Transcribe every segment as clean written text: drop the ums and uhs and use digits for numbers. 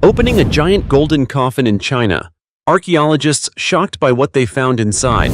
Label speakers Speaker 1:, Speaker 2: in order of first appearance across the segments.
Speaker 1: Opening a giant golden coffin in China. Archaeologists shocked by what they found inside.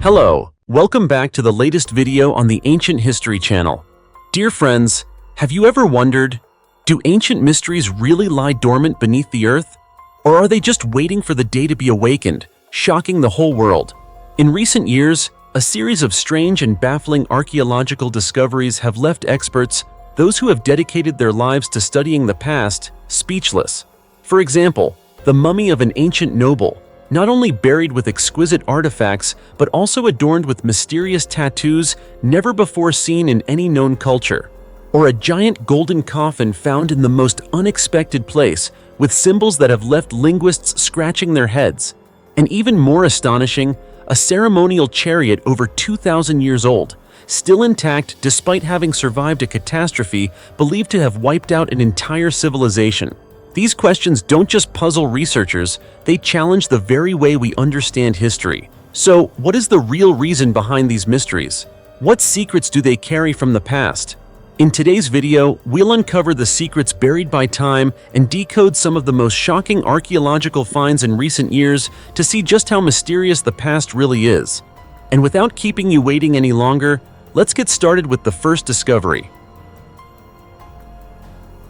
Speaker 1: Hello, welcome back to the latest video on the Ancient History channel. Dear friends, have you ever wondered, do ancient mysteries really lie dormant beneath the earth? Or are they just waiting for the day to be awakened, shocking the whole world? In recent years, a series of strange and baffling archaeological discoveries have left experts, those who have dedicated their lives to studying the past, speechless. For example, the mummy of an ancient noble, not only buried with exquisite artifacts, but also adorned with mysterious tattoos never before seen in any known culture. Or a giant golden coffin found in the most unexpected place, with symbols that have left linguists scratching their heads. And even more astonishing, a ceremonial chariot over 2,000 years old, still intact despite having survived a catastrophe believed to have wiped out an entire civilization. These questions don't just puzzle researchers, they challenge the very way we understand history. So, what is the real reason behind these mysteries? What secrets do they carry from the past? In today's video, we'll uncover the secrets buried by time and decode some of the most shocking archaeological finds in recent years to see just how mysterious the past really is. And without keeping you waiting any longer, let's get started with the first discovery.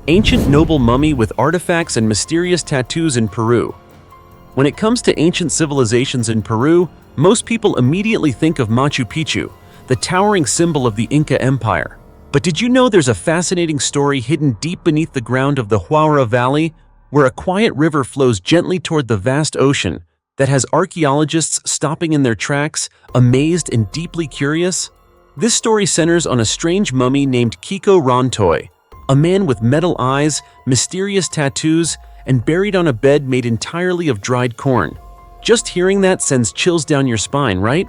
Speaker 1: Ancient noble mummy with artifacts and mysterious tattoos in Peru. When it comes to ancient civilizations in Peru, most people immediately think of Machu Picchu, the towering symbol of the Inca Empire. But did you know there's a fascinating story hidden deep beneath the ground of the Huaura Valley, where a quiet river flows gently toward the vast ocean that has archaeologists stopping in their tracks, amazed and deeply curious? This story centers on a strange mummy named Kiko Rontoi, a man with metal eyes, mysterious tattoos, and buried on a bed made entirely of dried corn. Just hearing that sends chills down your spine, right?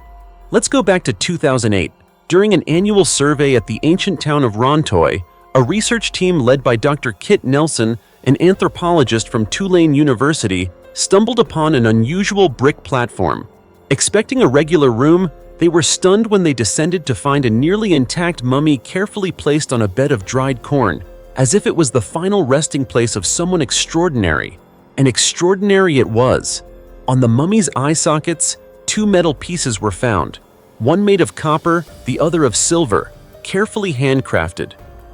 Speaker 1: Let's go back to 2008. During an annual survey at the ancient town of Rontoi, a research team led by Dr. Kit Nelson, an anthropologist from Tulane University, stumbled upon an unusual brick platform. Expecting a regular room, they were stunned when they descended to find a nearly intact mummy carefully placed on a bed of dried corn, as if it was the final resting place of someone extraordinary. And extraordinary it was. On the mummy's eye sockets, two metal pieces were found, one made of copper, the other of silver, carefully handcrafted.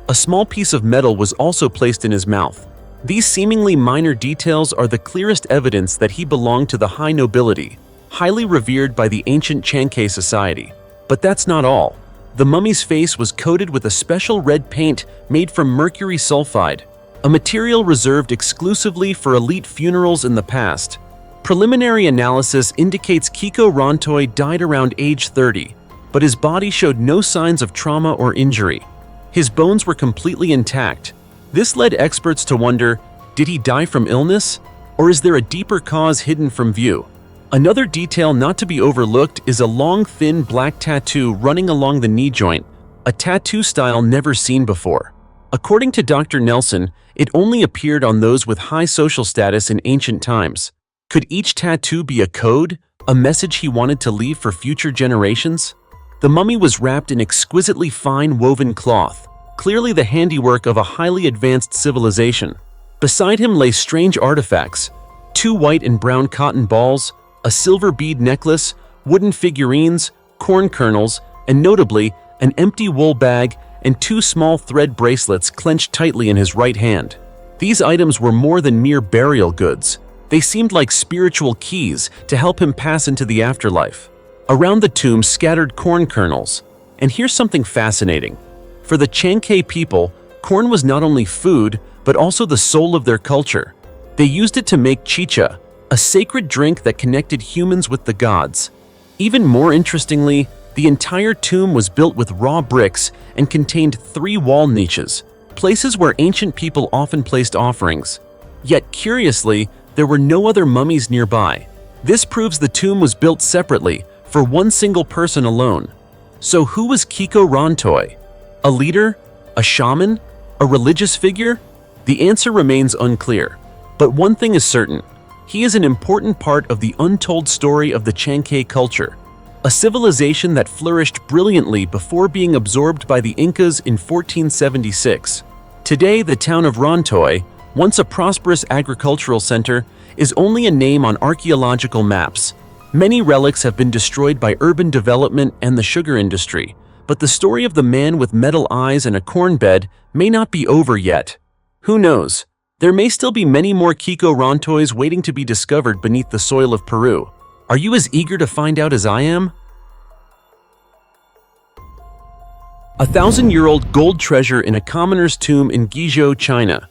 Speaker 1: A small piece of metal was also placed in his mouth. These seemingly minor details are the clearest evidence that he belonged to the high nobility, highly revered by the ancient Chankay society. But that's not all. The mummy's face was coated with a special red paint made from mercury sulfide, a material reserved exclusively for elite funerals in the past. Preliminary analysis indicates Kiko Rontoi died around age 30, but his body showed no signs of trauma or injury. His bones were completely intact. This led experts to wonder, did he die from illness? Or is there a deeper cause hidden from view? Another detail not to be overlooked is a long, thin black tattoo running along the knee joint, a tattoo style never seen before. According to Dr. Nelson, it only appeared on those with high social status in ancient times. Could each tattoo be a code, a message he wanted to leave for future generations? The mummy was wrapped in exquisitely fine woven cloth, clearly the handiwork of a highly advanced civilization. Beside him lay strange artifacts, two white and brown cotton balls, a silver bead necklace, wooden figurines, corn kernels, and notably, an empty wool bag and two small thread bracelets clenched tightly in his right hand. These items were more than mere burial goods. They seemed like spiritual keys to help him pass into the afterlife. Around the tomb scattered corn kernels. And here's something fascinating. For the Chankay people, corn was not only food, but also the soul of their culture. They used it to make chicha, a sacred drink that connected humans with the gods. Even more interestingly, the entire tomb was built with raw bricks and contained 3 wall niches, places where ancient people often placed offerings. Yet curiously, there were no other mummies nearby. This proves the tomb was built separately, for one single person alone. So who was Kiko Rontoi? A leader? A shaman? A religious figure? The answer remains unclear. But one thing is certain. He is an important part of the untold story of the Chankay culture, a civilization that flourished brilliantly before being absorbed by the Incas in 1476. Today, the town of Rontoi, once a prosperous agricultural center, is only a name on archaeological maps. Many relics have been destroyed by urban development and the sugar industry, but the story of the man with metal eyes and a corn bed may not be over yet. Who knows? There may still be many more Kiko Rontois waiting to be discovered beneath the soil of Peru. Are you as eager to find out as I am? A 1,000-year-old gold treasure in a commoner's tomb in Guizhou, China.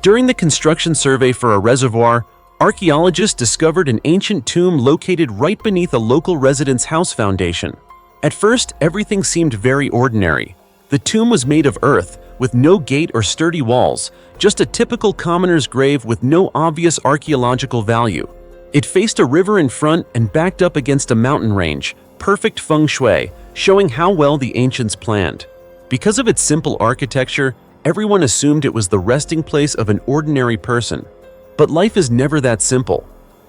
Speaker 1: During the construction survey for a reservoir, archaeologists discovered an ancient tomb located right beneath a local resident's house foundation. At first, everything seemed very ordinary. The tomb was made of earth, with no gate or sturdy walls, just a typical commoner's grave with no obvious archaeological value. It faced a river in front and backed up against a mountain range, perfect feng shui, showing how well the ancients planned. Because of its simple architecture, everyone assumed it was the resting place of an ordinary person. But life is never that simple.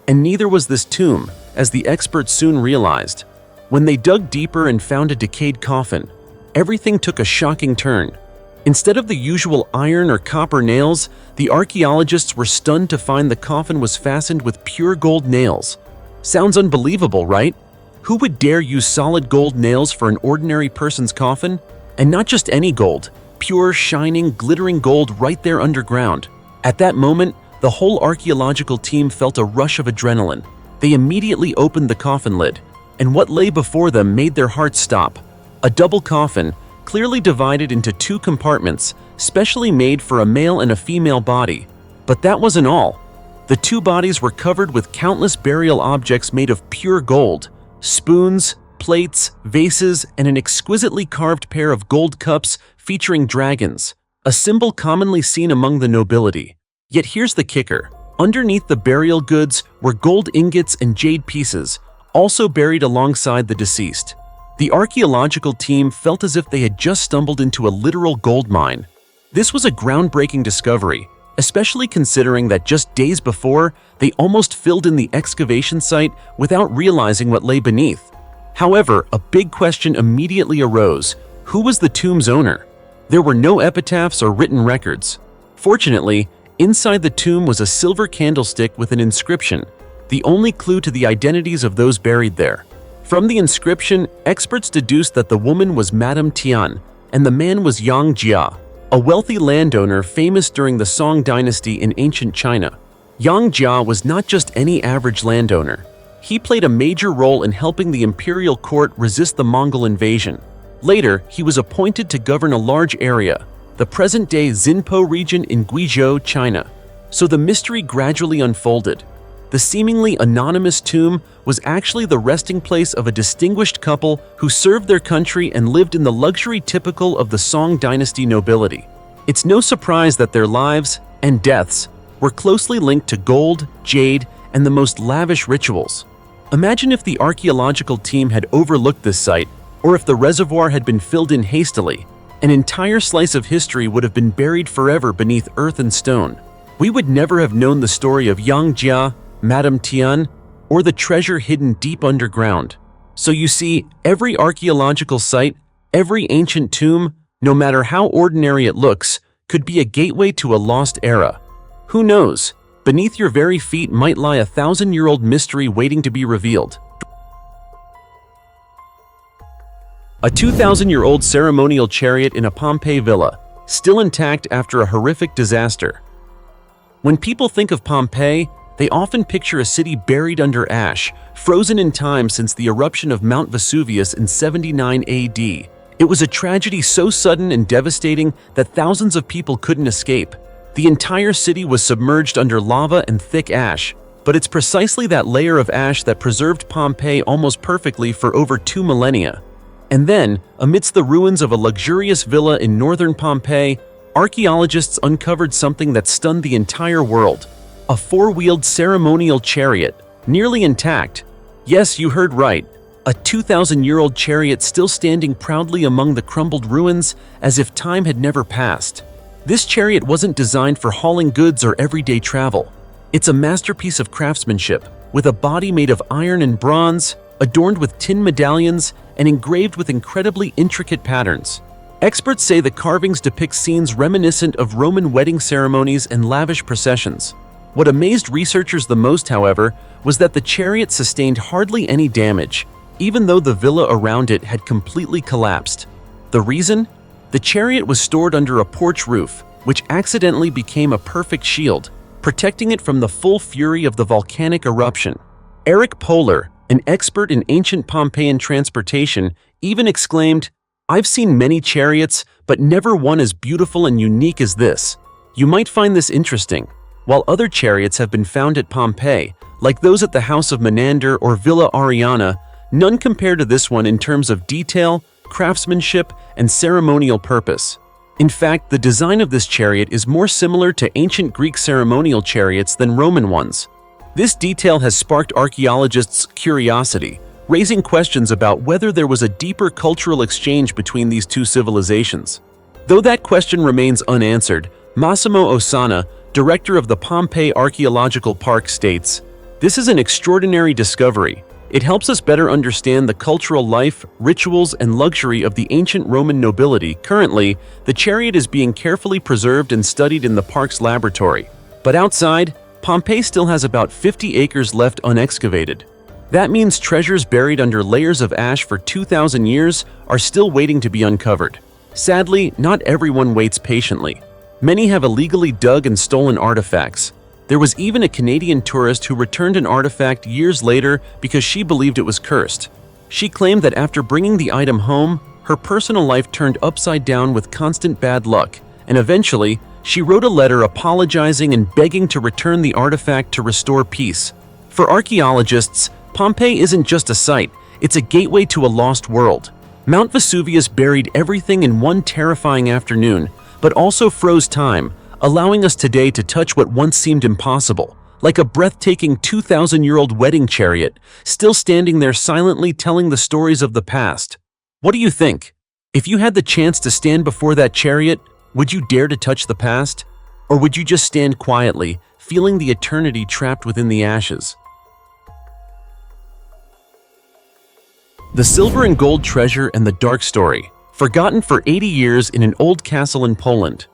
Speaker 1: And neither was this tomb, as the experts soon realized. When they dug deeper and found a decayed coffin, everything took a shocking turn. Instead of the usual iron or copper nails, the archaeologists were stunned to find the coffin was fastened with pure gold nails. Sounds unbelievable, right? Who would dare use solid gold nails for an ordinary person's coffin? And not just any gold, pure, shining, glittering gold right there underground. At that moment, the whole archaeological team felt a rush of adrenaline. They immediately opened the coffin lid, and what lay before them made their hearts stop. A double coffin, clearly divided into two compartments, specially made for a male and a female body. But that wasn't all. The two bodies were covered with countless burial objects made of pure gold: spoons, plates, vases, and an exquisitely carved pair of gold cups featuring dragons, a symbol commonly seen among the nobility. Yet here's the kicker. Underneath the burial goods were gold ingots and jade pieces, also buried alongside the deceased. The archaeological team felt as if they had just stumbled into a literal gold mine. This was a groundbreaking discovery, especially considering that just days before, they almost filled in the excavation site without realizing what lay beneath. However, a big question immediately arose: who was the tomb's owner? There were no epitaphs or written records. Fortunately, inside the tomb was a silver candlestick with an inscription, the only clue to the identities of those buried there. From the inscription, experts deduced that the woman was Madame Tian and the man was Yang Jia, a wealthy landowner famous during the Song dynasty in ancient China. Yang Jia was not just any average landowner. He played a major role in helping the imperial court resist the Mongol invasion. Later, he was appointed to govern a large area, the present-day Xinpo region in Guizhou, China. So the mystery gradually unfolded. The seemingly anonymous tomb was actually the resting place of a distinguished couple who served their country and lived in the luxury typical of the Song dynasty nobility. It's no surprise that their lives and deaths were closely linked to gold, jade, and the most lavish rituals. Imagine if the archaeological team had overlooked this site, or if the reservoir had been filled in hastily. An entire slice of history would have been buried forever beneath earth and stone. We would never have known the story of Yang Jia, Madame Tian, or the treasure hidden deep underground. So you see, every archaeological site, every ancient tomb, no matter how ordinary it looks, could be a gateway to a lost era. Who knows? Beneath your very feet might lie a 1,000-year-old mystery waiting to be revealed. A 2,000-year-old ceremonial chariot in a Pompeii villa, still intact after a horrific disaster. When people think of Pompeii, they often picture a city buried under ash, frozen in time since the eruption of Mount Vesuvius in 79 AD. It was a tragedy so sudden and devastating that thousands of people couldn't escape. The entire city was submerged under lava and thick ash, but it's precisely that layer of ash that preserved Pompeii almost perfectly for over 2 millennia. And then, amidst the ruins of a luxurious villa in northern Pompeii, archaeologists uncovered something that stunned the entire world. A 4-wheeled ceremonial chariot, nearly intact. Yes, you heard right. A 2,000-year-old chariot still standing proudly among the crumbled ruins as if time had never passed. This chariot wasn't designed for hauling goods or everyday travel. It's a masterpiece of craftsmanship, with a body made of iron and bronze, adorned with tin medallions, and engraved with incredibly intricate patterns. Experts say the carvings depict scenes reminiscent of Roman wedding ceremonies and lavish processions. What amazed researchers the most, however, was that the chariot sustained hardly any damage, even though the villa around it had completely collapsed. The reason? The chariot was stored under a porch roof, which accidentally became a perfect shield, protecting it from the full fury of the volcanic eruption. Eric Poehler, an expert in ancient Pompeian transportation, even exclaimed, "I've seen many chariots, but never one as beautiful and unique as this." You might find this interesting. While other chariots have been found at Pompeii, like those at the House of Menander or Villa Ariana, none compare to this one in terms of detail, craftsmanship, and ceremonial purpose. In fact, the design of this chariot is more similar to ancient Greek ceremonial chariots than Roman ones. This detail has sparked archaeologists' curiosity, raising questions about whether there was a deeper cultural exchange between these two civilizations. Though that question remains unanswered, Massimo Ossana, director of the Pompeii Archaeological Park, states, "This is an extraordinary discovery. It helps us better understand the cultural life, rituals, and luxury of the ancient Roman nobility." Currently, the chariot is being carefully preserved and studied in the park's laboratory. But outside, Pompeii still has about 50 acres left unexcavated. That means treasures buried under layers of ash for 2,000 years are still waiting to be uncovered. Sadly, not everyone waits patiently. Many have illegally dug and stolen artifacts. There was even a Canadian tourist who returned an artifact years later because she believed it was cursed. She claimed that after bringing the item home, her personal life turned upside down with constant bad luck, and eventually, she wrote a letter apologizing and begging to return the artifact to restore peace. For archaeologists, Pompeii isn't just a site, it's a gateway to a lost world. Mount Vesuvius buried everything in one terrifying afternoon, but also froze time, allowing us today to touch what once seemed impossible, like a breathtaking 2,000-year-old wedding chariot, still standing there silently telling the stories of the past. What do you think? If you had the chance to stand before that chariot, would you dare to touch the past? Or would you just stand quietly, feeling the eternity trapped within the ashes? The silver and gold treasure and the dark story, forgotten for 80 years in an old castle in Poland.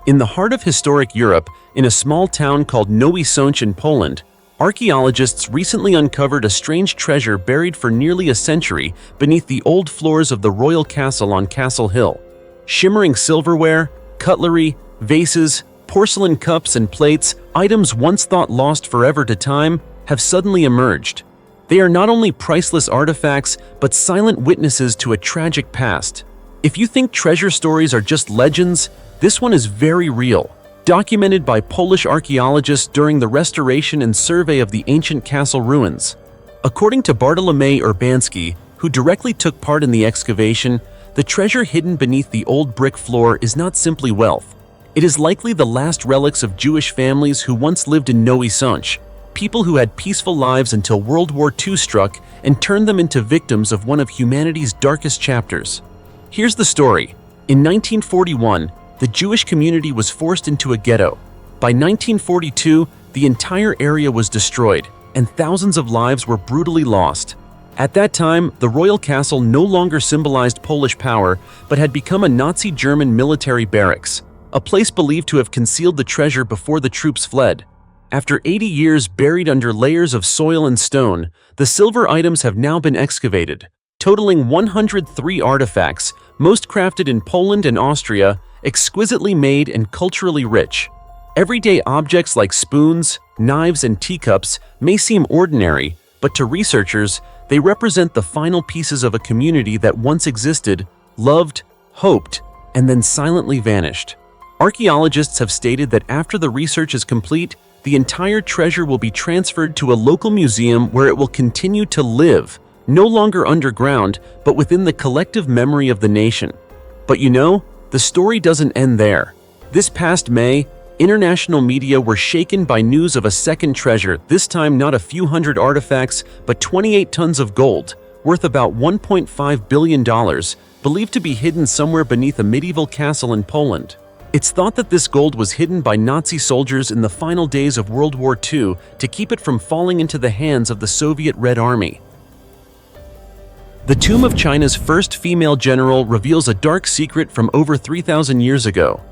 Speaker 1: In the heart of historic Europe, in a small town called Nowy Sącz in Poland, archaeologists recently uncovered a strange treasure buried for nearly a century beneath the old floors of the royal castle on Castle Hill. Shimmering silverware, cutlery, vases, porcelain cups and plates, items once thought lost forever to time, have suddenly emerged. They are not only priceless artifacts, but silent witnesses to a tragic past. If you think treasure stories are just legends, this one is very real, documented by Polish archaeologists during the restoration and survey of the ancient castle ruins. According to Bartłomiej Urbanski, who directly took part in the excavation, the treasure hidden beneath the old brick floor is not simply wealth. It is likely the last relics of Jewish families who once lived in Nowy Sącz, people who had peaceful lives until World War II struck and turned them into victims of one of humanity's darkest chapters. Here's the story. In 1941, the Jewish community was forced into a ghetto. By 1942, the entire area was destroyed, and thousands of lives were brutally lost. At that time, the royal castle no longer symbolized Polish power, but had become a Nazi German military barracks, a place believed to have concealed the treasure before the troops fled. After 80 years buried under layers of soil and stone, the silver items have now been excavated, totaling 103 artifacts, most crafted in Poland and Austria, exquisitely made and culturally rich. Everyday objects like spoons, knives, and teacups may seem ordinary, but to researchers, they represent the final pieces of a community that once existed, loved, hoped, and then silently vanished. Archaeologists have stated that after the research is complete, the entire treasure will be transferred to a local museum where it will continue to live, no longer underground, but within the collective memory of the nation. But you know, the story doesn't end there. This past May, international media were shaken by news of a second treasure, this time not a few hundred artifacts, but 28 tons of gold, worth about $1.5 billion, believed to be hidden somewhere beneath a medieval castle in Poland. It's thought that this gold was hidden by Nazi soldiers in the final days of World War II to keep it from falling into the hands of the Soviet Red Army. The tomb of China's first female general reveals a dark secret from over 3,000 years ago.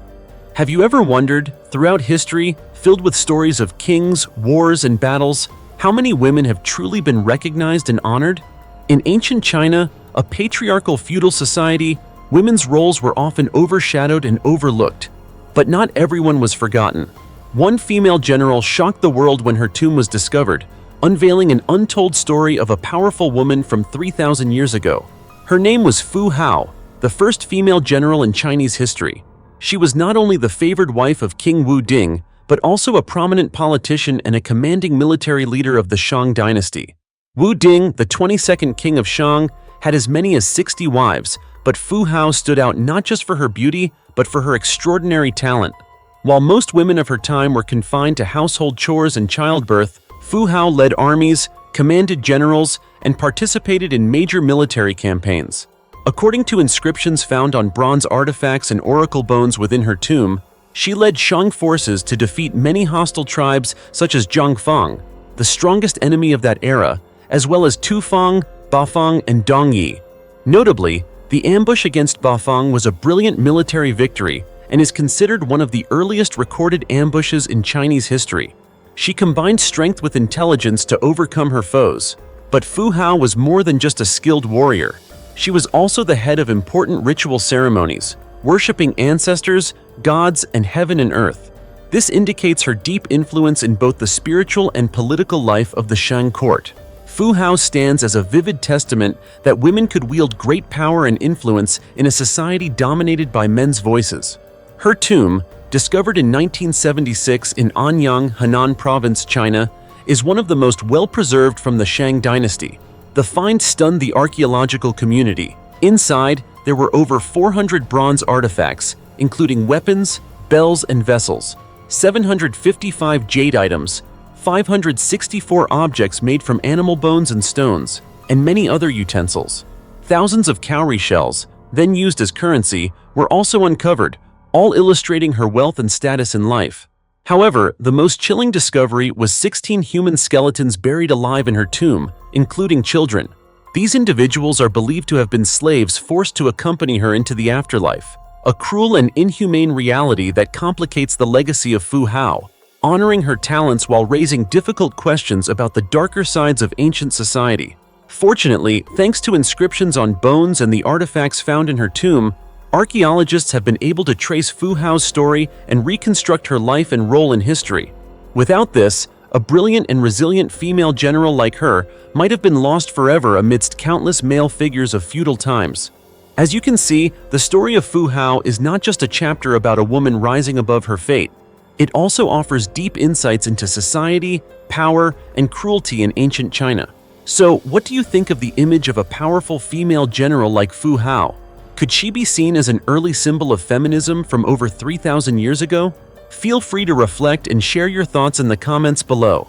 Speaker 1: Have you ever wondered, throughout history, filled with stories of kings, wars, and battles, how many women have truly been recognized and honored? In ancient China, a patriarchal feudal society, women's roles were often overshadowed and overlooked. But not everyone was forgotten. One female general shocked the world when her tomb was discovered, unveiling an untold story of a powerful woman from 3,000 years ago. Her name was Fu Hao, the first female general in Chinese history. She was not only the favored wife of King Wu Ding, but also a prominent politician and a commanding military leader of the Shang dynasty. Wu Ding, the 22nd king of Shang, had as many as 60 wives, but Fu Hao stood out not just for her beauty, but for her extraordinary talent. While most women of her time were confined to household chores and childbirth, Fu Hao led armies, commanded generals, and participated in major military campaigns. According to inscriptions found on bronze artifacts and oracle bones within her tomb, she led Shang forces to defeat many hostile tribes such as Zhongfang, the strongest enemy of that era, as well as Tufang, Bafang, and Dongyi. Notably, the ambush against Bafang was a brilliant military victory and is considered one of the earliest recorded ambushes in Chinese history. She combined strength with intelligence to overcome her foes. But Fu Hao was more than just a skilled warrior. She was also the head of important ritual ceremonies, worshipping ancestors, gods, and heaven and earth. This indicates her deep influence in both the spiritual and political life of the Shang court. Fu Hao stands as a vivid testament that women could wield great power and influence in a society dominated by men's voices. Her tomb, discovered in 1976 in Anyang, Henan Province, China, is one of the most well-preserved from the Shang dynasty. The find stunned the archaeological community. Inside, there were over 400 bronze artifacts, including weapons, bells, and vessels, 755 jade items, 564 objects made from animal bones and stones, and many other utensils. Thousands of cowrie shells, then used as currency, were also uncovered, all illustrating her wealth and status in life. However, the most chilling discovery was 16 human skeletons buried alive in her tomb, including children. These individuals are believed to have been slaves forced to accompany her into the afterlife, a cruel and inhumane reality that complicates the legacy of Fu Hao, honoring her talents while raising difficult questions about the darker sides of ancient society. Fortunately, thanks to inscriptions on bones and the artifacts found in her tomb, archaeologists have been able to trace Fu Hao's story and reconstruct her life and role in history. Without this, a brilliant and resilient female general like her might have been lost forever amidst countless male figures of feudal times. As you can see, the story of Fu Hao is not just a chapter about a woman rising above her fate. It also offers deep insights into society, power, and cruelty in ancient China. So, what do you think of the image of a powerful female general like Fu Hao? Could she be seen as an early symbol of feminism from over 3,000 years ago? Feel free to reflect and share your thoughts in the comments below.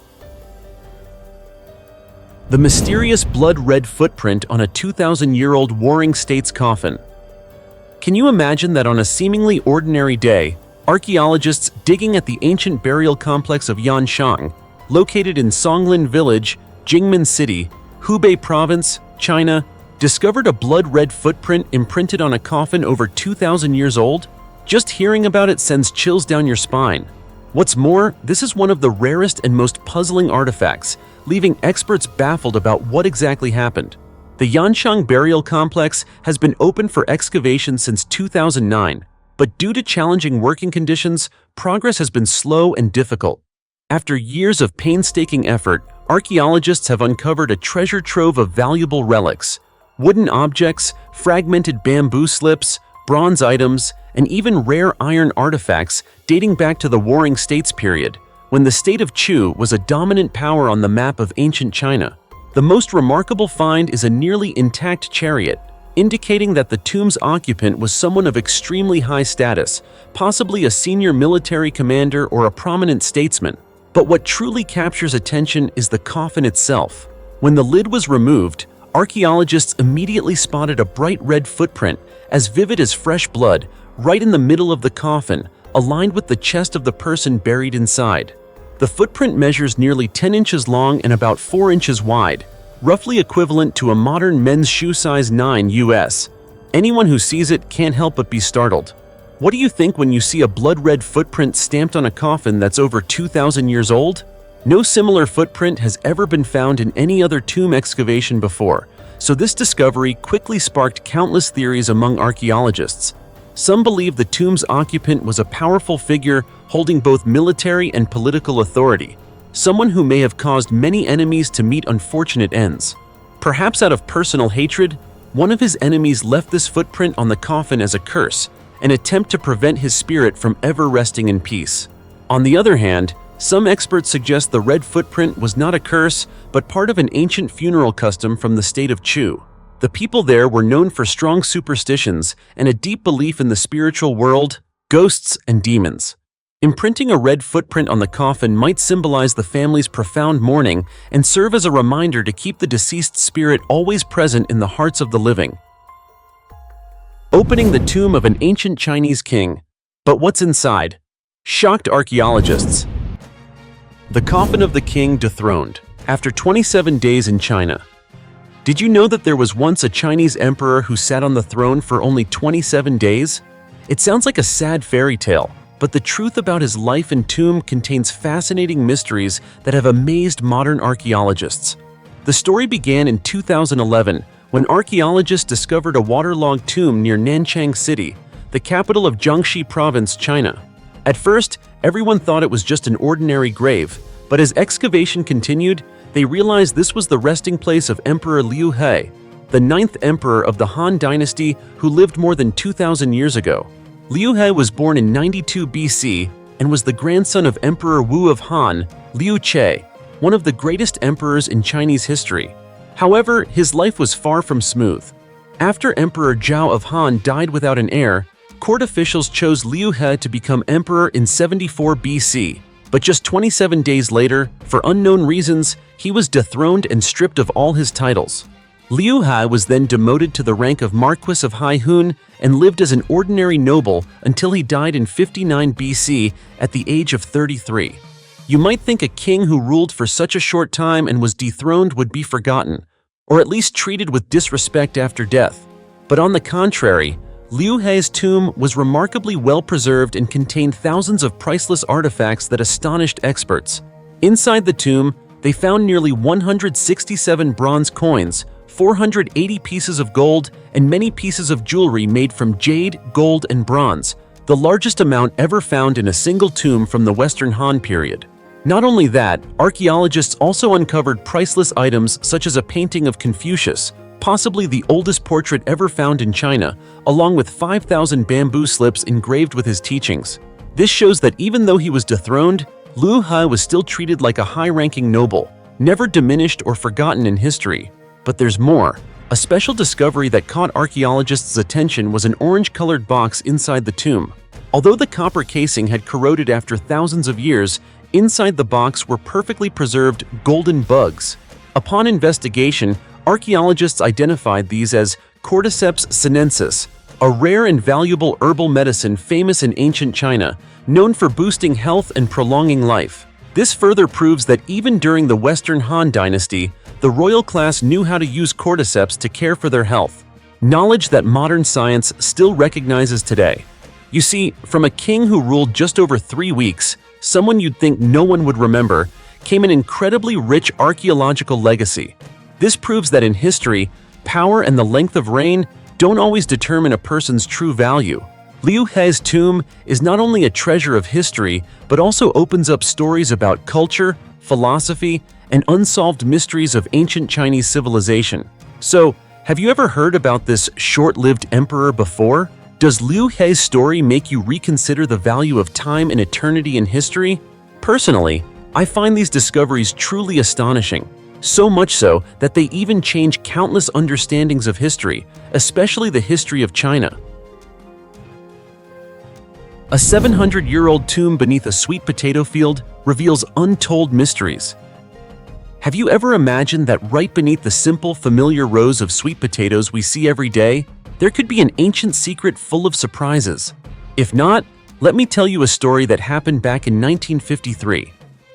Speaker 1: The mysterious blood-red footprint on a 2,000-year-old Warring States coffin. Can you imagine that on a seemingly ordinary day, archaeologists digging at the ancient burial complex of Yanshang, located in Songlin Village, Jingmen City, Hubei Province, China, discovered a blood-red footprint imprinted on a coffin over 2,000 years old? Just hearing about it sends chills down your spine. What's more, this is one of the rarest and most puzzling artifacts, leaving experts baffled about what exactly happened. The Yanshang burial complex has been open for excavation since 2009, but due to challenging working conditions, progress has been slow and difficult. After years of painstaking effort, archaeologists have uncovered a treasure trove of valuable relics, wooden objects, fragmented bamboo slips, bronze items, and even rare iron artifacts dating back to the Warring States period, when the state of Chu was a dominant power on the map of ancient China. The most remarkable find is a nearly intact chariot, indicating that the tomb's occupant was someone of extremely high status, possibly a senior military commander or a prominent statesman. But what truly captures attention is the coffin itself. When the lid was removed, archaeologists immediately spotted a bright red footprint, as vivid as fresh blood, right in the middle of the coffin, aligned with the chest of the person buried inside. The footprint measures nearly 10 inches long and about 4 inches wide, roughly equivalent to a modern men's shoe size 9 US. Anyone who sees it can't help but be startled. What do you think when you see a blood-red footprint stamped on a coffin that's over 2,000 years old? No similar footprint has ever been found in any other tomb excavation before, so this discovery quickly sparked countless theories among archaeologists. Some believe the tomb's occupant was a powerful figure holding both military and political authority, someone who may have caused many enemies to meet unfortunate ends. Perhaps out of personal hatred, one of his enemies left this footprint on the coffin as a curse, an attempt to prevent his spirit from ever resting in peace. On the other hand, some experts suggest the red footprint was not a curse, but part of an ancient funeral custom from the state of Chu. The people there were known for strong superstitions and a deep belief in the spiritual world, ghosts, and demons. Imprinting a red footprint on the coffin might symbolize the family's profound mourning and serve as a reminder to keep the deceased spirit always present in the hearts of the living. Opening the tomb of an ancient Chinese king. But what's inside? Shocked archaeologists. The coffin of the king dethroned. After 27 days in China. Did you know that there was once a Chinese emperor who sat on the throne for only 27 days? It sounds like a sad fairy tale, but the truth about his life and tomb contains fascinating mysteries that have amazed modern archaeologists. The story began in 2011 when archaeologists discovered a waterlogged tomb near Nanchang City, the capital of Jiangxi Province, China. At first, everyone thought it was just an ordinary grave, but as excavation continued, they realized this was the resting place of Emperor Liu He, the 9th emperor of the Han dynasty who lived more than 2,000 years ago. Liu He was born in 92 BC and was the grandson of Emperor Wu of Han, Liu Che, one of the greatest emperors in Chinese history. However, his life was far from smooth. After Emperor Zhao of Han died without an heir, court officials chose Liu He to become emperor in 74 BC. But just 27 days later, for unknown reasons, he was dethroned and stripped of all his titles. Liu He was then demoted to the rank of Marquis of Haihun and lived as an ordinary noble until he died in 59 BC at the age of 33. You might think a king who ruled for such a short time and was dethroned would be forgotten, or at least treated with disrespect after death. But on the contrary, Liu He's tomb was remarkably well preserved and contained thousands of priceless artifacts that astonished experts. Inside the tomb, they found nearly 167 bronze coins, 480 pieces of gold, and many pieces of jewelry made from jade, gold, and bronze, the largest amount ever found in a single tomb from the Western Han period. Not only that, archaeologists also uncovered priceless items such as a painting of Confucius, possibly the oldest portrait ever found in China, along with 5,000 bamboo slips engraved with his teachings. This shows that even though he was dethroned, Liu He was still treated like a high-ranking noble, never diminished or forgotten in history. But there's more. A special discovery that caught archaeologists' attention was an orange-colored box inside the tomb. Although the copper casing had corroded after thousands of years, inside the box were perfectly preserved golden bugs. Upon investigation, archaeologists identified these as Cordyceps sinensis, a rare and valuable herbal medicine famous in ancient China, known for boosting health and prolonging life. This further proves that even during the Western Han dynasty, the royal class knew how to use cordyceps to care for their health, knowledge that modern science still recognizes today. You see, from a king who ruled just over 3 weeks, someone you'd think no one would remember, came an incredibly rich archaeological legacy. This proves that in history, power and the length of reign don't always determine a person's true value. Liu He's tomb is not only a treasure of history, but also opens up stories about culture, philosophy, and unsolved mysteries of ancient Chinese civilization. So, have you ever heard about this short-lived emperor before? Does Liu He's story make you reconsider the value of time and eternity in history? Personally, I find these discoveries truly astonishing. So much so that they even change countless understandings of history, especially the history of China. A 700-year-old tomb beneath a sweet potato field reveals untold mysteries. Have you ever imagined that right beneath the simple, familiar rows of sweet potatoes we see every day, there could be an ancient secret full of surprises? If not, let me tell you a story that happened back in 1953.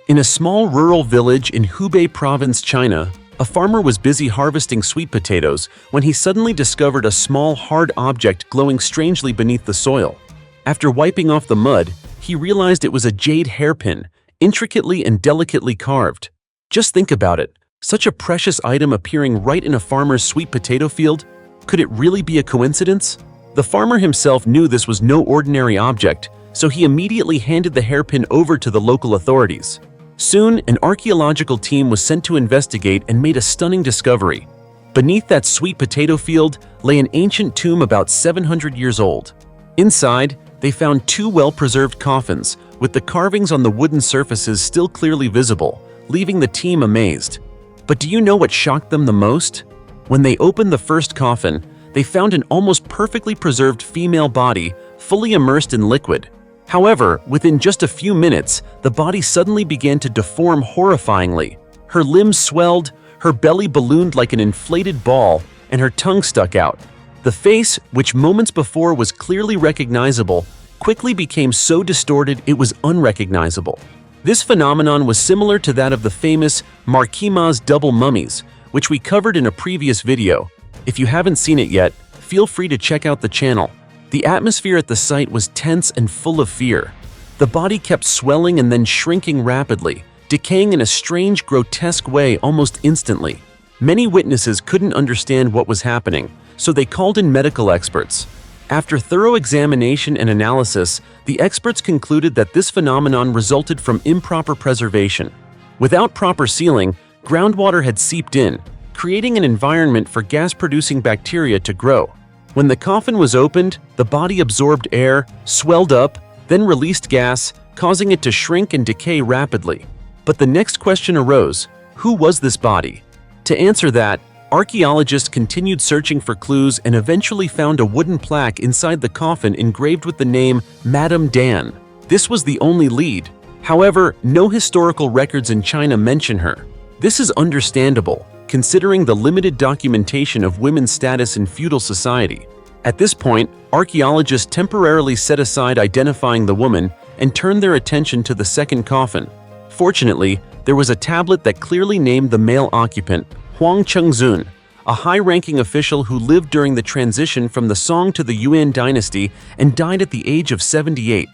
Speaker 1: In a small rural village in Hubei Province, China, A farmer was busy harvesting sweet potatoes when he suddenly discovered a small, hard object glowing strangely beneath the soil. After wiping off the mud, he realized it was a jade hairpin, intricately and delicately carved. Just think about it, such a precious item appearing right in a farmer's sweet potato field. Could it really be a coincidence? The farmer himself knew this was no ordinary object, so he immediately handed the hairpin over to the local authorities. Soon, an archaeological team was sent to investigate and made a stunning discovery. Beneath that sweet potato field lay an ancient tomb about 700 years old. Inside, they found two well-preserved coffins, with the carvings on the wooden surfaces still clearly visible, leaving the team amazed. But do you know what shocked them the most? When they opened the first coffin, they found an almost perfectly preserved female body, fully immersed in liquid. However, within just a few minutes, the body suddenly began to deform horrifyingly. Her limbs swelled, her belly ballooned like an inflated ball, and her tongue stuck out. The face, which moments before was clearly recognizable, quickly became so distorted it was unrecognizable. This phenomenon was similar to that of the famous Marquima's double mummies, which we covered in a previous video. If you haven't seen it yet, feel free to check out the channel. The atmosphere at the site was tense and full of fear. The body kept swelling and then shrinking rapidly, decaying in a strange, grotesque way almost instantly. Many witnesses couldn't understand what was happening, so they called in medical experts. After thorough examination and analysis, the experts concluded that this phenomenon resulted from improper preservation. Without proper sealing, groundwater had seeped in, creating an environment for gas-producing bacteria to grow. When the coffin was opened, the body absorbed air, swelled up, then released gas, causing it to shrink and decay rapidly. But the next question arose: who was this body? To answer that, archaeologists continued searching for clues and eventually found a wooden plaque inside the coffin engraved with the name Madame Dan. This was the only lead. However, no historical records in China mention her. This is understandable, considering the limited documentation of women's status in feudal society. At this point, archaeologists temporarily set aside identifying the woman and turned their attention to the second coffin. Fortunately, there was a tablet that clearly named the male occupant, Huang Chengzun, a high-ranking official who lived during the transition from the Song to the Yuan dynasty and died at the age of 78.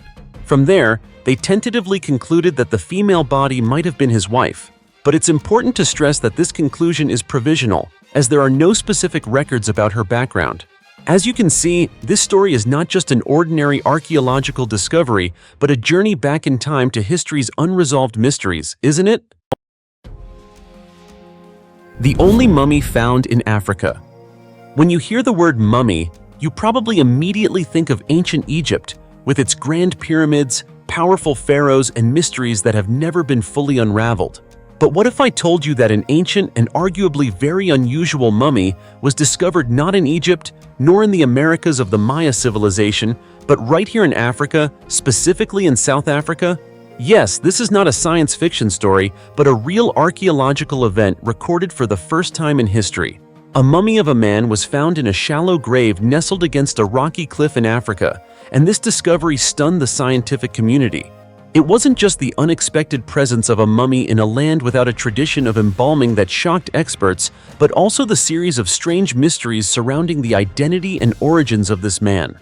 Speaker 1: From there, they tentatively concluded that the female body might have been his wife. But it's important to stress that this conclusion is provisional, as there are no specific records about her background. As you can see, this story is not just an ordinary archaeological discovery, but a journey back in time to history's unresolved mysteries, isn't it? The only mummy found in Africa. When you hear the word mummy, you probably immediately think of ancient Egypt, with its grand pyramids, powerful pharaohs, and mysteries that have never been fully unraveled. But what if I told you that an ancient and arguably very unusual mummy was discovered not in Egypt, nor in the Americas of the Maya civilization, but right here in Africa, specifically in South Africa? Yes, this is not a science fiction story, but a real archaeological event recorded for the first time in history. A mummy of a man was found in a shallow grave nestled against a rocky cliff in Africa, and this discovery stunned the scientific community. It wasn't just the unexpected presence of a mummy in a land without a tradition of embalming that shocked experts, but also the series of strange mysteries surrounding the identity and origins of this man.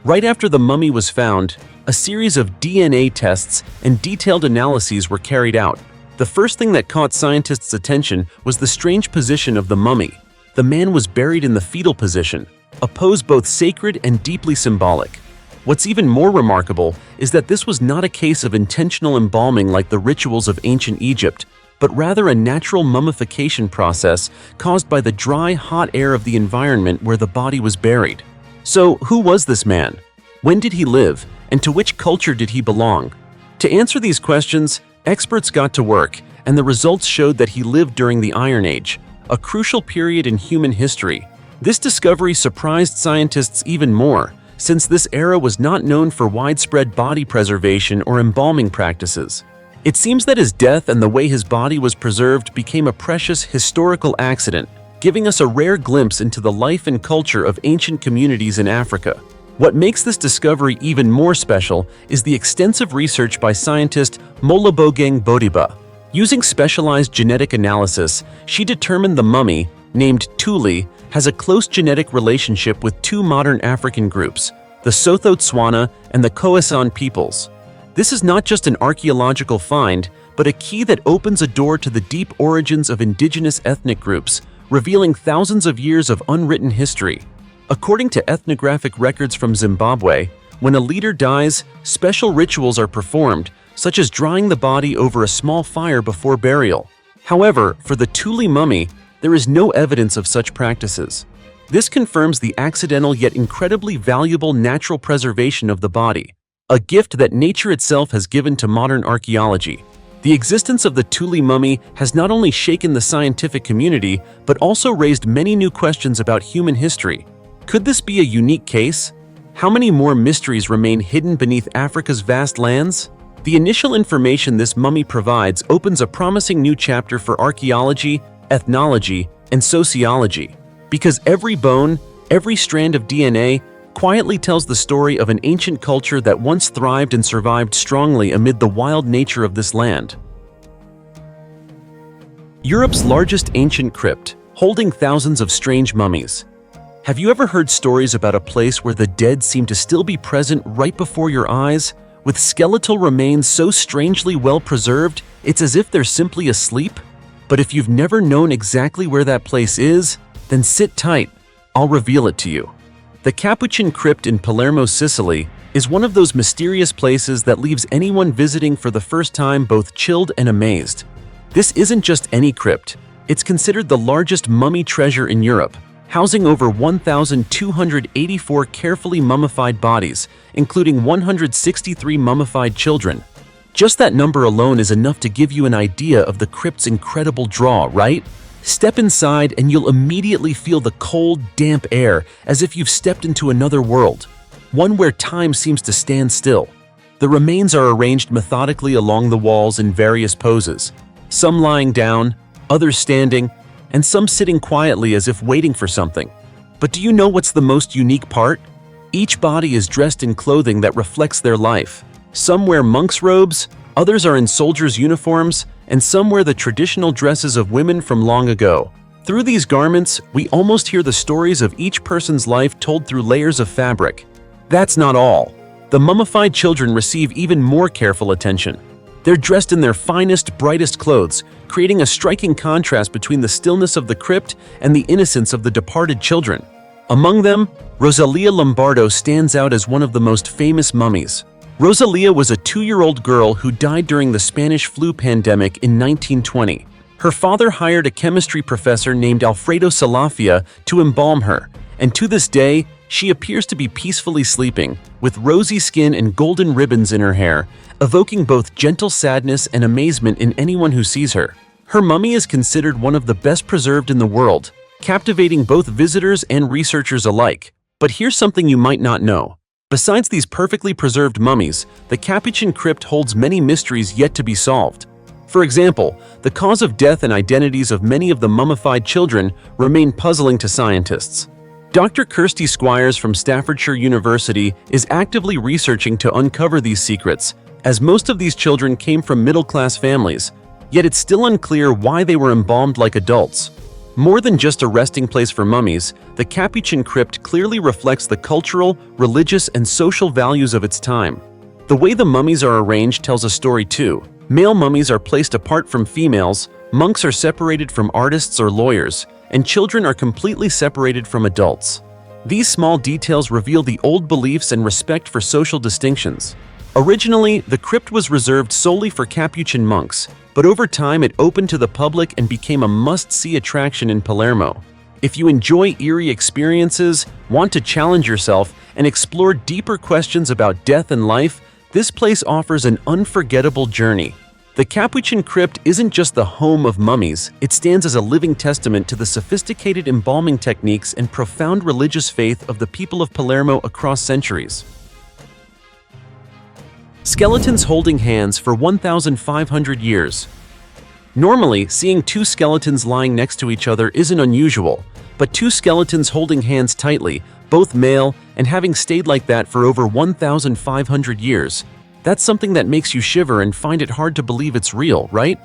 Speaker 1: Right after the mummy was found, a series of DNA tests and detailed analyses were carried out. The first thing that caught scientists' attention was the strange position of the mummy. The man was buried in the fetal position, a pose both sacred and deeply symbolic. What's even more remarkable is that this was not a case of intentional embalming like the rituals of ancient Egypt, but rather a natural mummification process caused by the dry, hot air of the environment where the body was buried. So, who was this man? When did he live? And to which culture did he belong? To answer these questions, experts got to work, and the results showed that he lived during the Iron Age, a crucial period in human history. This discovery surprised scientists even more, since this era was not known for widespread body preservation or embalming practices. It seems that his death and the way his body was preserved became a precious historical accident, giving us a rare glimpse into the life and culture of ancient communities in Africa. What makes this discovery even more special is the extensive research by scientist Molobogeng Bodiba. Using specialized genetic analysis, she determined the mummy, named Tuli, has a close genetic relationship with two modern African groups, the Sotho-Tswana and the Khoisan peoples. This is not just an archaeological find, but a key that opens a door to the deep origins of indigenous ethnic groups, revealing thousands of years of unwritten history. According to ethnographic records from Zimbabwe, when a leader dies, special rituals are performed, such as drying the body over a small fire before burial. However, for the Tuli mummy, there is no evidence of such practices. This confirms the accidental yet incredibly valuable natural preservation of the body, a gift that nature itself has given to modern archaeology. The existence of the Tuli mummy has not only shaken the scientific community, but also raised many new questions about human history. Could this be a unique case? How many more mysteries remain hidden beneath Africa's vast lands? The initial information this mummy provides opens a promising new chapter for archaeology, ethnology, and sociology. Because every bone, every strand of DNA, quietly tells the story of an ancient culture that once thrived and survived strongly amid the wild nature of this land. Europe's largest ancient crypt, holding thousands of strange mummies. Have you ever heard stories about a place where the dead seem to still be present right before your eyes? With skeletal remains so strangely well preserved, it's as if they're simply asleep? But if you've never known exactly where that place is, then sit tight, I'll reveal it to you. The Capuchin crypt in Palermo, Sicily, is one of those mysterious places that leaves anyone visiting for the first time both chilled and amazed. This isn't just any crypt, it's considered the largest mummy treasure in Europe, housing over 1,284 carefully mummified bodies, including 163 mummified children. Just that number alone is enough to give you an idea of the crypt's incredible draw, right? Step inside and you'll immediately feel the cold, damp air as if you've stepped into another world, one where time seems to stand still. The remains are arranged methodically along the walls in various poses, some lying down, others standing, and some sitting quietly as if waiting for something. But do you know what's the most unique part? Each body is dressed in clothing that reflects their life. Some wear monks' robes, others are in soldiers' uniforms, and some wear the traditional dresses of women from long ago. Through these garments, we almost hear the stories of each person's life told through layers of fabric. That's not all. The mummified children receive even more careful attention. They're dressed in their finest, brightest clothes, creating a striking contrast between the stillness of the crypt and the innocence of the departed children. Among them, Rosalia Lombardo stands out as one of the most famous mummies. Rosalia was a 2-year-old girl who died during the Spanish flu pandemic in 1920. Her father hired a chemistry professor named Alfredo Salafia to embalm her, and to this day, she appears to be peacefully sleeping, with rosy skin and golden ribbons in her hair, evoking both gentle sadness and amazement in anyone who sees her. Her mummy is considered one of the best preserved in the world, captivating both visitors and researchers alike. But here's something you might not know. Besides these perfectly preserved mummies, the Capuchin crypt holds many mysteries yet to be solved. For example, the cause of death and identities of many of the mummified children remain puzzling to scientists. Dr. Kirsty Squires from Staffordshire University is actively researching to uncover these secrets, as most of these children came from middle-class families, yet it's still unclear why they were embalmed like adults. More than just a resting place for mummies, the Capuchin crypt clearly reflects the cultural, religious, and social values of its time. The way the mummies are arranged tells a story too. Male mummies are placed apart from females, monks are separated from artists or lawyers, and children are completely separated from adults. These small details reveal the old beliefs and respect for social distinctions. Originally, the crypt was reserved solely for Capuchin monks, but over time it opened to the public and became a must-see attraction in Palermo. If you enjoy eerie experiences, want to challenge yourself, and explore deeper questions about death and life, this place offers an unforgettable journey. The Capuchin crypt isn't just the home of mummies, it stands as a living testament to the sophisticated embalming techniques and profound religious faith of the people of Palermo across centuries. Skeletons holding hands for 1,500 years. Normally, seeing two skeletons lying next to each other isn't unusual, but two skeletons holding hands tightly, both male, and having stayed like that for over 1,500 years, that's something that makes you shiver and find it hard to believe it's real, right?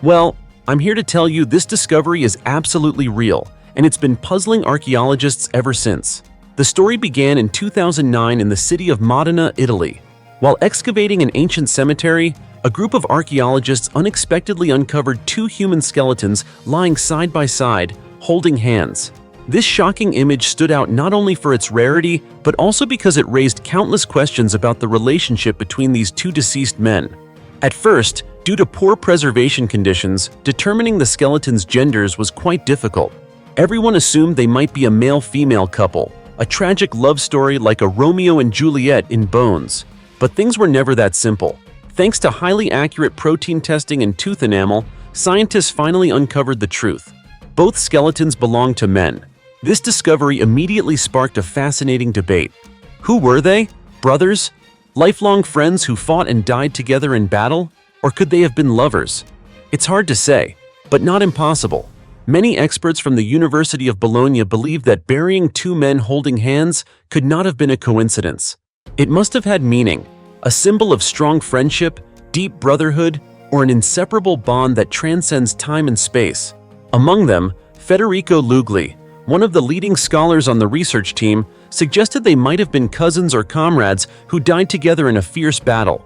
Speaker 1: Well, I'm here to tell you this discovery is absolutely real, and it's been puzzling archaeologists ever since. The story began in 2009 in the city of Modena, Italy. While excavating an ancient cemetery, a group of archaeologists unexpectedly uncovered two human skeletons lying side by side, holding hands. This shocking image stood out not only for its rarity, but also because it raised countless questions about the relationship between these two deceased men. At first, due to poor preservation conditions, determining the skeletons' genders was quite difficult. Everyone assumed they might be a male-female couple, a tragic love story like a Romeo and Juliet in bones. But things were never that simple. Thanks to highly accurate protein testing and tooth enamel, scientists finally uncovered the truth. Both skeletons belonged to men. This discovery immediately sparked a fascinating debate. Who were they? Brothers? Lifelong friends who fought and died together in battle? Or could they have been lovers? It's hard to say, but not impossible. Many experts from the University of Bologna believe that burying two men holding hands could not have been a coincidence. It must have had meaning, a symbol of strong friendship, deep brotherhood, or an inseparable bond that transcends time and space. Among them, Federico Lugli, one of the leading scholars on the research team, suggested they might have been cousins or comrades who died together in a fierce battle.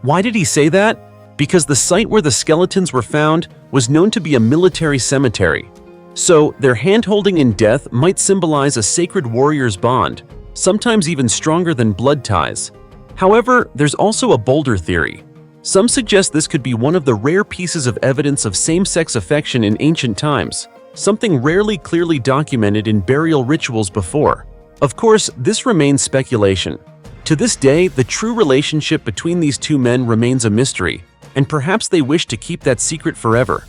Speaker 1: Why did he say that? Because the site where the skeletons were found was known to be a military cemetery. So, their hand-holding in death might symbolize a sacred warrior's bond, sometimes even stronger than blood ties. However, there's also a bolder theory. Some suggest this could be one of the rare pieces of evidence of same-sex affection in ancient times, something rarely clearly documented in burial rituals before. Of course, this remains speculation. To this day, the true relationship between these two men remains a mystery, and perhaps they wish to keep that secret forever.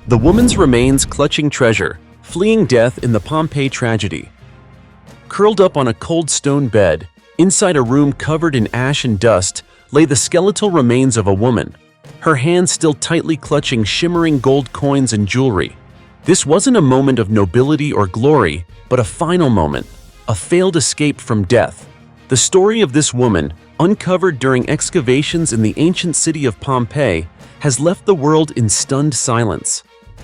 Speaker 1: The woman's remains clutching treasure, fleeing death in the Pompeii tragedy. Curled up on a cold stone bed, inside a room covered in ash and dust, lay the skeletal remains of a woman, her hands still tightly clutching shimmering gold coins and jewelry. This wasn't a moment of nobility or glory, but a final moment, a failed escape from death. The story of this woman, uncovered during excavations in the ancient city of Pompeii, has left the world in stunned silence.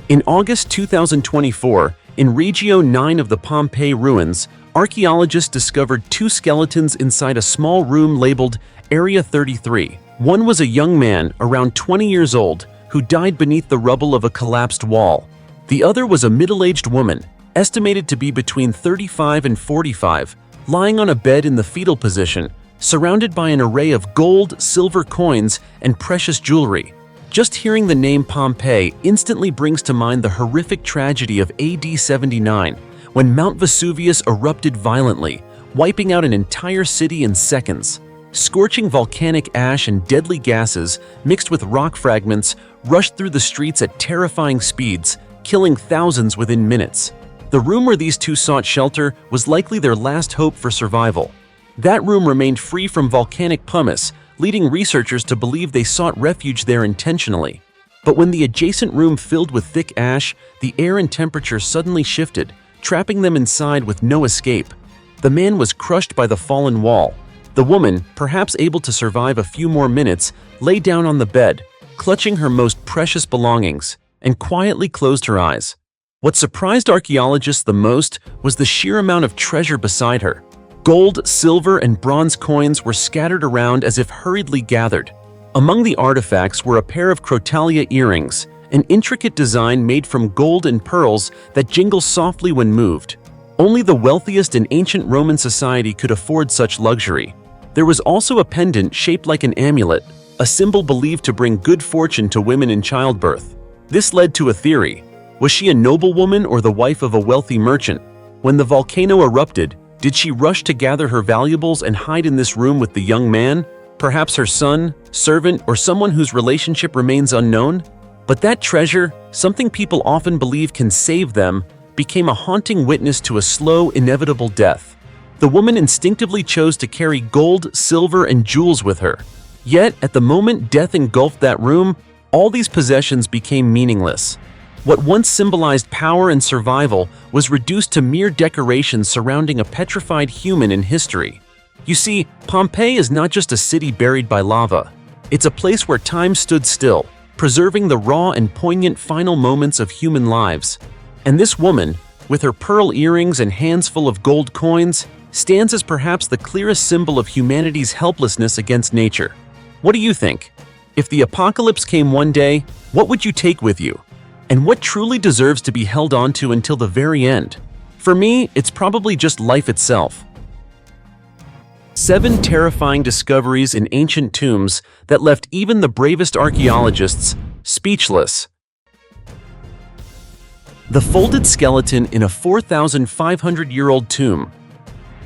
Speaker 1: In August 2024, in Region 9 of the Pompeii ruins, archaeologists discovered two skeletons inside a small room labeled Area 33. One was a young man, around 20 years old, who died beneath the rubble of a collapsed wall. The other was a middle-aged woman, estimated to be between 35 and 45, lying on a bed in the fetal position, surrounded by an array of gold, silver coins, and precious jewelry. Just hearing the name Pompeii instantly brings to mind the horrific tragedy of AD 79, when Mount Vesuvius erupted violently, wiping out an entire city in seconds. Scorching volcanic ash and deadly gases, mixed with rock fragments, rushed through the streets at terrifying speeds, killing thousands within minutes. The room where these two sought shelter was likely their last hope for survival. That room remained free from volcanic pumice, leading researchers to believe they sought refuge there intentionally. But when the adjacent room filled with thick ash, the air and temperature suddenly shifted, trapping them inside with no escape. The man was crushed by the fallen wall. The woman, perhaps able to survive a few more minutes, lay down on the bed, clutching her most precious belongings, and quietly closed her eyes. What surprised archaeologists the most was the sheer amount of treasure beside her. Gold, silver, and bronze coins were scattered around as if hurriedly gathered. Among the artifacts were a pair of Crotalia earrings, an intricate design made from gold and pearls that jingle softly when moved. Only the wealthiest in ancient Roman society could afford such luxury. There was also a pendant shaped like an amulet, a symbol believed to bring good fortune to women in childbirth. This led to a theory. Was she a noblewoman or the wife of a wealthy merchant? When the volcano erupted, did she rush to gather her valuables and hide in this room with the young man? Perhaps her son, servant, or someone whose relationship remains unknown? But that treasure, something people often believe can save them, became a haunting witness to a slow, inevitable death. The woman instinctively chose to carry gold, silver, and jewels with her. Yet, at the moment death engulfed that room, all these possessions became meaningless. What once symbolized power and survival was reduced to mere decorations surrounding a petrified human in history. You see, Pompeii is not just a city buried by lava. It's a place where time stood still, preserving the raw and poignant final moments of human lives. And this woman, with her pearl earrings and hands full of gold coins, stands as perhaps the clearest symbol of humanity's helplessness against nature. What do you think? If the apocalypse came one day, what would you take with you? And what truly deserves to be held on to until the very end? For me, it's probably just life itself. 7 terrifying discoveries in ancient tombs that left even the bravest archaeologists speechless. The folded skeleton in a 4,500-year-old tomb.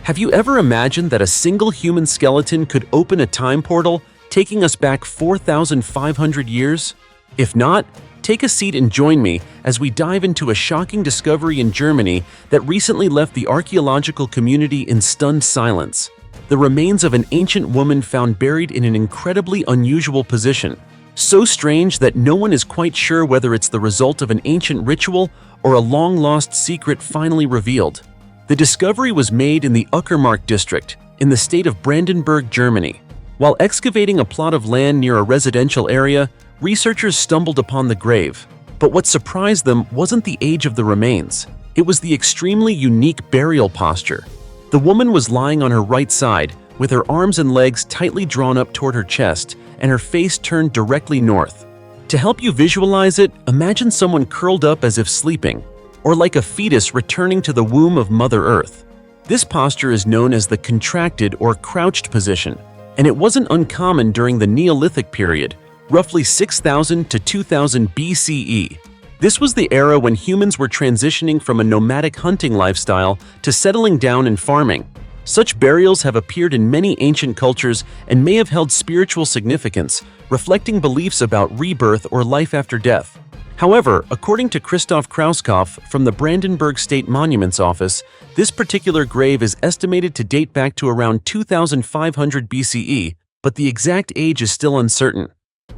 Speaker 1: Have you ever imagined that a single human skeleton could open a time portal, taking us back 4,500 years? If not, take a seat and join me as we dive into a shocking discovery in Germany that recently left the archaeological community in stunned silence. The remains of an ancient woman found buried in an incredibly unusual position. So strange that no one is quite sure whether it's the result of an ancient ritual or a long-lost secret finally revealed. The discovery was made in the Uckermark district, in the state of Brandenburg, Germany. While excavating a plot of land near a residential area, researchers stumbled upon the grave. But what surprised them wasn't the age of the remains. It was the extremely unique burial posture. The woman was lying on her right side, with her arms and legs tightly drawn up toward her chest, and her face turned directly north. To help you visualize it, imagine someone curled up as if sleeping, or like a fetus returning to the womb of Mother Earth. This posture is known as the contracted or crouched position, and it wasn't uncommon during the Neolithic period, roughly 6,000 to 2000 BCE. This was the era when humans were transitioning from a nomadic hunting lifestyle to settling down and farming. Such burials have appeared in many ancient cultures and may have held spiritual significance, reflecting beliefs about rebirth or life after death. However, according to Christoph Krauskopf from the Brandenburg State Monuments Office, this particular grave is estimated to date back to around 2500 BCE, but the exact age is still uncertain.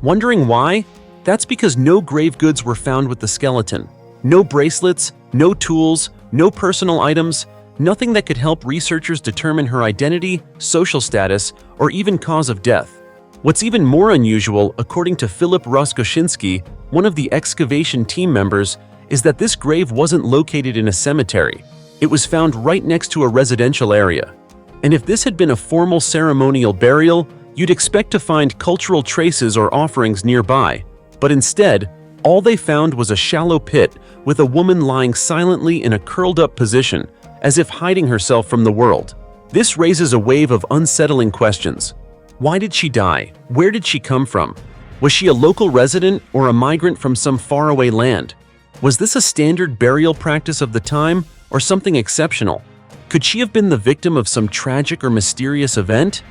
Speaker 1: Wondering why? That's because no grave goods were found with the skeleton. No bracelets, no tools, no personal items, nothing that could help researchers determine her identity, social status, or even cause of death. What's even more unusual, according to Philip Roskoshinsky, one of the excavation team members, is that this grave wasn't located in a cemetery. It was found right next to a residential area. And if this had been a formal ceremonial burial, you'd expect to find cultural traces or offerings nearby. But instead, all they found was a shallow pit with a woman lying silently in a curled-up position, as if hiding herself from the world. This raises a wave of unsettling questions. Why did she die? Where did she come from? Was she a local resident or a migrant from some faraway land? Was this a standard burial practice of the time or something exceptional? Could she have been the victim of some tragic or mysterious event?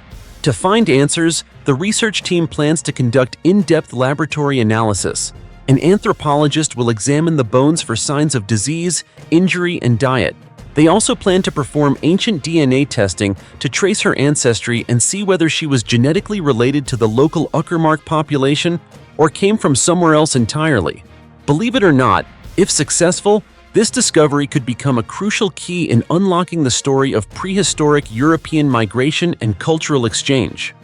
Speaker 1: To find answers, the research team plans to conduct in-depth laboratory analysis. An anthropologist will examine the bones for signs of disease, injury, and diet. They also plan to perform ancient DNA testing to trace her ancestry and see whether she was genetically related to the local Uckermark population or came from somewhere else entirely. Believe it or not, if successful, this discovery could become a crucial key in unlocking the story of prehistoric European migration and cultural exchange.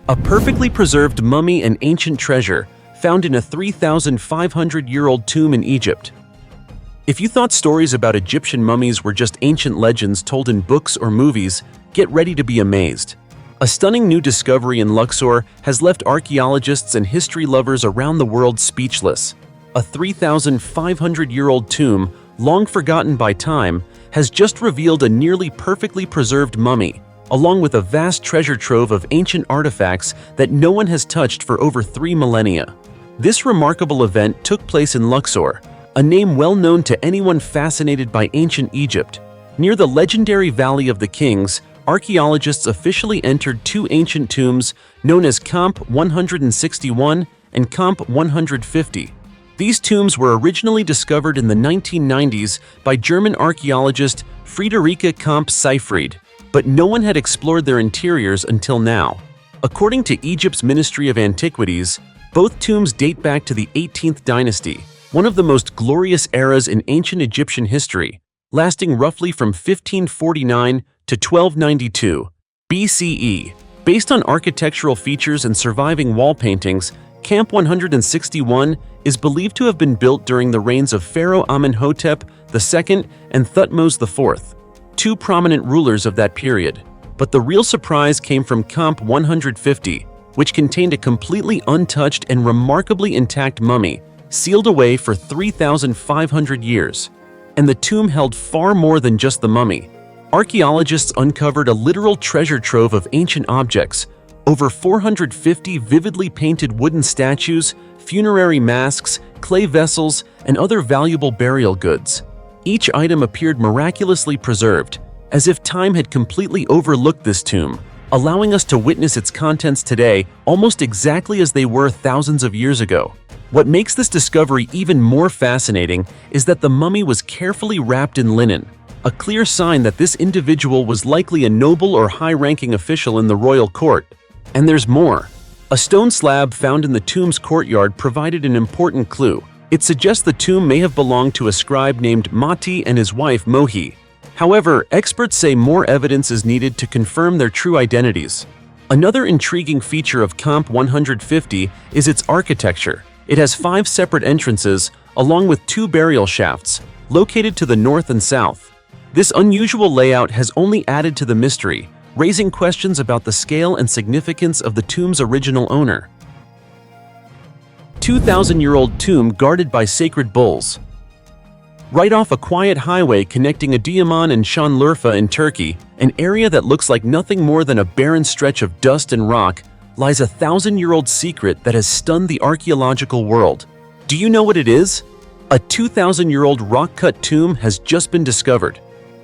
Speaker 1: A perfectly preserved mummy and ancient treasure found in a 3,500-year-old tomb in Egypt. If you thought stories about Egyptian mummies were just ancient legends told in books or movies, get ready to be amazed. A stunning new discovery in Luxor has left archaeologists and history lovers around the world speechless. A 3,500-year-old tomb, long forgotten by time, has just revealed a nearly perfectly preserved mummy, along with a vast treasure trove of ancient artifacts that no one has touched for over 3 millennia. This remarkable event took place in Luxor, a name well known to anyone fascinated by ancient Egypt. Near the legendary Valley of the Kings, archaeologists officially entered 2 ancient tombs known as Camp 161 and Camp 150. These tombs were originally discovered in the 1990s by German archaeologist Friederike Kamp-Seyfried, but no one had explored their interiors until now. According to Egypt's Ministry of Antiquities, both tombs date back to the 18th dynasty, one of the most glorious eras in ancient Egyptian history, lasting roughly from 1549 to 1292 BCE. Based on architectural features and surviving wall paintings, Camp 161 is believed to have been built during the reigns of Pharaoh Amenhotep II and Thutmose IV, two prominent rulers of that period. But the real surprise came from Camp 150, which contained a completely untouched and remarkably intact mummy, sealed away for 3,500 years. And the tomb held far more than just the mummy. Archaeologists uncovered a literal treasure trove of ancient objects, over 450 vividly painted wooden statues, funerary masks, clay vessels, and other valuable burial goods. Each item appeared miraculously preserved, as if time had completely overlooked this tomb, allowing us to witness its contents today almost exactly as they were thousands of years ago. What makes this discovery even more fascinating is that the mummy was carefully wrapped in linen, a clear sign that this individual was likely a noble or high-ranking official in the royal court. And there's more. A stone slab found in the tomb's courtyard provided an important clue. It suggests the tomb may have belonged to a scribe named Mati and his wife Mohi. However, experts say more evidence is needed to confirm their true identities. Another intriguing feature of Camp 150 is its architecture. It has 5 separate entrances, along with 2 burial shafts, located to the north and south. This unusual layout has only added to the mystery, raising questions about the scale and significance of the tomb's original owner. 2,000-year-old tomb guarded by sacred bulls. Right off a quiet highway connecting Adıyaman and Şanlıurfa in Turkey, an area that looks like nothing more than a barren stretch of dust and rock, lies a 1,000-year-old secret that has stunned the archaeological world. Do you know what it is? A 2,000-year-old rock-cut tomb has just been discovered.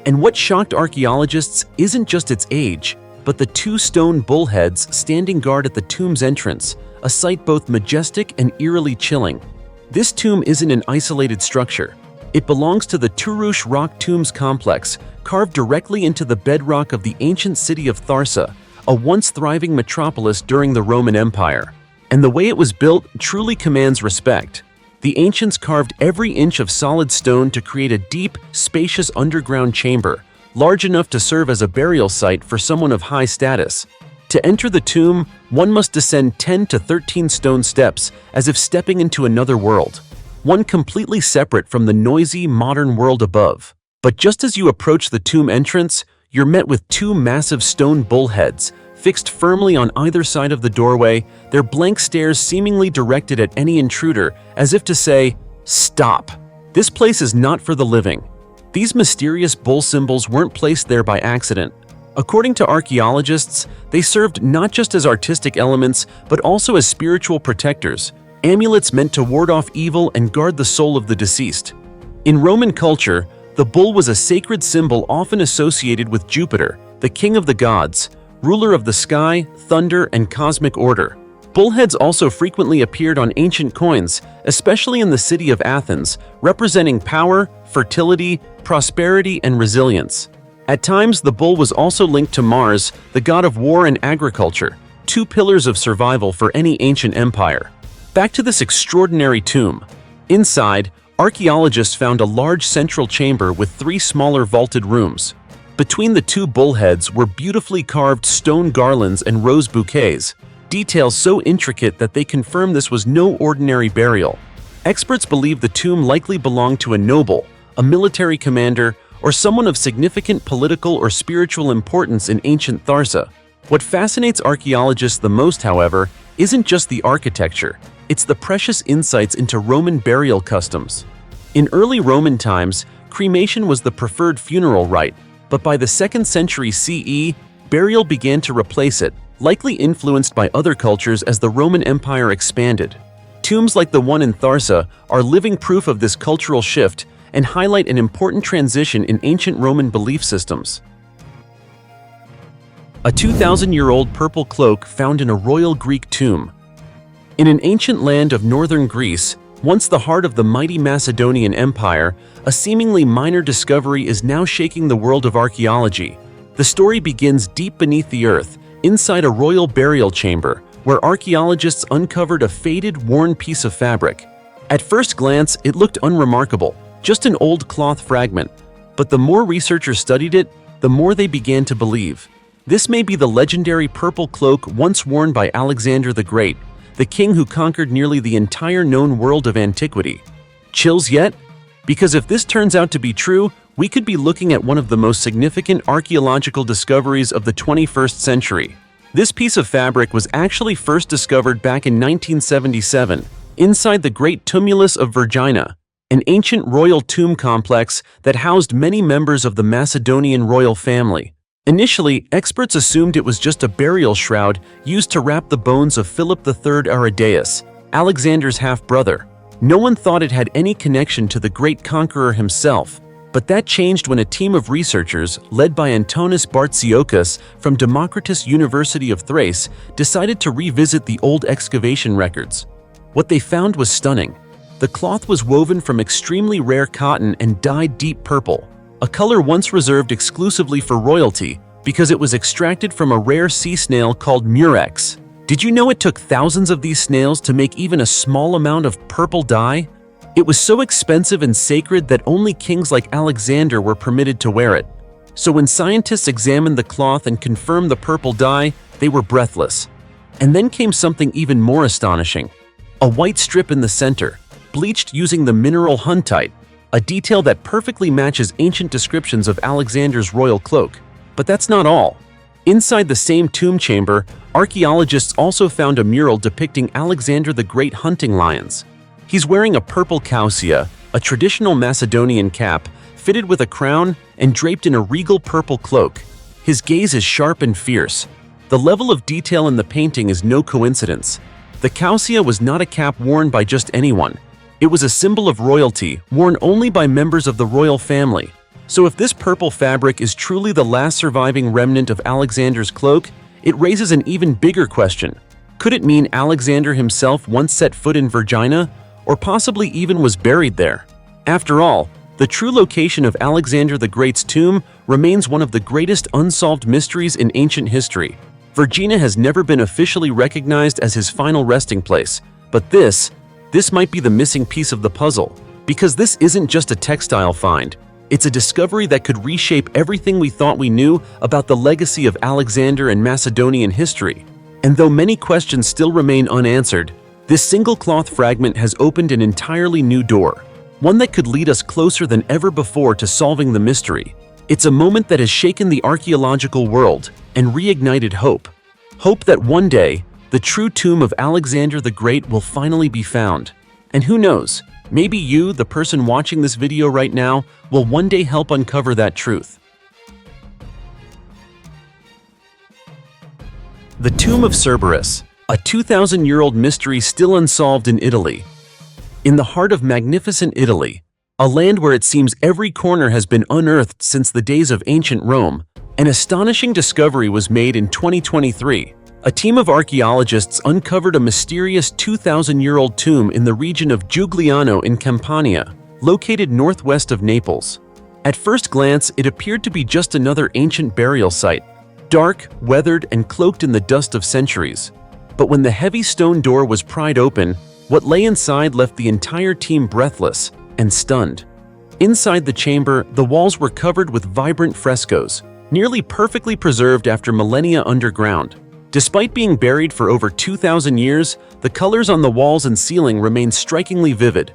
Speaker 1: And what shocked archaeologists isn't just its age, but the 2 stone bullheads standing guard at the tomb's entrance, a sight both majestic and eerily chilling. This tomb isn't an isolated structure. It belongs to the Turuş Rock Tombs complex, carved directly into the bedrock of the ancient city of Tharsa, a once thriving metropolis during the Roman Empire. And the way it was built truly commands respect. The ancients carved every inch of solid stone to create a deep, spacious underground chamber, large enough to serve as a burial site for someone of high status. To enter the tomb, one must descend 10 to 13 stone steps, as if stepping into another world, one completely separate from the noisy, modern world above. But just as you approach the tomb entrance, you're met with 2 massive stone bullheads, fixed firmly on either side of the doorway, their blank stares seemingly directed at any intruder, as if to say, "Stop! This place is not for the living." These mysterious bull symbols weren't placed there by accident. According to archaeologists, they served not just as artistic elements, but also as spiritual protectors, amulets meant to ward off evil and guard the soul of the deceased. In Roman culture, the bull was a sacred symbol often associated with Jupiter, the king of the gods, ruler of the sky, thunder, and cosmic order. Bullheads also frequently appeared on ancient coins, especially in the city of Athens, representing power, fertility, prosperity, and resilience. At times, the bull was also linked to Mars, the god of war and agriculture, 2 pillars of survival for any ancient empire. Back to this extraordinary tomb. Inside, archaeologists found a large central chamber with 3 smaller vaulted rooms. Between the 2 bullheads were beautifully carved stone garlands and rose bouquets, details so intricate that they confirm this was no ordinary burial. Experts believe the tomb likely belonged to a noble, a military commander, or someone of significant political or spiritual importance in ancient Tharsa. What fascinates archaeologists the most, however, isn't just the architecture, it's the precious insights into Roman burial customs. In early Roman times, cremation was the preferred funeral rite, but by the 2nd century CE, burial began to replace it, likely influenced by other cultures as the Roman Empire expanded. Tombs like the one in Tharsa are living proof of this cultural shift and highlight an important transition in ancient Roman belief systems. A 2,000-year-old purple cloak found in a royal Greek tomb. In an ancient land of northern Greece, once the heart of the mighty Macedonian Empire, a seemingly minor discovery is now shaking the world of archaeology. The story begins deep beneath the earth, inside a royal burial chamber, where archaeologists uncovered a faded, worn piece of fabric. At first glance, it looked unremarkable, just an old cloth fragment. But the more researchers studied it, the more they began to believe. This may be the legendary purple cloak once worn by Alexander the Great, the king who conquered nearly the entire known world of antiquity. Chills yet? Because if this turns out to be true, we could be looking at one of the most significant archaeological discoveries of the 21st century. This piece of fabric was actually first discovered back in 1977, inside the Great Tumulus of Vergina, an ancient royal tomb complex that housed many members of the Macedonian royal family. Initially, experts assumed it was just a burial shroud used to wrap the bones of Philip III Aridaeus, Alexander's half-brother. No one thought it had any connection to the great conqueror himself, but that changed when a team of researchers, led by Antonis Bartsiokas from Democritus University of Thrace, decided to revisit the old excavation records. What they found was stunning. The cloth was woven from extremely rare cotton and dyed deep purple, a color once reserved exclusively for royalty because it was extracted from a rare sea snail called murex. Did you know it took thousands of these snails to make even a small amount of purple dye? It was so expensive and sacred that only kings like Alexander were permitted to wear it. So when scientists examined the cloth and confirmed the purple dye, they were breathless. And then came something even more astonishing. A white strip in the center, bleached using the mineral huntite, a detail that perfectly matches ancient descriptions of Alexander's royal cloak. But that's not all. Inside the same tomb chamber, archaeologists also found a mural depicting Alexander the Great hunting lions. He's wearing a purple causia, a traditional Macedonian cap, fitted with a crown and draped in a regal purple cloak. His gaze is sharp and fierce. The level of detail in the painting is no coincidence. The causia was not a cap worn by just anyone. It was a symbol of royalty, worn only by members of the royal family. So if this purple fabric is truly the last surviving remnant of Alexander's cloak, it raises an even bigger question. Could it mean Alexander himself once set foot in Vergina, or possibly even was buried there? After all, the true location of Alexander the Great's tomb remains one of the greatest unsolved mysteries in ancient history. Vergina has never been officially recognized as his final resting place, but this might be the missing piece of the puzzle, because this isn't just a textile find. It's a discovery that could reshape everything we thought we knew about the legacy of Alexander and Macedonian history. And though many questions still remain unanswered, this single cloth fragment has opened an entirely new door, one that could lead us closer than ever before to solving the mystery. It's a moment that has shaken the archaeological world and reignited hope. Hope that one day, the true tomb of Alexander the Great will finally be found. And who knows, maybe you, the person watching this video right now, will one day help uncover that truth. The Tomb of Cerberus, a 2,000-year-old mystery still unsolved in Italy. In the heart of magnificent Italy, a land where it seems every corner has been unearthed since the days of ancient Rome, an astonishing discovery was made in 2023. A team of archaeologists uncovered a mysterious 2,000-year-old tomb in the region of Giugliano in Campania, located northwest of Naples. At first glance, it appeared to be just another ancient burial site, dark, weathered, and cloaked in the dust of centuries. But when the heavy stone door was pried open, what lay inside left the entire team breathless and stunned. Inside the chamber, the walls were covered with vibrant frescoes, nearly perfectly preserved after millennia underground. Despite being buried for over 2,000 years, the colors on the walls and ceiling remain strikingly vivid.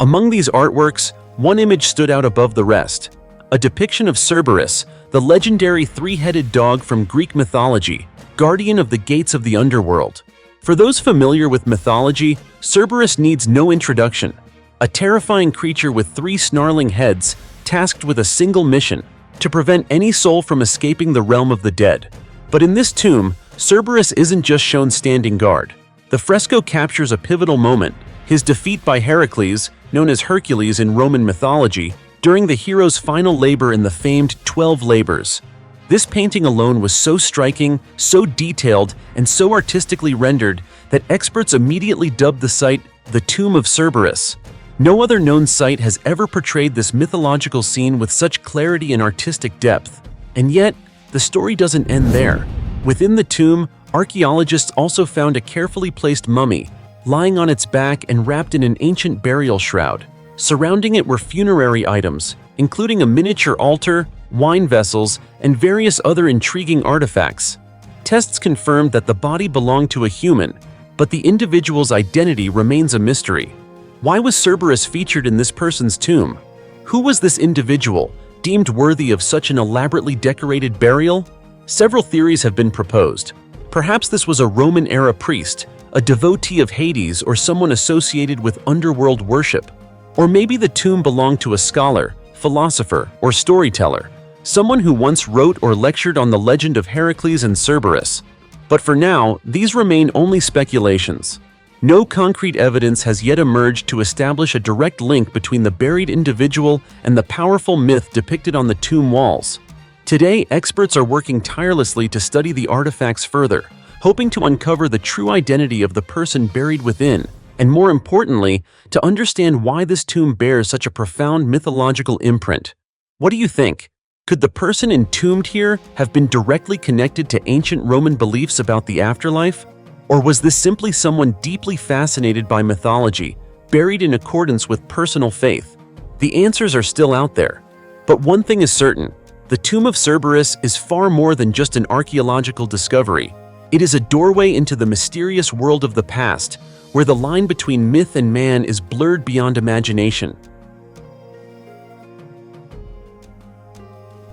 Speaker 1: Among these artworks, one image stood out above the rest, a depiction of Cerberus, the legendary three-headed dog from Greek mythology, guardian of the gates of the underworld. For those familiar with mythology, Cerberus needs no introduction. A terrifying creature with three snarling heads, tasked with a single mission: to prevent any soul from escaping the realm of the dead. But in this tomb, Cerberus isn't just shown standing guard. The fresco captures a pivotal moment, his defeat by Heracles, known as Hercules in Roman mythology, during the hero's final labor in the famed 12 Labors. This painting alone was so striking, so detailed, and so artistically rendered that experts immediately dubbed the site the Tomb of Cerberus. No other known site has ever portrayed this mythological scene with such clarity and artistic depth. And yet, the story doesn't end there. Within the tomb, archaeologists also found a carefully placed mummy, lying on its back and wrapped in an ancient burial shroud. Surrounding it were funerary items, including a miniature altar, wine vessels, and various other intriguing artifacts. Tests confirmed that the body belonged to a human, but the individual's identity remains a mystery. Why was Cerberus featured in this person's tomb? Who was this individual, deemed worthy of such an elaborately decorated burial? Several theories have been proposed. Perhaps this was a Roman-era priest, a devotee of Hades, or someone associated with underworld worship. Or maybe the tomb belonged to a scholar, philosopher, or storyteller, someone who once wrote or lectured on the legend of Heracles and Cerberus. But for now, these remain only speculations. No concrete evidence has yet emerged to establish a direct link between the buried individual and the powerful myth depicted on the tomb walls. Today, experts are working tirelessly to study the artifacts further, hoping to uncover the true identity of the person buried within, and more importantly, to understand why this tomb bears such a profound mythological imprint. What do you think? Could the person entombed here have been directly connected to ancient Roman beliefs about the afterlife? Or was this simply someone deeply fascinated by mythology, buried in accordance with personal faith? The answers are still out there. But one thing is certain: the tomb of Cerberus is far more than just an archaeological discovery. It is a doorway into the mysterious world of the past, where the line between myth and man is blurred beyond imagination.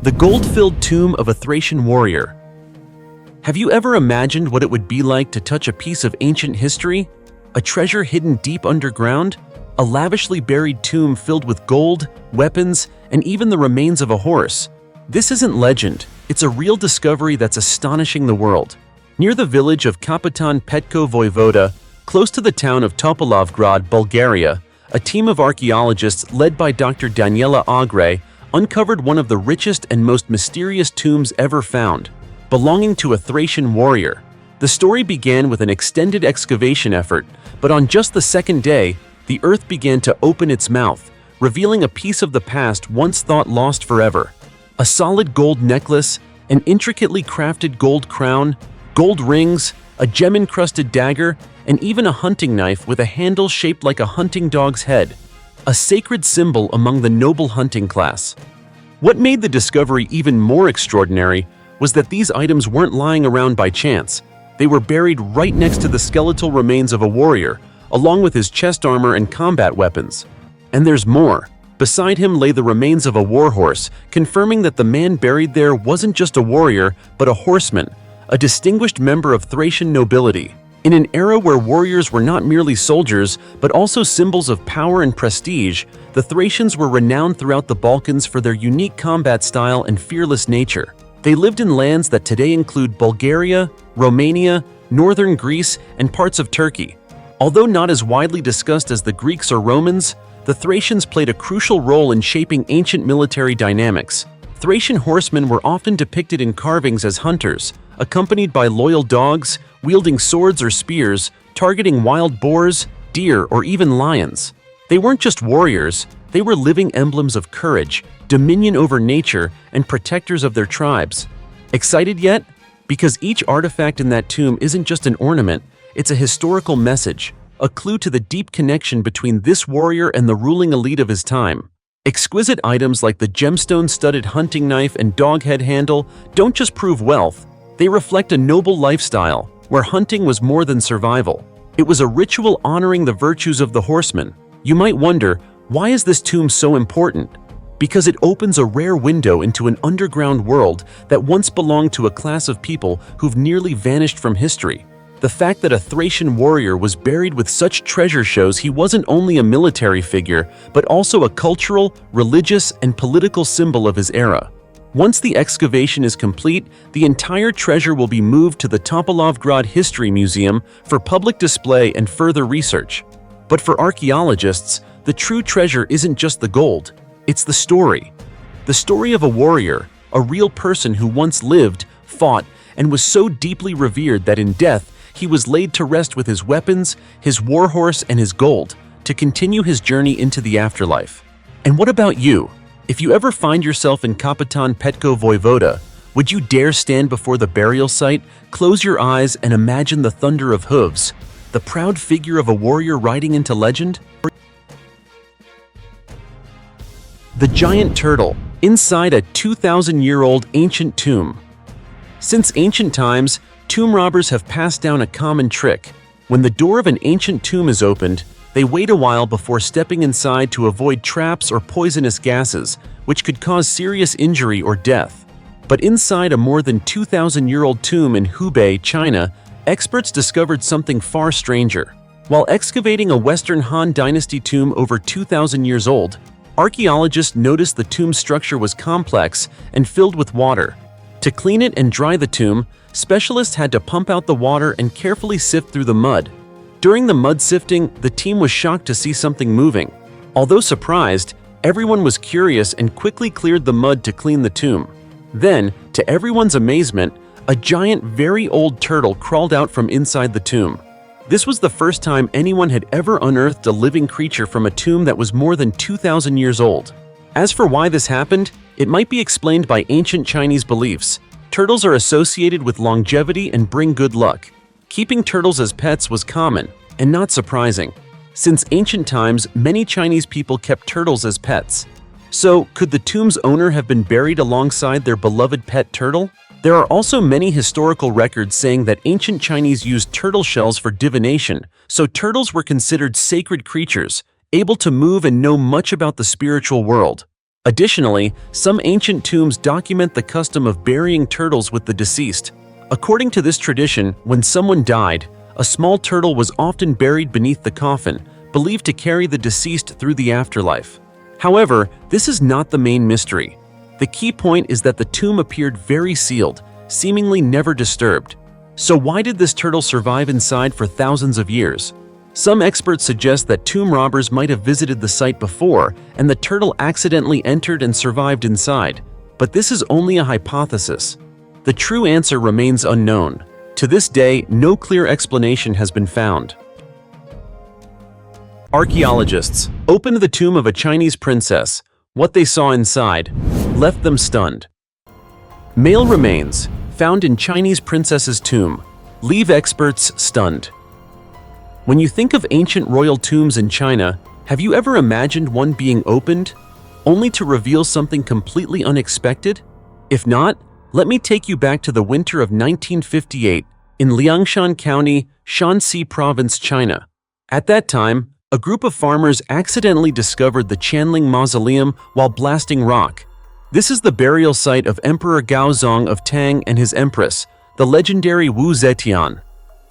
Speaker 1: The gold-filled tomb of a Thracian warrior. Have you ever imagined what it would be like to touch a piece of ancient history? A treasure hidden deep underground? A lavishly buried tomb filled with gold, weapons, and even the remains of a horse? This isn't legend, it's a real discovery that's astonishing the world. Near the village of Capuchin Petko Voivoda, close to the town of Topolovgrad, Bulgaria, a team of archaeologists led by Dr. Daniela Agre uncovered one of the richest and most mysterious tombs ever found, belonging to a Thracian warrior. The story began with an extended excavation effort, but on just the second day, the earth began to open its mouth, revealing a piece of the past once thought lost forever. A solid gold necklace, an intricately crafted gold crown, gold rings, a gem-encrusted dagger, and even a hunting knife with a handle shaped like a hunting dog's head, a sacred symbol among the noble hunting class. What made the discovery even more extraordinary was that these items weren't lying around by chance. They were buried right next to the skeletal remains of a warrior, along with his chest armor and combat weapons. And there's more. Beside him lay the remains of a warhorse, confirming that the man buried there wasn't just a warrior, but a horseman, a distinguished member of Thracian nobility. In an era where warriors were not merely soldiers, but also symbols of power and prestige, the Thracians were renowned throughout the Balkans for their unique combat style and fearless nature. They lived in lands that today include Bulgaria, Romania, northern Greece, and parts of Turkey. Although not as widely discussed as the Greeks or Romans, the Thracians played a crucial role in shaping ancient military dynamics. Thracian horsemen were often depicted in carvings as hunters, accompanied by loyal dogs, wielding swords or spears, targeting wild boars, deer, or even lions. They weren't just warriors, they were living emblems of courage, dominion over nature, and protectors of their tribes. Excited yet? Because each artifact in that tomb isn't just an ornament, it's a historical message, a clue to the deep connection between this warrior and the ruling elite of his time. Exquisite items like the gemstone-studded hunting knife and dog head handle don't just prove wealth, they reflect a noble lifestyle, where hunting was more than survival. It was a ritual honoring the virtues of the horseman. You might wonder, why is this tomb so important? Because it opens a rare window into an underground world that once belonged to a class of people who've nearly vanished from history. The fact that a Thracian warrior was buried with such treasure shows he wasn't only a military figure, but also a cultural, religious, and political symbol of his era. Once the excavation is complete, the entire treasure will be moved to the Topolovgrad History Museum for public display and further research. But for archaeologists, the true treasure isn't just the gold, it's the story. The story of a warrior, a real person who once lived, fought, and was so deeply revered that in death, he was laid to rest with his weapons, his warhorse, and his gold, to continue his journey into the afterlife. And what about you? If you ever find yourself in Capuchin Petko Voivoda, would you dare stand before the burial site, close your eyes, and imagine the thunder of hooves, the proud figure of a warrior riding into legend? The giant turtle. inside a 2,000-year-old ancient tomb. Since ancient times, tomb robbers have passed down a common trick. When the door of an ancient tomb is opened, they wait a while before stepping inside to avoid traps or poisonous gases, which could cause serious injury or death. But inside a more than 2,000-year-old tomb in Hubei, China, experts discovered something far stranger. While excavating a Western Han Dynasty tomb over 2,000 years old, archaeologists noticed the tomb structure was complex and filled with water. To clean it and dry the tomb, specialists had to pump out the water and carefully sift through the mud. During the mud sifting, the team was shocked to see something moving. Although surprised, everyone was curious and quickly cleared the mud to clean the tomb. Then, to everyone's amazement, a giant, very old turtle crawled out from inside the tomb. This was the first time anyone had ever unearthed a living creature from a tomb that was more than 2,000 years old. As for why this happened, it might be explained by ancient Chinese beliefs. Turtles are associated with longevity and bring good luck. Keeping turtles as pets was common, and not surprising. Since ancient times, many Chinese people kept turtles as pets. So, could the tomb's owner have been buried alongside their beloved pet turtle? There are also many historical records saying that ancient Chinese used turtle shells for divination, so turtles were considered sacred creatures, able to move and know much about the spiritual world. Additionally, some ancient tombs document the custom of burying turtles with the deceased. According to this tradition, when someone died, a small turtle was often buried beneath the coffin, believed to carry the deceased through the afterlife. However, this is not the main mystery. The key point is that the tomb appeared very sealed, seemingly never disturbed. So why did this turtle survive inside for thousands of years? Some experts suggest that tomb robbers might have visited the site before, and the turtle accidentally entered and survived inside. But this is only a hypothesis. The true answer remains unknown. To this day, no clear explanation has been found. Archaeologists opened the tomb of a Chinese princess. What they saw inside left them stunned. Male remains found in Chinese princess's tomb leave experts stunned. When you think of ancient royal tombs in China, have you ever imagined one being opened, only to reveal something completely unexpected? If not, let me take you back to the winter of 1958 in Liangshan County, Shanxi Province, China. At that time, a group of farmers accidentally discovered the Qianling Mausoleum while blasting rock. This is the burial site of Emperor Gaozong of Tang and his empress, the legendary Wu Zetian.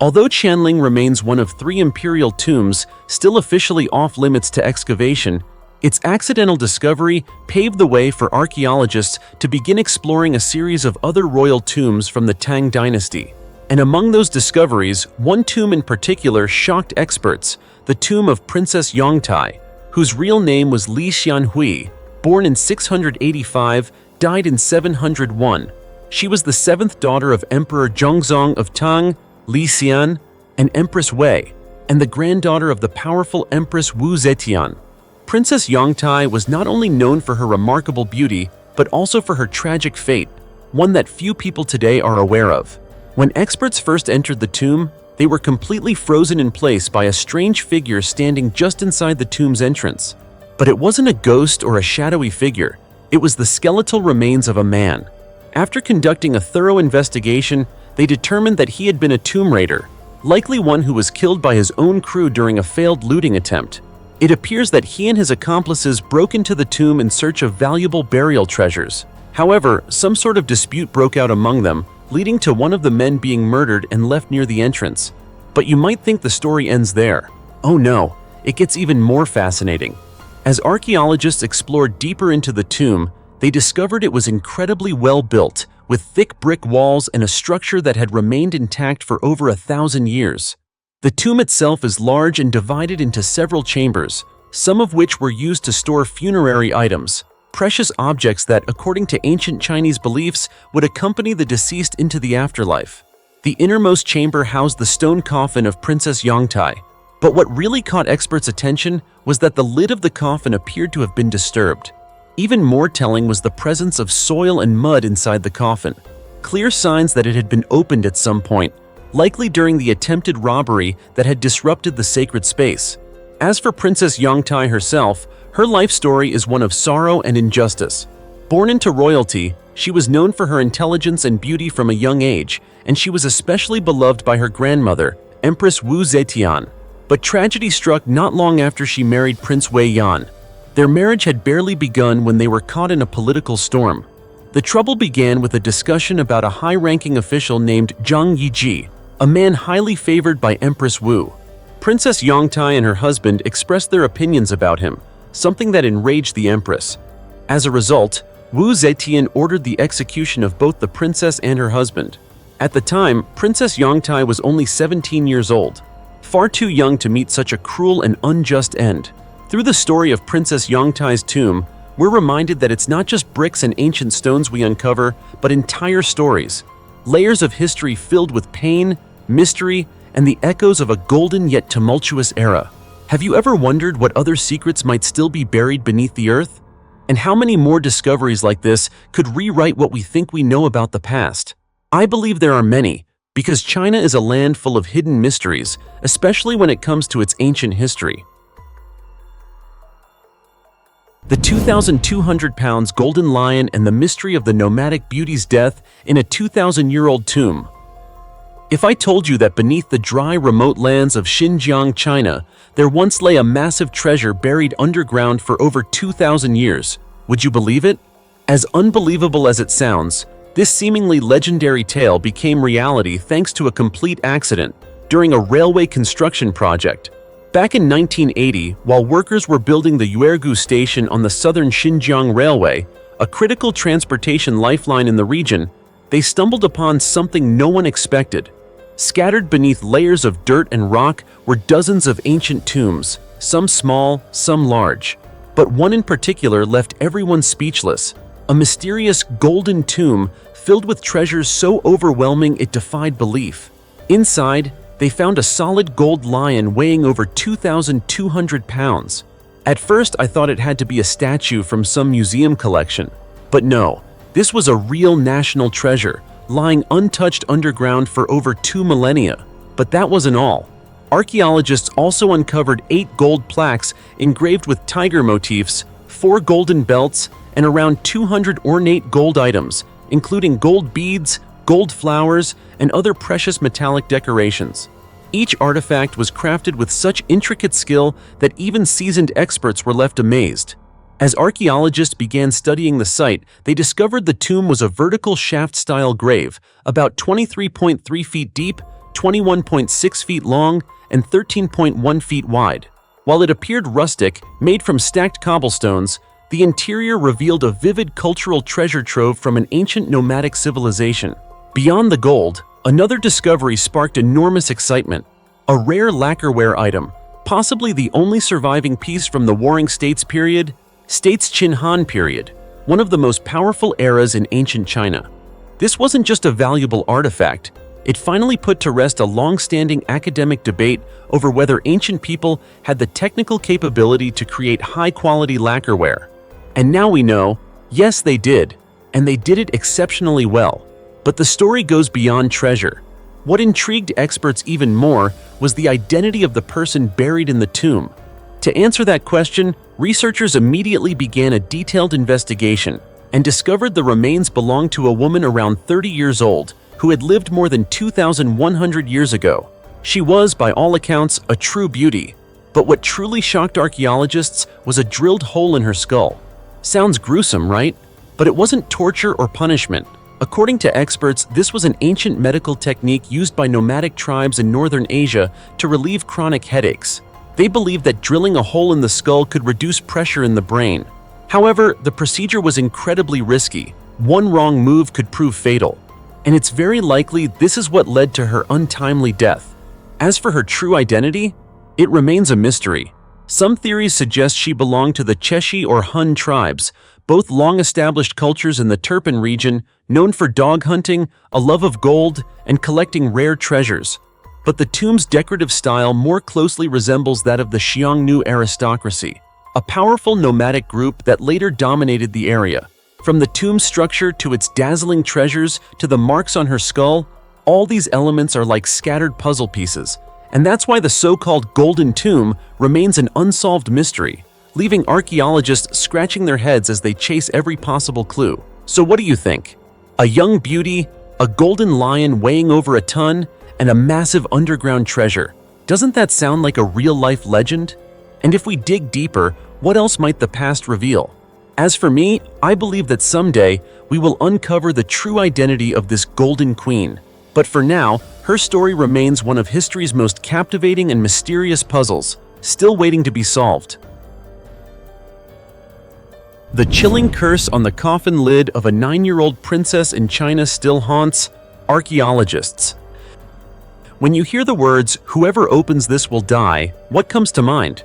Speaker 1: Although Qianling remains one of 3 imperial tombs still officially off-limits to excavation, its accidental discovery paved the way for archaeologists to begin exploring a series of other royal tombs from the Tang dynasty. And among those discoveries, one tomb in particular shocked experts, the tomb of Princess Yong Tai, whose real name was Li Xianhui, born in 685, died in 701. She was the 7th daughter of Emperor Zhongzong of Tang, Li Xian, and Empress Wei, and the granddaughter of the powerful Empress Wu Zetian. Princess Yong Tai was not only known for her remarkable beauty, but also for her tragic fate, one that few people today are aware of. When experts first entered the tomb, they were completely frozen in place by a strange figure standing just inside the tomb's entrance. But it wasn't a ghost or a shadowy figure, it was the skeletal remains of a man. After conducting a thorough investigation, they determined that he had been a tomb raider, likely one who was killed by his own crew during a failed looting attempt. It appears that he and his accomplices broke into the tomb in search of valuable burial treasures. However, some sort of dispute broke out among them, leading to one of the men being murdered and left near the entrance. But you might think the story ends there. Oh no, it gets even more fascinating. As archaeologists explored deeper into the tomb, they discovered it was incredibly well built, with thick brick walls and a structure that had remained intact for over 1,000 years. The tomb itself is large and divided into several chambers, some of which were used to store funerary items, precious objects that, according to ancient Chinese beliefs, would accompany the deceased into the afterlife. The innermost chamber housed the stone coffin of Princess Yong Tai. But what really caught experts' attention was that the lid of the coffin appeared to have been disturbed. Even more telling was the presence of soil and mud inside the coffin, clear signs that it had been opened at some point, likely during the attempted robbery that had disrupted the sacred space. As for Princess Yong Tai herself, her life story is one of sorrow and injustice. Born into royalty, she was known for her intelligence and beauty from a young age, and she was especially beloved by her grandmother, Empress Wu Zetian. But tragedy struck not long after she married Prince Wei Yan. Their marriage had barely begun when they were caught in a political storm. The trouble began with a discussion about a high-ranking official named Zhang Yiji, a man highly favored by Empress Wu. Princess Yong Tai and her husband expressed their opinions about him, something that enraged the empress. As a result, Wu Zetian ordered the execution of both the princess and her husband. At the time, Princess Yong Tai was only 17 years old, far too young to meet such a cruel and unjust end. Through the story of Princess Yong Tai's tomb, we're reminded that it's not just bricks and ancient stones we uncover, but entire stories, layers of history filled with pain, mystery, and the echoes of a golden yet tumultuous era. Have you ever wondered what other secrets might still be buried beneath the earth? And how many more discoveries like this could rewrite what we think we know about the past? I believe there are many, because China is a land full of hidden mysteries, especially when it comes to its ancient history. The 2,200 pounds golden lion and the mystery of the nomadic beauty's death in a 2,000-year-old tomb. If I told you that beneath the dry, remote lands of Xinjiang, China, there once lay a massive treasure buried underground for over 2,000 years, would you believe it? As unbelievable as it sounds, this seemingly legendary tale became reality thanks to a complete accident during a railway construction project. Back in 1980, while workers were building the Yuergu station on the southern Xinjiang Railway, a critical transportation lifeline in the region, they stumbled upon something no one expected. Scattered beneath layers of dirt and rock were dozens of ancient tombs, some small, some large. But one in particular left everyone speechless, a mysterious golden tomb filled with treasures so overwhelming it defied belief. Inside, they found a solid gold lion weighing over 2,200 pounds. At first, I thought it had to be a statue from some museum collection. But no, this was a real national treasure, lying untouched underground for over 2 millennia. But that wasn't all. Archaeologists also uncovered 8 gold plaques engraved with tiger motifs, 4 golden belts, and around 200 ornate gold items, including gold beads, gold flowers, and other precious metallic decorations. Each artifact was crafted with such intricate skill that even seasoned experts were left amazed. As archaeologists began studying the site, they discovered the tomb was a vertical shaft-style grave, about 23.3 feet deep, 21.6 feet long, and 13.1 feet wide. While it appeared rustic, made from stacked cobblestones, the interior revealed a vivid cultural treasure trove from an ancient nomadic civilization. Beyond the gold, another discovery sparked enormous excitement. A rare lacquerware item, possibly the only surviving piece from the Warring States period, States Qin Han period, one of the most powerful eras in ancient China. This wasn't just a valuable artifact, it finally put to rest a long-standing academic debate over whether ancient people had the technical capability to create high-quality lacquerware. And now we know, yes, they did, and they did it exceptionally well. But the story goes beyond treasure. What intrigued experts even more was the identity of the person buried in the tomb. To answer that question, researchers immediately began a detailed investigation and discovered the remains belonged to a woman around 30 years old who had lived more than 2,100 years ago. She was, by all accounts, a true beauty. But what truly shocked archaeologists was a drilled hole in her skull. Sounds gruesome, right? But it wasn't torture or punishment. According to experts, this was an ancient medical technique used by nomadic tribes in northern Asia to relieve chronic headaches. They believed that drilling a hole in the skull could reduce pressure in the brain. However, the procedure was incredibly risky. One wrong move could prove fatal. And it's very likely this is what led to her untimely death. As for her true identity, it remains a mystery. Some theories suggest she belonged to the Cheshi or Hun tribes, both long-established cultures in the Turpan region, known for dog hunting, a love of gold, and collecting rare treasures. But the tomb's decorative style more closely resembles that of the Xiongnu aristocracy, a powerful nomadic group that later dominated the area. From the tomb structure to its dazzling treasures to the marks on her skull, all these elements are like scattered puzzle pieces. And that's why the so-called Golden Tomb remains an unsolved mystery, leaving archaeologists scratching their heads as they chase every possible clue. So what do you think? A young beauty, a golden lion weighing over a ton, and a massive underground treasure. Doesn't that sound like a real-life legend? And if we dig deeper, what else might the past reveal? As for me, I believe that someday we will uncover the true identity of this golden queen. But for now, her story remains one of history's most captivating and mysterious puzzles, still waiting to be solved. The chilling curse on the coffin lid of a 9-year-old princess in China still haunts archaeologists. When you hear the words, "Whoever opens this will die," what comes to mind?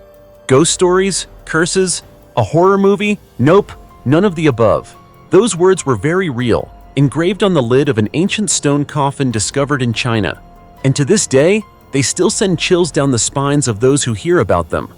Speaker 1: Ghost stories? Curses? A horror movie? Nope, none of the above. Those words were very real, engraved on the lid of an ancient stone coffin discovered in China. And to this day, they still send chills down the spines of those who hear about them.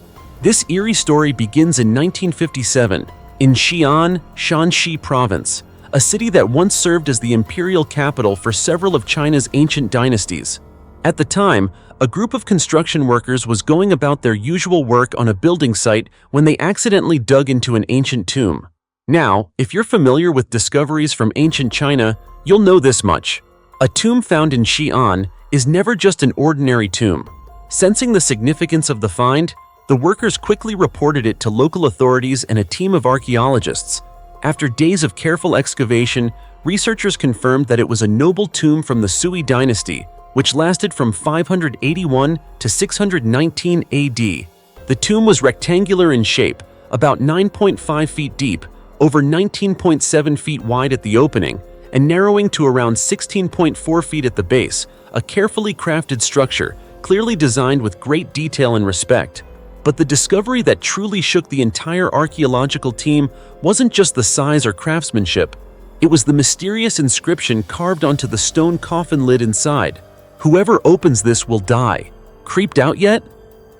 Speaker 1: This eerie story begins in 1957, in Xi'an, Shanxi province, a city that once served as the imperial capital for several of China's ancient dynasties. At the time, a group of construction workers was going about their usual work on a building site when they accidentally dug into an ancient tomb. Now, if you're familiar with discoveries from ancient China, you'll know this much. A tomb found in Xi'an is never just an ordinary tomb. Sensing the significance of the find, the workers quickly reported it to local authorities and a team of archaeologists. After days of careful excavation, researchers confirmed that it was a noble tomb from the Sui dynasty, which lasted from 581 to 619 AD. The tomb was rectangular in shape, about 9.5 feet deep, over 19.7 feet wide at the opening, and narrowing to around 16.4 feet at the base, a carefully crafted structure, clearly designed with great detail and respect. But the discovery that truly shook the entire archaeological team wasn't just the size or craftsmanship. It was the mysterious inscription carved onto the stone coffin lid inside. "Whoever opens this will die." Creeped out yet?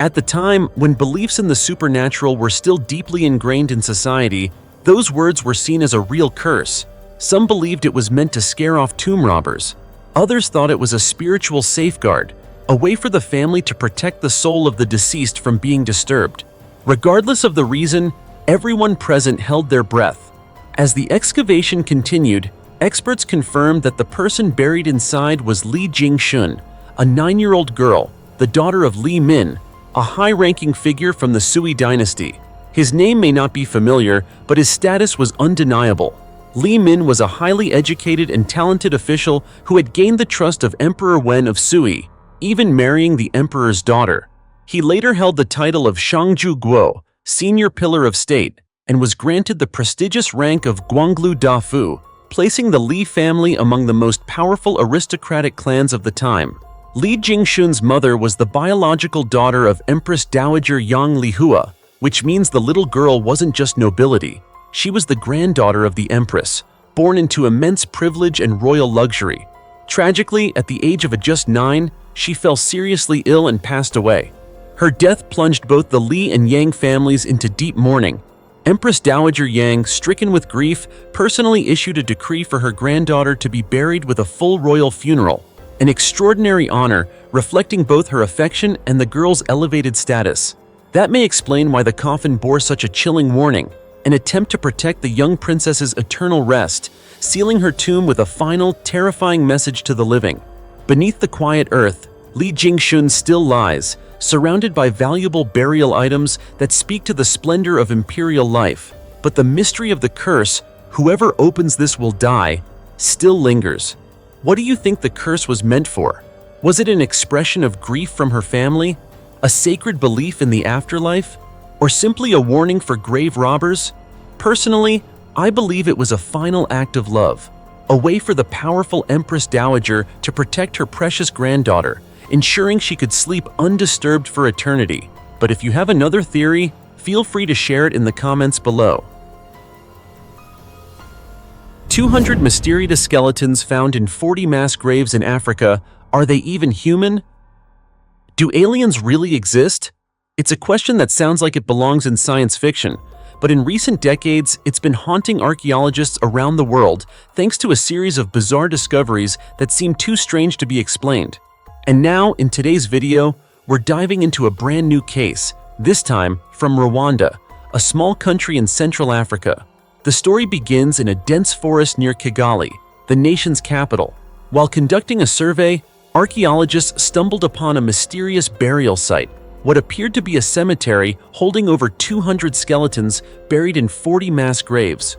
Speaker 1: At the time, when beliefs in the supernatural were still deeply ingrained in society, those words were seen as a real curse. Some believed it was meant to scare off tomb robbers. Others thought it was a spiritual safeguard, a way for the family to protect the soul of the deceased from being disturbed. Regardless of the reason, everyone present held their breath. As the excavation continued, experts confirmed that the person buried inside was Li Jingshun, a 9-year-old girl, the daughter of Li Min, a high-ranking figure from the Sui dynasty. His name may not be familiar, but his status was undeniable. Li Min was a highly educated and talented official who had gained the trust of Emperor Wen of Sui, even marrying the emperor's daughter. He later held the title of Shangju Guo, senior pillar of state, and was granted the prestigious rank of Guanglu Da Fu, placing the Li family among the most powerful aristocratic clans of the time. Li Jingshun's mother was the biological daughter of Empress Dowager Yang Lihua, which means the little girl wasn't just nobility. She was the granddaughter of the empress, born into immense privilege and royal luxury. Tragically, at the age of just 9, she fell seriously ill and passed away. Her death plunged both the Li and Yang families into deep mourning. Empress Dowager Yang, stricken with grief, personally issued a decree for her granddaughter to be buried with a full royal funeral, an extraordinary honor reflecting both her affection and the girl's elevated status. That may explain why the coffin bore such a chilling warning, an attempt to protect the young princess's eternal rest, sealing her tomb with a final, terrifying message to the living. Beneath the quiet earth, Li Jingshun still lies, surrounded by valuable burial items that speak to the splendor of imperial life. But the mystery of the curse, "Whoever opens this will die," still lingers. What do you think the curse was meant for? Was it an expression of grief from her family? A sacred belief in the afterlife? Or simply a warning for grave robbers? Personally, I believe it was a final act of love, a way for the powerful Empress Dowager to protect her precious granddaughter, ensuring she could sleep undisturbed for eternity. But if you have another theory, feel free to share it in the comments below. 200 mysterious skeletons found in 40 mass graves in Africa. Are they even human? Do aliens really exist? It's a question that sounds like it belongs in science fiction, but in recent decades, it's been haunting archaeologists around the world thanks to a series of bizarre discoveries that seem too strange to be explained. And now, in today's video, we're diving into a brand new case, this time from Rwanda, a small country in Central Africa. The story begins in a dense forest near Kigali, the nation's capital. While conducting a survey, archaeologists stumbled upon a mysterious burial site, what appeared to be a cemetery holding over 200 skeletons buried in 40 mass graves.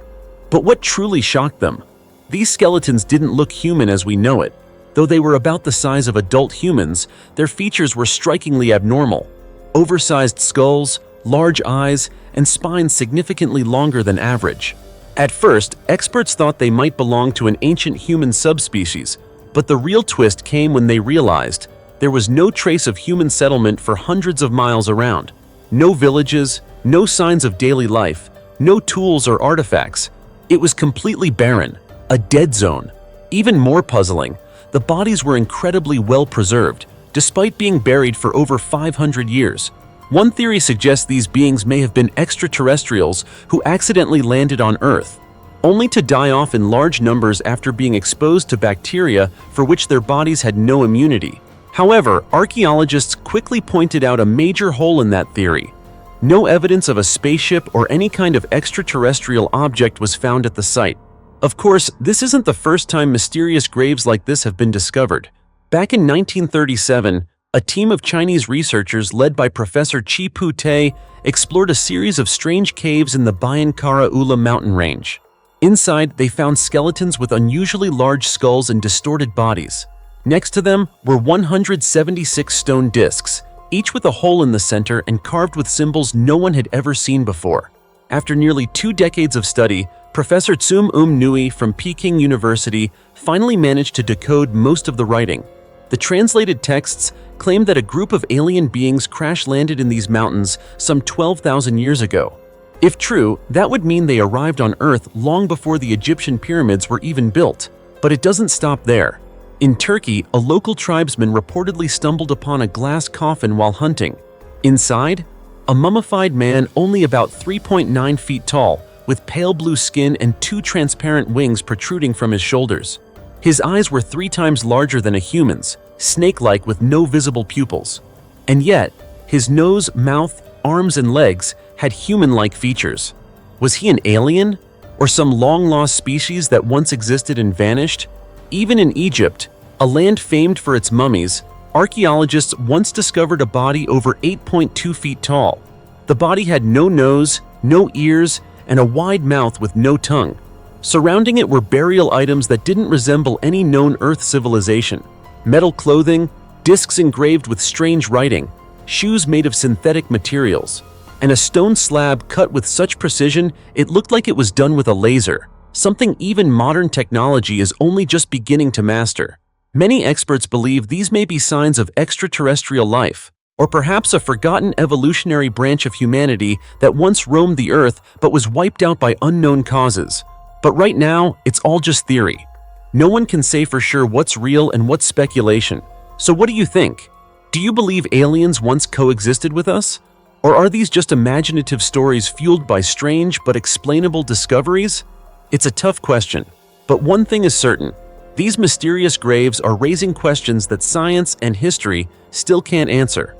Speaker 1: But what truly shocked them? These skeletons didn't look human as we know it. Though they were about the size of adult humans, their features were strikingly abnormal. Oversized skulls, large eyes, and spines significantly longer than average. At first, experts thought they might belong to an ancient human subspecies, but the real twist came when they realized there was no trace of human settlement for hundreds of miles around. No villages, no signs of daily life, no tools or artifacts. It was completely barren, a dead zone. Even more puzzling, the bodies were incredibly well preserved, despite being buried for over 500 years. One theory suggests these beings may have been extraterrestrials who accidentally landed on Earth, only to die off in large numbers after being exposed to bacteria for which their bodies had no immunity. However, archaeologists quickly pointed out a major hole in that theory. No evidence of a spaceship or any kind of extraterrestrial object was found at the site. Of course, this isn't the first time mysterious graves like this have been discovered. Back in 1937, a team of Chinese researchers led by Professor Fu Hao explored a series of strange caves in the Bayankara Ula mountain range. Inside, they found skeletons with unusually large skulls and distorted bodies. Next to them were 176 stone discs, each with a hole in the center and carved with symbols no one had ever seen before. After nearly 2 decades of study, Professor Tsum Nui from Peking University finally managed to decode most of the writing. The translated texts claimed that a group of alien beings crash-landed in these mountains some 12,000 years ago. If true, that would mean they arrived on Earth long before the Egyptian pyramids were even built. But it doesn't stop there. In Turkey, a local tribesman reportedly stumbled upon a glass coffin while hunting. Inside, a mummified man only about 3.9 feet tall, with pale blue skin and 2 transparent wings protruding from his shoulders. His eyes were 3 times larger than a human's, snake-like with no visible pupils. And yet, his nose, mouth, arms, and legs had human-like features. Was he an alien? Or some long-lost species that once existed and vanished? Even in Egypt, a land famed for its mummies, archaeologists once discovered a body over 8.2 feet tall. The body had no nose, no ears, and a wide mouth with no tongue. Surrounding it were burial items that didn't resemble any known Earth civilization. Metal clothing, discs engraved with strange writing, shoes made of synthetic materials, and a stone slab cut with such precision it looked like it was done with a laser, something even modern technology is only just beginning to master. Many experts believe these may be signs of extraterrestrial life, or perhaps a forgotten evolutionary branch of humanity that once roamed the Earth but was wiped out by unknown causes. But right now, it's all just theory. No one can say for sure what's real and what's speculation. So what do you think? Do you believe aliens once coexisted with us? Or are these just imaginative stories fueled by strange but explainable discoveries? It's a tough question, but one thing is certain. These mysterious graves are raising questions that science and history still can't answer.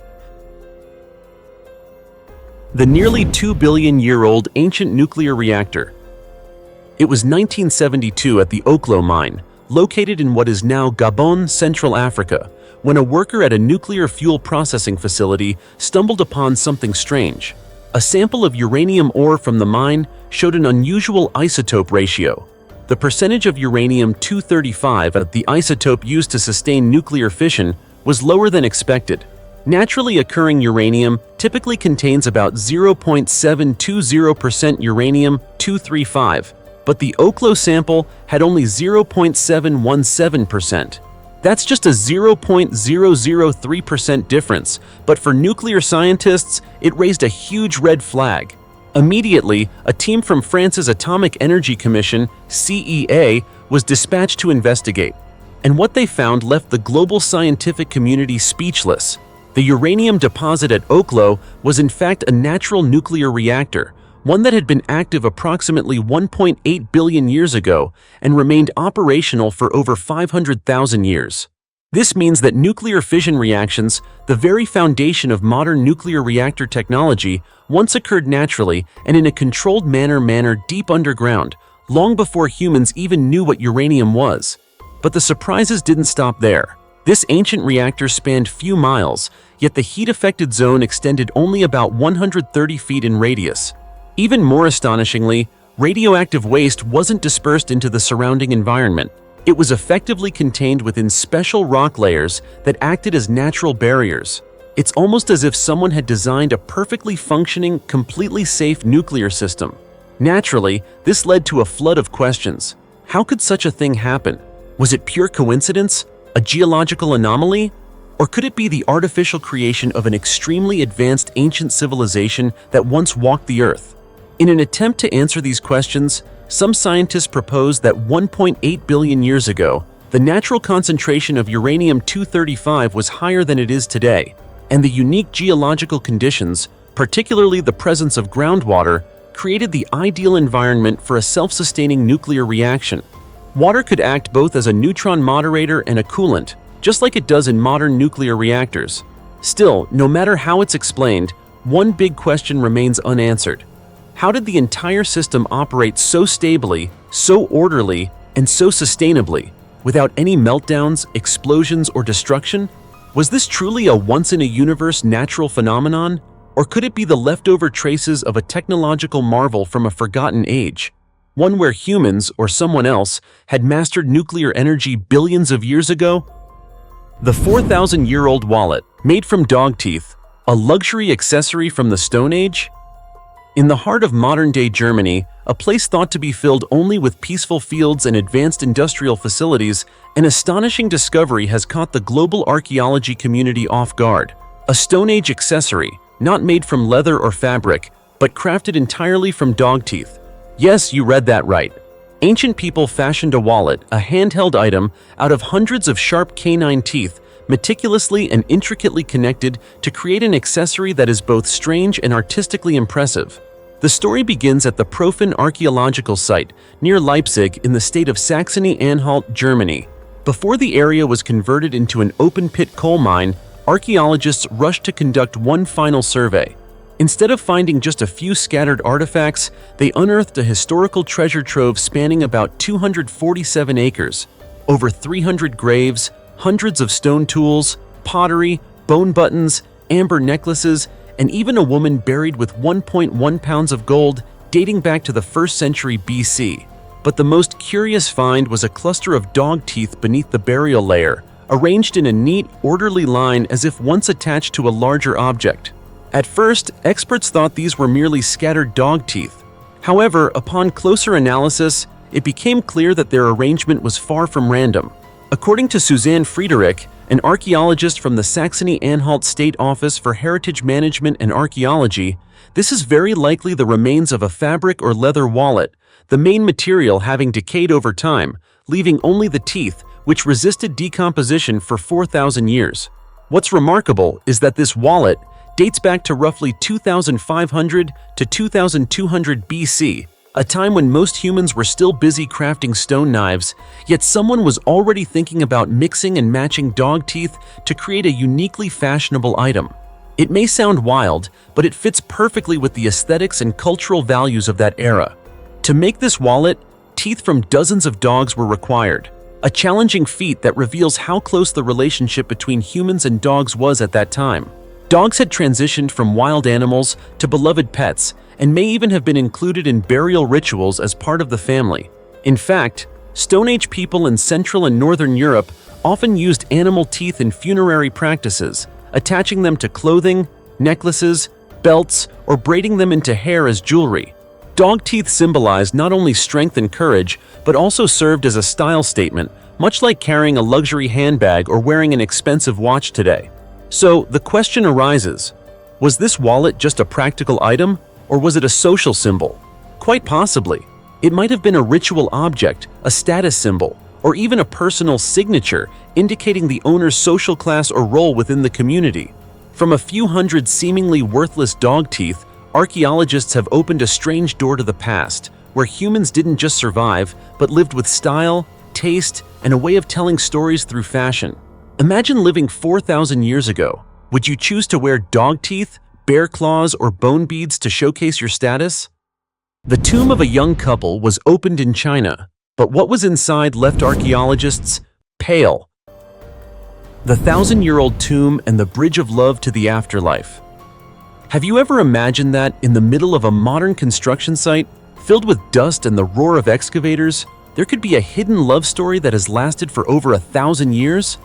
Speaker 1: The nearly 2-billion-year-old ancient nuclear reactor. It was 1972 at the Oklo mine, located in what is now Gabon, Central Africa, when a worker at a nuclear fuel processing facility stumbled upon something strange. A sample of uranium ore from the mine showed an unusual isotope ratio. The percentage of uranium-235 at the isotope used to sustain nuclear fission was lower than expected. Naturally occurring uranium typically contains about 0.720% uranium-235, but the Oklo sample had only 0.717%. That's just a 0.003% difference, but for nuclear scientists, it raised a huge red flag. Immediately, a team from France's Atomic Energy Commission, CEA, was dispatched to investigate. And what they found left the global scientific community speechless. The uranium deposit at Oklo was in fact a natural nuclear reactor, one that had been active approximately 1.8 billion years ago and remained operational for over 500,000 years. This means that nuclear fission reactions, the very foundation of modern nuclear reactor technology, once occurred naturally and in a controlled manner deep underground, long before humans even knew what uranium was. But the surprises didn't stop there. This ancient reactor spanned few miles, yet the heat-affected zone extended only about 130 feet in radius. Even more astonishingly, radioactive waste wasn't dispersed into the surrounding environment. It was effectively contained within special rock layers that acted as natural barriers. It's almost as if someone had designed a perfectly functioning, completely safe nuclear system. Naturally, this led to a flood of questions. How could such a thing happen? Was it pure coincidence? A geological anomaly? Or could it be the artificial creation of an extremely advanced ancient civilization that once walked the Earth? In an attempt to answer these questions, some scientists propose that 1.8 billion years ago, the natural concentration of uranium-235 was higher than it is today, and the unique geological conditions, particularly the presence of groundwater, created the ideal environment for a self-sustaining nuclear reaction. Water could act both as a neutron moderator and a coolant, just like it does in modern nuclear reactors. Still, no matter how it's explained, one big question remains unanswered. How did the entire system operate so stably, so orderly, and so sustainably, without any meltdowns, explosions, or destruction? Was this truly a once-in-a-universe natural phenomenon? Or could it be the leftover traces of a technological marvel from a forgotten age? One where humans, or someone else, had mastered nuclear energy billions of years ago? The 4,000-year-old wallet, made from dog teeth, a luxury accessory from the Stone Age? In the heart of modern-day Germany, a place thought to be filled only with peaceful fields and advanced industrial facilities, an astonishing discovery has caught the global archaeology community off guard. A Stone Age accessory, not made from leather or fabric, but crafted entirely from dog teeth. Yes, you read that right. Ancient people fashioned a wallet, a handheld item, out of hundreds of sharp canine teeth, meticulously and intricately connected to create an accessory that is both strange and artistically impressive. The story begins at the Profin archaeological site near Leipzig in the state of Saxony-Anhalt, Germany. Before the area was converted into an open-pit coal mine, archaeologists rushed to conduct one final survey. Instead of finding just a few scattered artifacts, they unearthed a historical treasure trove spanning about 247 acres, over 300 graves, hundreds of stone tools, pottery, bone buttons, amber necklaces, and even a woman buried with 1.1 pounds of gold dating back to the 1st century BC. But the most curious find was a cluster of dog teeth beneath the burial layer, arranged in a neat, orderly line as if once attached to a larger object. At first, experts thought these were merely scattered dog teeth. However, upon closer analysis, it became clear that their arrangement was far from random. According to Suzanne Friedrich, an archaeologist from the Saxony-Anhalt State Office for Heritage Management and Archaeology, this is very likely the remains of a fabric or leather wallet, the main material having decayed over time, leaving only the teeth, which resisted decomposition for 4,000 years. What's remarkable is that this wallet dates back to roughly 2,500 to 2,200 BC, a time when most humans were still busy crafting stone knives, yet someone was already thinking about mixing and matching dog teeth to create a uniquely fashionable item. It may sound wild, but it fits perfectly with the aesthetics and cultural values of that era. To make this wallet, teeth from dozens of dogs were required, a challenging feat that reveals how close the relationship between humans and dogs was at that time. Dogs had transitioned from wild animals to beloved pets, and may even have been included in burial rituals as part of the family. In fact, Stone Age people in Central and Northern Europe often used animal teeth in funerary practices, attaching them to clothing, necklaces, belts, or braiding them into hair as jewelry. Dog teeth symbolized not only strength and courage, but also served as a style statement, much like carrying a luxury handbag or wearing an expensive watch today. So, the question arises, was this wallet just a practical item, or was it a social symbol? Quite possibly. It might have been a ritual object, a status symbol, or even a personal signature indicating the owner's social class or role within the community. From a few hundred seemingly worthless dog teeth, archaeologists have opened a strange door to the past, where humans didn't just survive, but lived with style, taste, and a way of telling stories through fashion. Imagine living 4,000 years ago. Would you choose to wear dog teeth, bear claws, or bone beads to showcase your status? The tomb of a young couple was opened in China, but what was inside left archaeologists pale. The 1,000-year-old tomb and the bridge of love to the afterlife. Have you ever imagined that in the middle of a modern construction site, filled with dust and the roar of excavators, there could be a hidden love story that has lasted for over 1,000 years?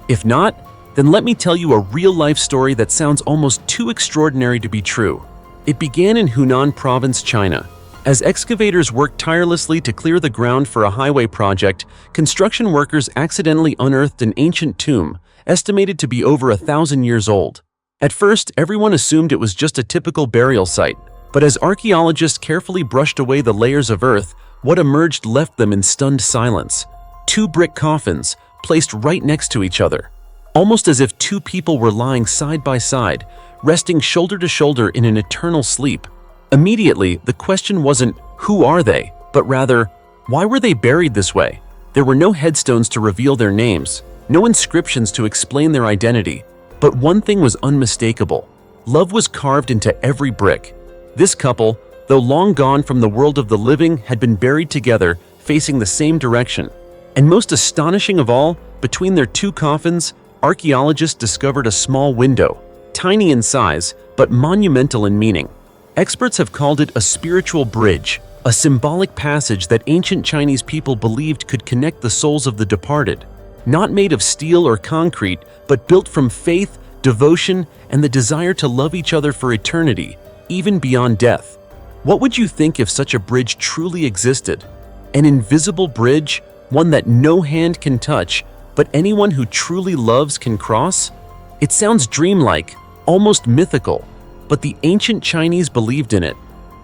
Speaker 1: If not, then let me tell you a real-life story that sounds almost too extraordinary to be true. It began in Hunan Province, China. As excavators worked tirelessly to clear the ground for a highway project, construction workers accidentally unearthed an ancient tomb, estimated to be over 1,000 years old. At first, everyone assumed it was just a typical burial site, but as archaeologists carefully brushed away the layers of earth, what emerged left them in stunned silence. 2 brick coffins, placed right next to each other, almost as if 2 people were lying side by side, resting shoulder to shoulder in an eternal sleep. Immediately, the question wasn't, who are they, but rather, why were they buried this way? There were no headstones to reveal their names, no inscriptions to explain their identity. But one thing was unmistakable. Love was carved into every brick. This couple, though long gone from the world of the living, had been buried together, facing the same direction. And most astonishing of all, between their 2 coffins, archaeologists discovered a small window, tiny in size, but monumental in meaning. Experts have called it a spiritual bridge, a symbolic passage that ancient Chinese people believed could connect the souls of the departed. Not made of steel or concrete, but built from faith, devotion, and the desire to love each other for eternity, even beyond death. What would you think if such a bridge truly existed? An invisible bridge, one that no hand can touch, but anyone who truly loves can cross? It sounds dreamlike, almost mythical, but the ancient Chinese believed in it,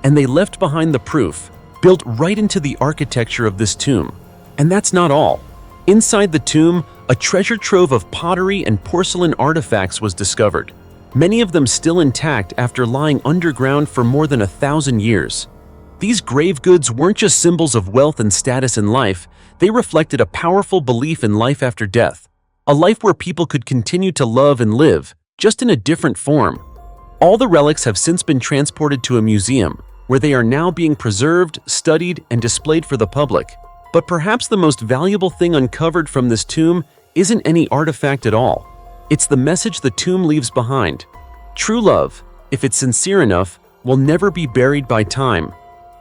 Speaker 1: and they left behind the proof, built right into the architecture of this tomb. And that's not all. Inside the tomb, a treasure trove of pottery and porcelain artifacts was discovered, many of them still intact after lying underground for more than 1,000 years. These grave goods weren't just symbols of wealth and status in life, they reflected a powerful belief in life after death, a life where people could continue to love and live, just in a different form. All the relics have since been transported to a museum, where they are now being preserved, studied, and displayed for the public. But perhaps the most valuable thing uncovered from this tomb isn't any artifact at all. It's the message the tomb leaves behind. True love, if it's sincere enough, will never be buried by time.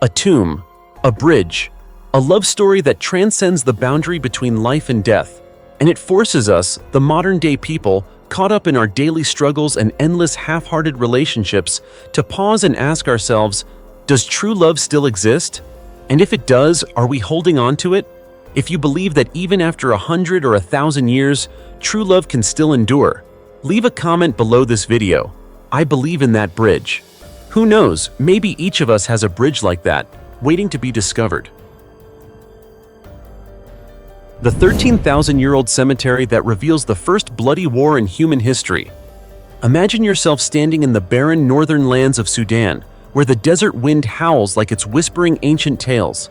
Speaker 1: A tomb, a bridge, a love story that transcends the boundary between life and death. And it forces us, the modern-day people, caught up in our daily struggles and endless half-hearted relationships, to pause and ask ourselves, does true love still exist? And if it does, are we holding on to it? If you believe that even after 100 or 1,000 years, true love can still endure, leave a comment below this video. I believe in that bridge. Who knows, maybe each of us has a bridge like that, waiting to be discovered. The 13,000-year-old cemetery that reveals the first bloody war in human history. Imagine yourself standing in the barren northern lands of Sudan, where the desert wind howls like it's whispering ancient tales.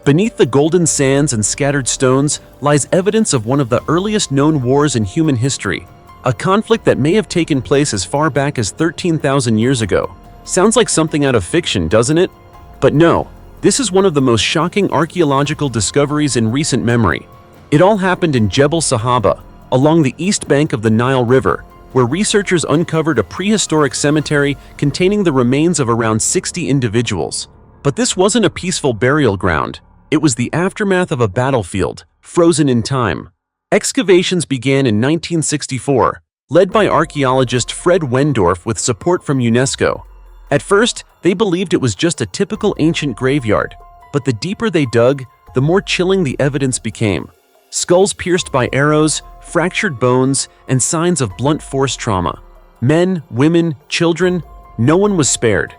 Speaker 1: Beneath the golden sands and scattered stones lies evidence of one of the earliest known wars in human history, a conflict that may have taken place as far back as 13,000 years ago. Sounds like something out of fiction, doesn't it? But no, this is one of the most shocking archaeological discoveries in recent memory. It all happened in Jebel Sahaba, along the east bank of the Nile River, where researchers uncovered a prehistoric cemetery containing the remains of around 60 individuals. But this wasn't a peaceful burial ground. It was the aftermath of a battlefield, frozen in time. Excavations began in 1964, led by archaeologist Fred Wendorf with support from UNESCO. At first, they believed it was just a typical ancient graveyard, but the deeper they dug, the more chilling the evidence became. Skulls pierced by arrows, fractured bones, and signs of blunt force trauma. Men, women, children, no one was spared.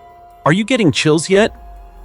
Speaker 1: Are you getting chills yet?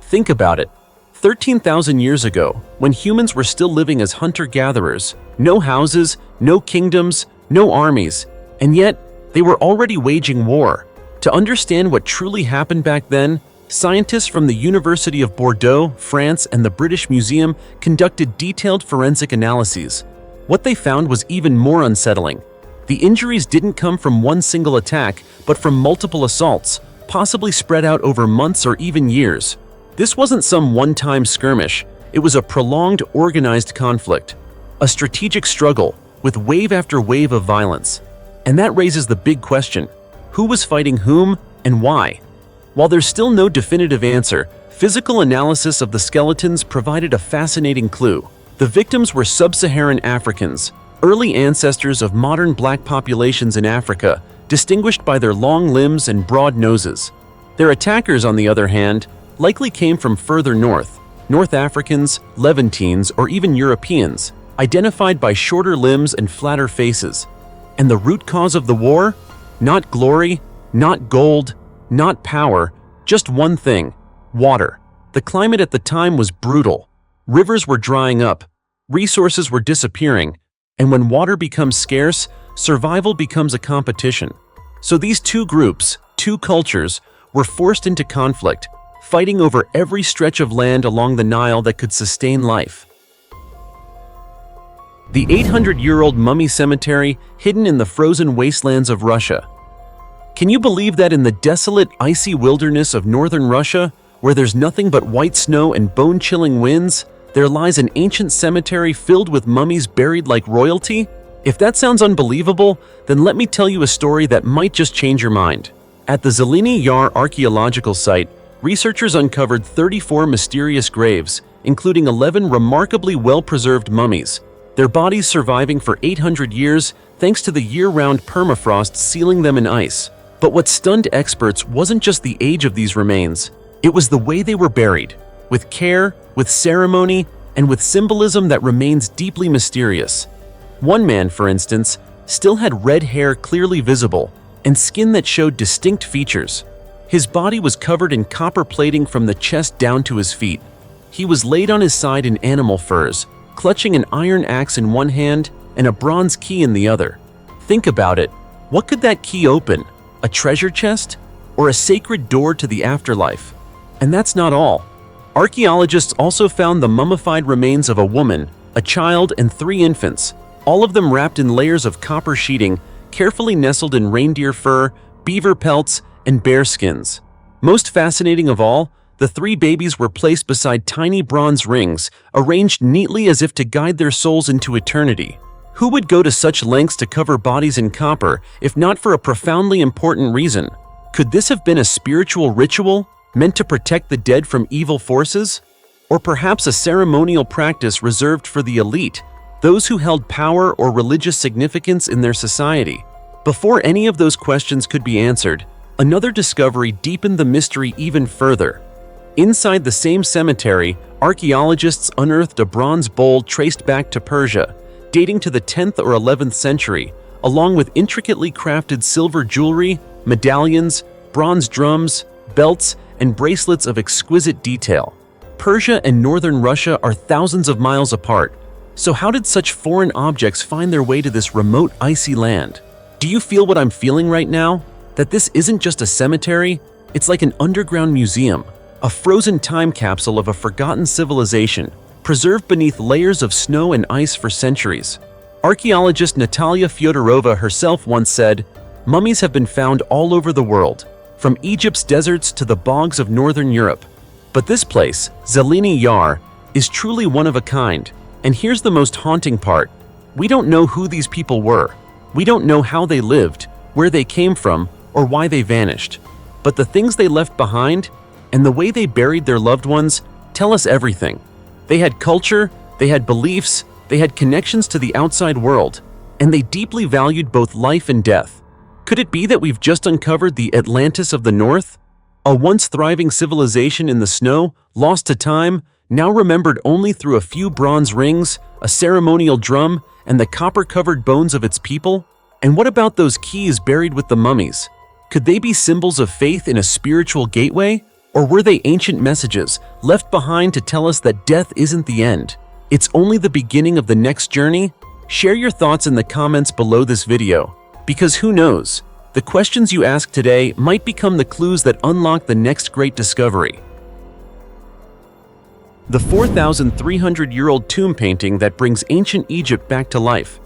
Speaker 1: Think about it. 13,000 years ago, when humans were still living as hunter-gatherers, no houses, no kingdoms, no armies, and yet they were already waging war. To understand what truly happened back then, scientists from the University of Bordeaux, France, and the British Museum conducted detailed forensic analyses. What they found was even more unsettling. The injuries didn't come from one single attack, but from multiple assaults, possibly spread out over months or even years. This wasn't some one-time skirmish, it was a prolonged, organized conflict. A strategic struggle, with wave after wave of violence. And that raises the big question: who was fighting whom, and why? While there's still no definitive answer, physical analysis of the skeletons provided a fascinating clue. The victims were sub-Saharan Africans, early ancestors of modern black populations in Africa, distinguished by their long limbs and broad noses. Their attackers, on the other hand, likely came from further north, North Africans, Levantines, or even Europeans, identified by shorter limbs and flatter faces. And the root cause of the war? Not glory, not gold, not power, just one thing: water. The climate at the time was brutal. Rivers were drying up, resources were disappearing, and when water becomes scarce, survival becomes a competition. So these two groups, two cultures, were forced into conflict, fighting over every stretch of land along the Nile that could sustain life. The 800-year-old mummy cemetery hidden in the frozen wastelands of Russia. Can you believe that in the desolate, icy wilderness of northern Russia, where there's nothing but white snow and bone-chilling winds, there lies an ancient cemetery filled with mummies buried like royalty? If that sounds unbelievable, then let me tell you a story that might just change your mind. At the Zheliny Yar archaeological site, researchers uncovered 34 mysterious graves, including 11 remarkably well-preserved mummies, their bodies surviving for 800 years thanks to the year-round permafrost sealing them in ice. But what stunned experts wasn't just the age of these remains, it was the way they were buried, with care, with ceremony, and with symbolism that remains deeply mysterious. One man, for instance, still had red hair clearly visible and skin that showed distinct features. His body was covered in copper plating from the chest down to his feet. He was laid on his side in animal furs, clutching an iron axe in one hand and a bronze key in the other. Think about it. What could that key open? A treasure chest? Or a sacred door to the afterlife? And that's not all. Archaeologists also found the mummified remains of a woman, a child, and 3 infants, all of them wrapped in layers of copper sheeting, carefully nestled in reindeer fur, beaver pelts, and bear skins. Most fascinating of all, the 3 babies were placed beside tiny bronze rings, arranged neatly as if to guide their souls into eternity. Who would go to such lengths to cover bodies in copper, if not for a profoundly important reason? Could this have been a spiritual ritual, meant to protect the dead from evil forces? Or perhaps a ceremonial practice reserved for the elite, those who held power or religious significance in their society? Before any of those questions could be answered, another discovery deepened the mystery even further. Inside the same cemetery, archaeologists unearthed a bronze bowl traced back to Persia, dating to the 10th or 11th century, along with intricately crafted silver jewelry, medallions, bronze drums, belts, and bracelets of exquisite detail. Persia and northern Russia are thousands of miles apart, so how did such foreign objects find their way to this remote, icy land? Do you feel what I'm feeling right now? That this isn't just a cemetery, it's like an underground museum, a frozen time capsule of a forgotten civilization, preserved beneath layers of snow and ice for centuries. Archaeologist Natalia Fyodorova herself once said, "Mummies have been found all over the world, from Egypt's deserts to the bogs of northern Europe. But this place, Zheliny Yar, is truly one of a kind. And here's the most haunting part. We don't know who these people were. We don't know how they lived, where they came from, or why they vanished. But the things they left behind, and the way they buried their loved ones, tell us everything. They had culture, they had beliefs, they had connections to the outside world, and they deeply valued both life and death. Could it be that we've just uncovered the Atlantis of the North? A once thriving civilization in the snow, lost to time, now remembered only through a few bronze rings, a ceremonial drum, and the copper-covered bones of its people? And what about those keys buried with the mummies? Could they be symbols of faith in a spiritual gateway? Or were they ancient messages left behind to tell us that death isn't the end? It's only the beginning of the next journey? Share your thoughts in the comments below this video. Because who knows, the questions you ask today might become the clues that unlock the next great discovery. The 4,300-year-old tomb painting that brings ancient Egypt back to life.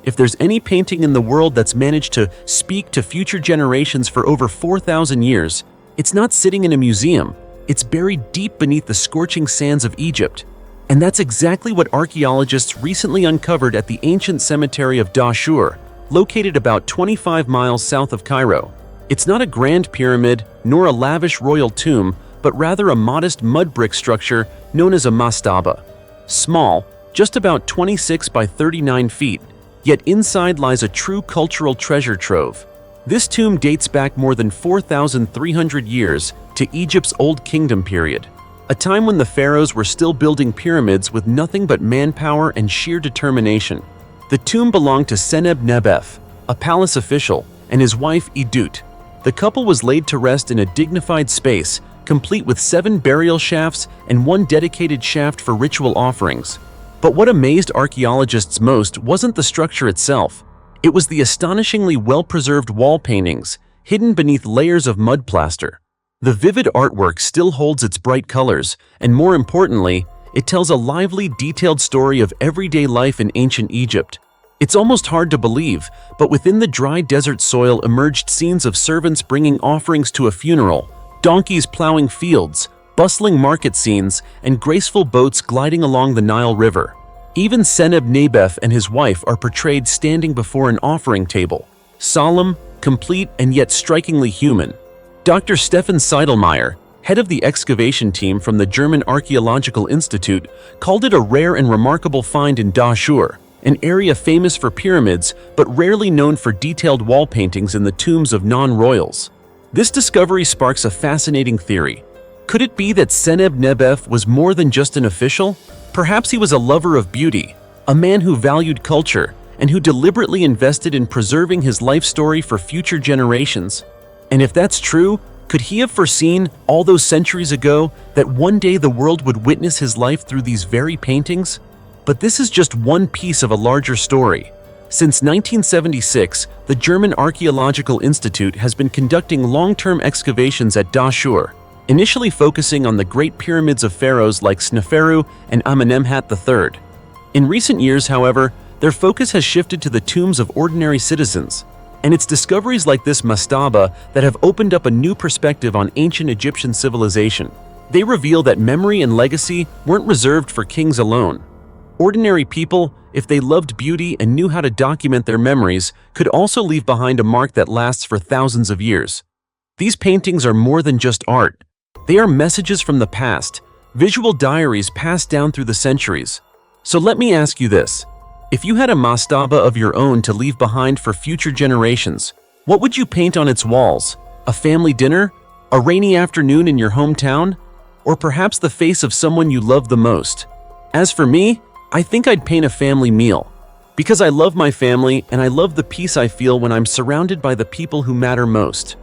Speaker 1: If there's any painting in the world that's managed to speak to future generations for over 4,000 years, it's not sitting in a museum, it's buried deep beneath the scorching sands of Egypt. And that's exactly what archaeologists recently uncovered at the ancient cemetery of Dahshur, located about 25 miles south of Cairo. It's not a grand pyramid, nor a lavish royal tomb, but rather a modest mud brick structure known as a mastaba. Small, just about 26 by 39 feet, yet inside lies a true cultural treasure trove. This tomb dates back more than 4,300 years to Egypt's Old Kingdom period, a time when the pharaohs were still building pyramids with nothing but manpower and sheer determination. The tomb belonged to Seneb-Nebef, a palace official, and his wife Idut. The couple was laid to rest in a dignified space, complete with 7 burial shafts and 1 dedicated shaft for ritual offerings. But what amazed archaeologists most wasn't the structure itself. It was the astonishingly well-preserved wall paintings, hidden beneath layers of mud plaster. The vivid artwork still holds its bright colors, and more importantly, it tells a lively, detailed story of everyday life in ancient Egypt. It's almost hard to believe, but within the dry desert soil emerged scenes of servants bringing offerings to a funeral, donkeys plowing fields, bustling market scenes, and graceful boats gliding along the Nile River. Even Seneb-Nebef and his wife are portrayed standing before an offering table, solemn, complete, and yet strikingly human. Dr. Stefan Seidelmeier, head of the excavation team from the German Archaeological Institute, called it a rare and remarkable find in Dahshur, an area famous for pyramids but rarely known for detailed wall paintings in the tombs of non-royals. This discovery sparks a fascinating theory. Could it be that Seneb-Nebef was more than just an official? Perhaps he was a lover of beauty, a man who valued culture, and who deliberately invested in preserving his life story for future generations. And if that's true, could he have foreseen, all those centuries ago, that one day the world would witness his life through these very paintings? But this is just one piece of a larger story. Since 1976, the German Archaeological Institute has been conducting long-term excavations at Dahshur, initially focusing on the great pyramids of pharaohs like Sneferu and Amenemhat III. In recent years, however, their focus has shifted to the tombs of ordinary citizens, and it's discoveries like this mastaba that have opened up a new perspective on ancient Egyptian civilization. They reveal that memory and legacy weren't reserved for kings alone. Ordinary people, if they loved beauty and knew how to document their memories, could also leave behind a mark that lasts for thousands of years. These paintings are more than just art. They are messages from the past, visual diaries passed down through the centuries. So let me ask you this. If you had a mastaba of your own to leave behind for future generations, what would you paint on its walls? A family dinner? A rainy afternoon in your hometown? Or perhaps the face of someone you love the most? As for me, I think I'd paint a family meal. Because I love my family and I love the peace I feel when I'm surrounded by the people who matter most.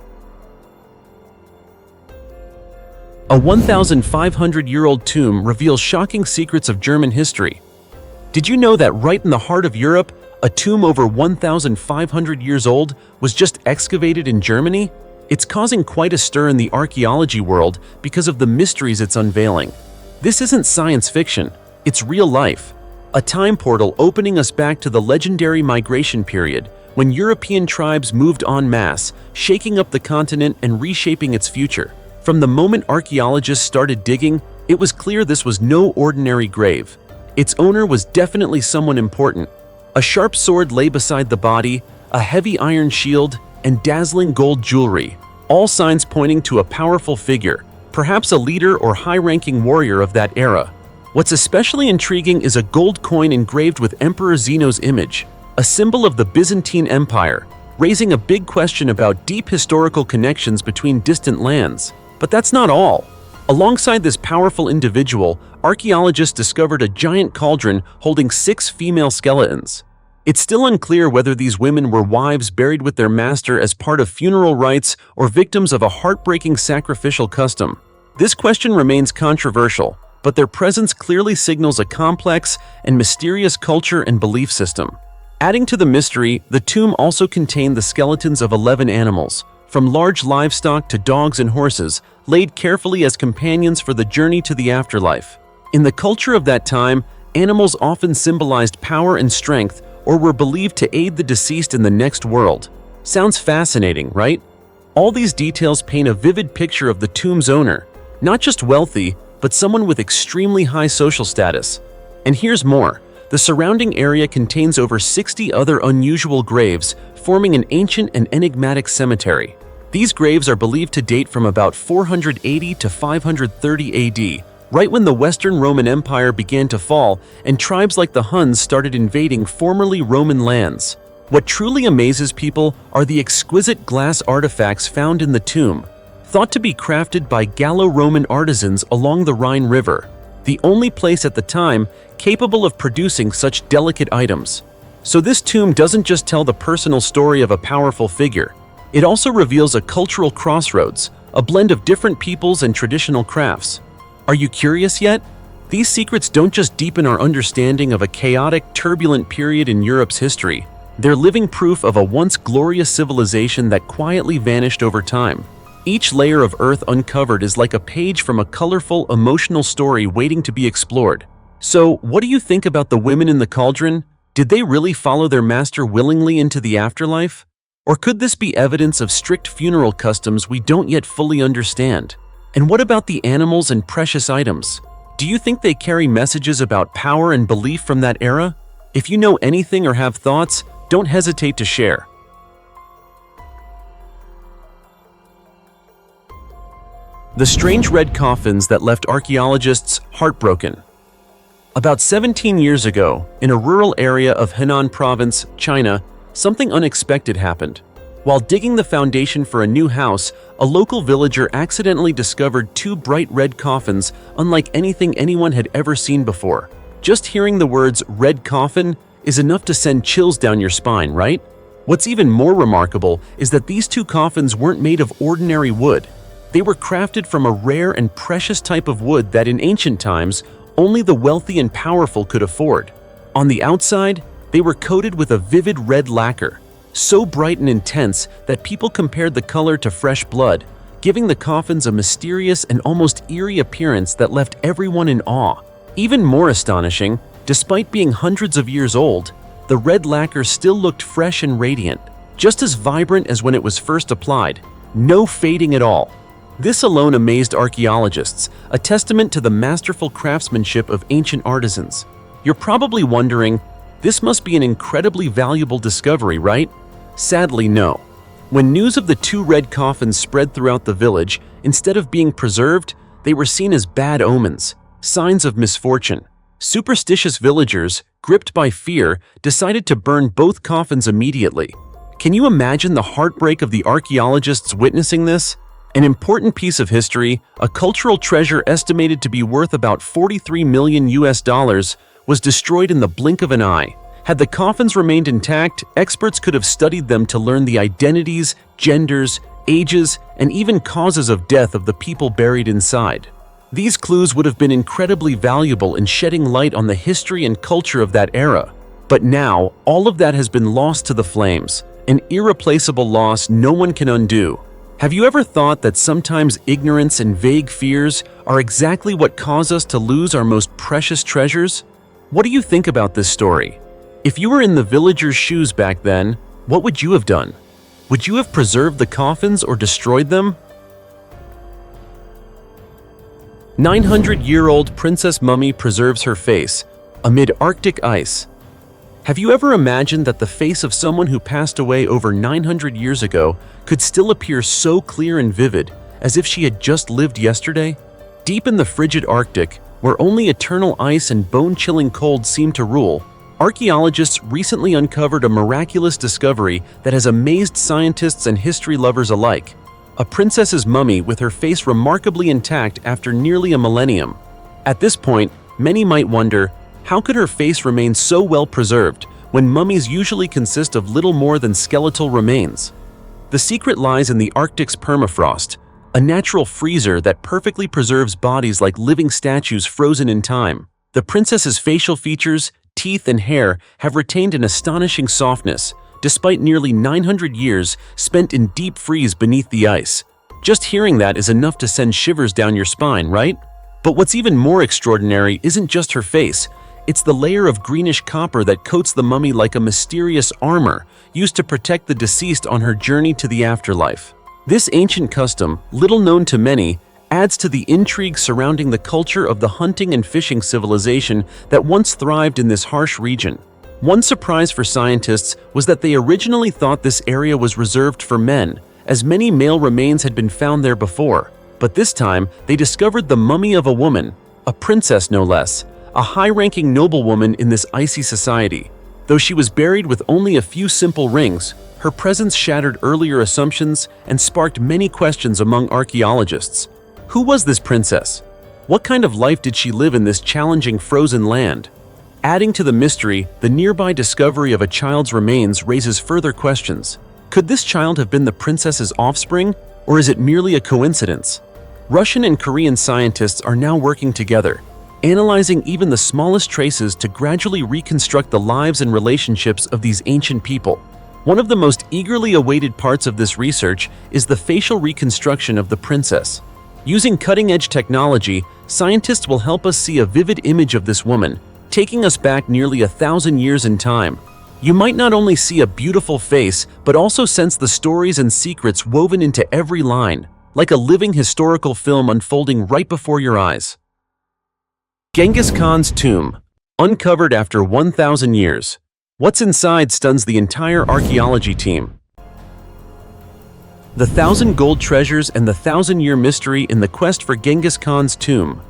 Speaker 1: A 1,500-year-old tomb reveals shocking secrets of German history. Did you know that right in the heart of Europe, a tomb over 1,500 years old was just excavated in Germany? It's causing quite a stir in the archaeology world because of the mysteries it's unveiling. This isn't science fiction, it's real life. A time portal opening us back to the legendary migration period when European tribes moved en masse, shaking up the continent and reshaping its future. From the moment archaeologists started digging, it was clear this was no ordinary grave. Its owner was definitely someone important. A sharp sword lay beside the body, a heavy iron shield, and dazzling gold jewelry, all signs pointing to a powerful figure, perhaps a leader or high-ranking warrior of that era. What's especially intriguing is a gold coin engraved with Emperor Zeno's image, a symbol of the Byzantine Empire, raising a big question about deep historical connections between distant lands. But that's not all. Alongside this powerful individual, archaeologists discovered a giant cauldron holding 6 female skeletons. It's still unclear whether these women were wives buried with their master as part of funeral rites or victims of a heartbreaking sacrificial custom. This question remains controversial, but their presence clearly signals a complex and mysterious culture and belief system. Adding to the mystery, the tomb also contained the skeletons of 11 animals, from large livestock to dogs and horses, laid carefully as companions for the journey to the afterlife. In the culture of that time, animals often symbolized power and strength, or were believed to aid the deceased in the next world. Sounds fascinating, right? All these details paint a vivid picture of the tomb's owner, not just wealthy, but someone with extremely high social status. And here's more. The surrounding area contains over 60 other unusual graves, forming an ancient and enigmatic cemetery. These graves are believed to date from about 480 to 530 AD, right when the Western Roman Empire began to fall and tribes like the Huns started invading formerly Roman lands. What truly amazes people are the exquisite glass artifacts found in the tomb, thought to be crafted by Gallo-Roman artisans along the Rhine River, the only place at the time capable of producing such delicate items. So this tomb doesn't just tell the personal story of a powerful figure. It also reveals a cultural crossroads, a blend of different peoples and traditional crafts. Are you curious yet? These secrets don't just deepen our understanding of a chaotic, turbulent period in Europe's history. They're living proof of a once glorious civilization that quietly vanished over time. Each layer of earth uncovered is like a page from a colorful, emotional story waiting to be explored. So, what do you think about the women in the cauldron? Did they really follow their master willingly into the afterlife? Or could this be evidence of strict funeral customs we don't yet fully understand? And what about the animals and precious items? Do you think they carry messages about power and belief from that era? If you know anything or have thoughts, don't hesitate to share. The strange red coffins that left archaeologists heartbroken. About 17 years ago, in a rural area of Henan Province, China, something unexpected happened. While digging the foundation for a new house, a local villager accidentally discovered two bright red coffins unlike anything anyone had ever seen before. Just hearing the words "red coffin" is enough to send chills down your spine, right? What's even more remarkable is that these two coffins weren't made of ordinary wood. They were crafted from a rare and precious type of wood that in ancient times only the wealthy and powerful could afford. On the outside, they were coated with a vivid red lacquer, so bright and intense that people compared the color to fresh blood, giving the coffins a mysterious and almost eerie appearance that left everyone in awe. Even more astonishing, despite being hundreds of years old, the red lacquer still looked fresh and radiant, just as vibrant as when it was first applied, no fading at all. This alone amazed archaeologists, a testament to the masterful craftsmanship of ancient artisans. You're probably wondering, this must be an incredibly valuable discovery, right? Sadly, no. When news of the two red coffins spread throughout the village, instead of being preserved, they were seen as bad omens, signs of misfortune. Superstitious villagers, gripped by fear, decided to burn both coffins immediately. Can you imagine the heartbreak of the archaeologists witnessing this? An important piece of history, a cultural treasure estimated to be worth about 43 million US dollars, was destroyed in the blink of an eye. Had the coffins remained intact, experts could have studied them to learn the identities, genders, ages, and even causes of death of the people buried inside. These clues would have been incredibly valuable in shedding light on the history and culture of that era. But now, all of that has been lost to the flames, an irreplaceable loss no one can undo. Have you ever thought that sometimes ignorance and vague fears are exactly what cause us to lose our most precious treasures? What do you think about this story? If you were in the villagers' shoes back then, what would you have done? Would you have preserved the coffins or destroyed them? 900-year-old princess mummy preserves her face amid Arctic ice. Have you ever imagined that the face of someone who passed away over 900 years ago could still appear so clear and vivid, as if she had just lived yesterday? Deep in the frigid Arctic, where only eternal ice and bone-chilling cold seem to rule, archaeologists recently uncovered a miraculous discovery that has amazed scientists and history lovers alike. A princess's mummy with her face remarkably intact after nearly a millennium. At this point, many might wonder, how could her face remain so well preserved when mummies usually consist of little more than skeletal remains? The secret lies in the Arctic's permafrost, a natural freezer that perfectly preserves bodies like living statues frozen in time. The princess's facial features, teeth, and hair have retained an astonishing softness, despite nearly 900 years spent in deep freeze beneath the ice. Just hearing that is enough to send shivers down your spine, right? But what's even more extraordinary isn't just her face, It's the layer of greenish copper that coats the mummy like a mysterious armor used to protect the deceased on her journey to the afterlife. This ancient custom, little known to many, adds to the intrigue surrounding the culture of the hunting and fishing civilization that once thrived in this harsh region. One surprise for scientists was that they originally thought this area was reserved for men, as many male remains had been found there before. But this time, they discovered the mummy of a woman, a princess no less, a high-ranking noblewoman in this icy society. Though she was buried with only a few simple rings, her presence shattered earlier assumptions and sparked many questions among archaeologists. Who was this princess? What kind of life did she live in this challenging frozen land? Adding to the mystery, the nearby discovery of a child's remains raises further questions. Could this child have been the princess's offspring, or is it merely a coincidence? Russian and Korean scientists are now working together, analyzing even the smallest traces to gradually reconstruct the lives and relationships of these ancient people. One of the most eagerly awaited parts of this research is the facial reconstruction of the princess. Using cutting-edge technology, scientists will help us see a vivid image of this woman, taking us back nearly 1,000 years in time. You might not only see a beautiful face, but also sense the stories and secrets woven into every line, like a living historical film unfolding right before your eyes. Genghis Khan's tomb, uncovered after 1,000 years. What's inside stuns the entire archaeology team. The 1,000 gold treasures and the 1,000-year mystery in the quest for Genghis Khan's tomb.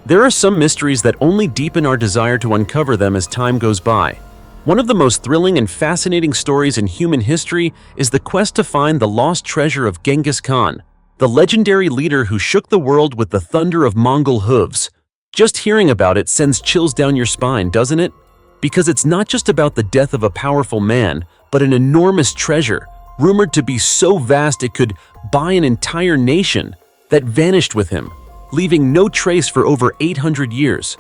Speaker 1: There are some mysteries that only deepen our desire to uncover them as time goes by. One of the most thrilling and fascinating stories in human history is the quest to find the lost treasure of Genghis Khan, the legendary leader who shook the world with the thunder of Mongol hooves. Just hearing about it sends chills down your spine, doesn't it? Because it's not just about the death of a powerful man, but an enormous treasure, rumored to be so vast it could buy an entire nation, that vanished with him, leaving no trace for over 800 years.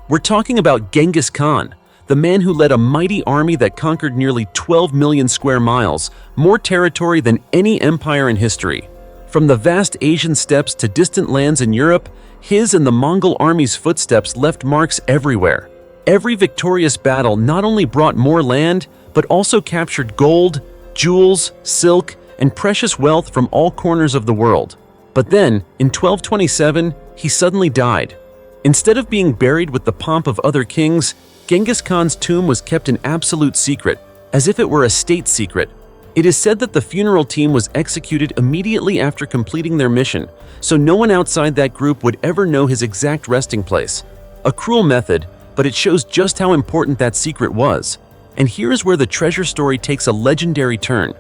Speaker 1: We're talking about Genghis Khan, the man who led a mighty army that conquered nearly 12 million square miles, more territory than any empire in history. From the vast Asian steppes to distant lands in Europe, his and the Mongol army's footsteps left marks everywhere. Every victorious battle not only brought more land, but also captured gold, jewels, silk, and precious wealth from all corners of the world. But then, in 1227, he suddenly died. Instead of being buried with the pomp of other kings, Genghis Khan's tomb was kept an absolute secret, as if it were a state secret. It is said that the funeral team was executed immediately after completing their mission, so no one outside that group would ever know his exact resting place. A cruel method, but it shows just how important that secret was. And here is where the treasure story takes a legendary turn.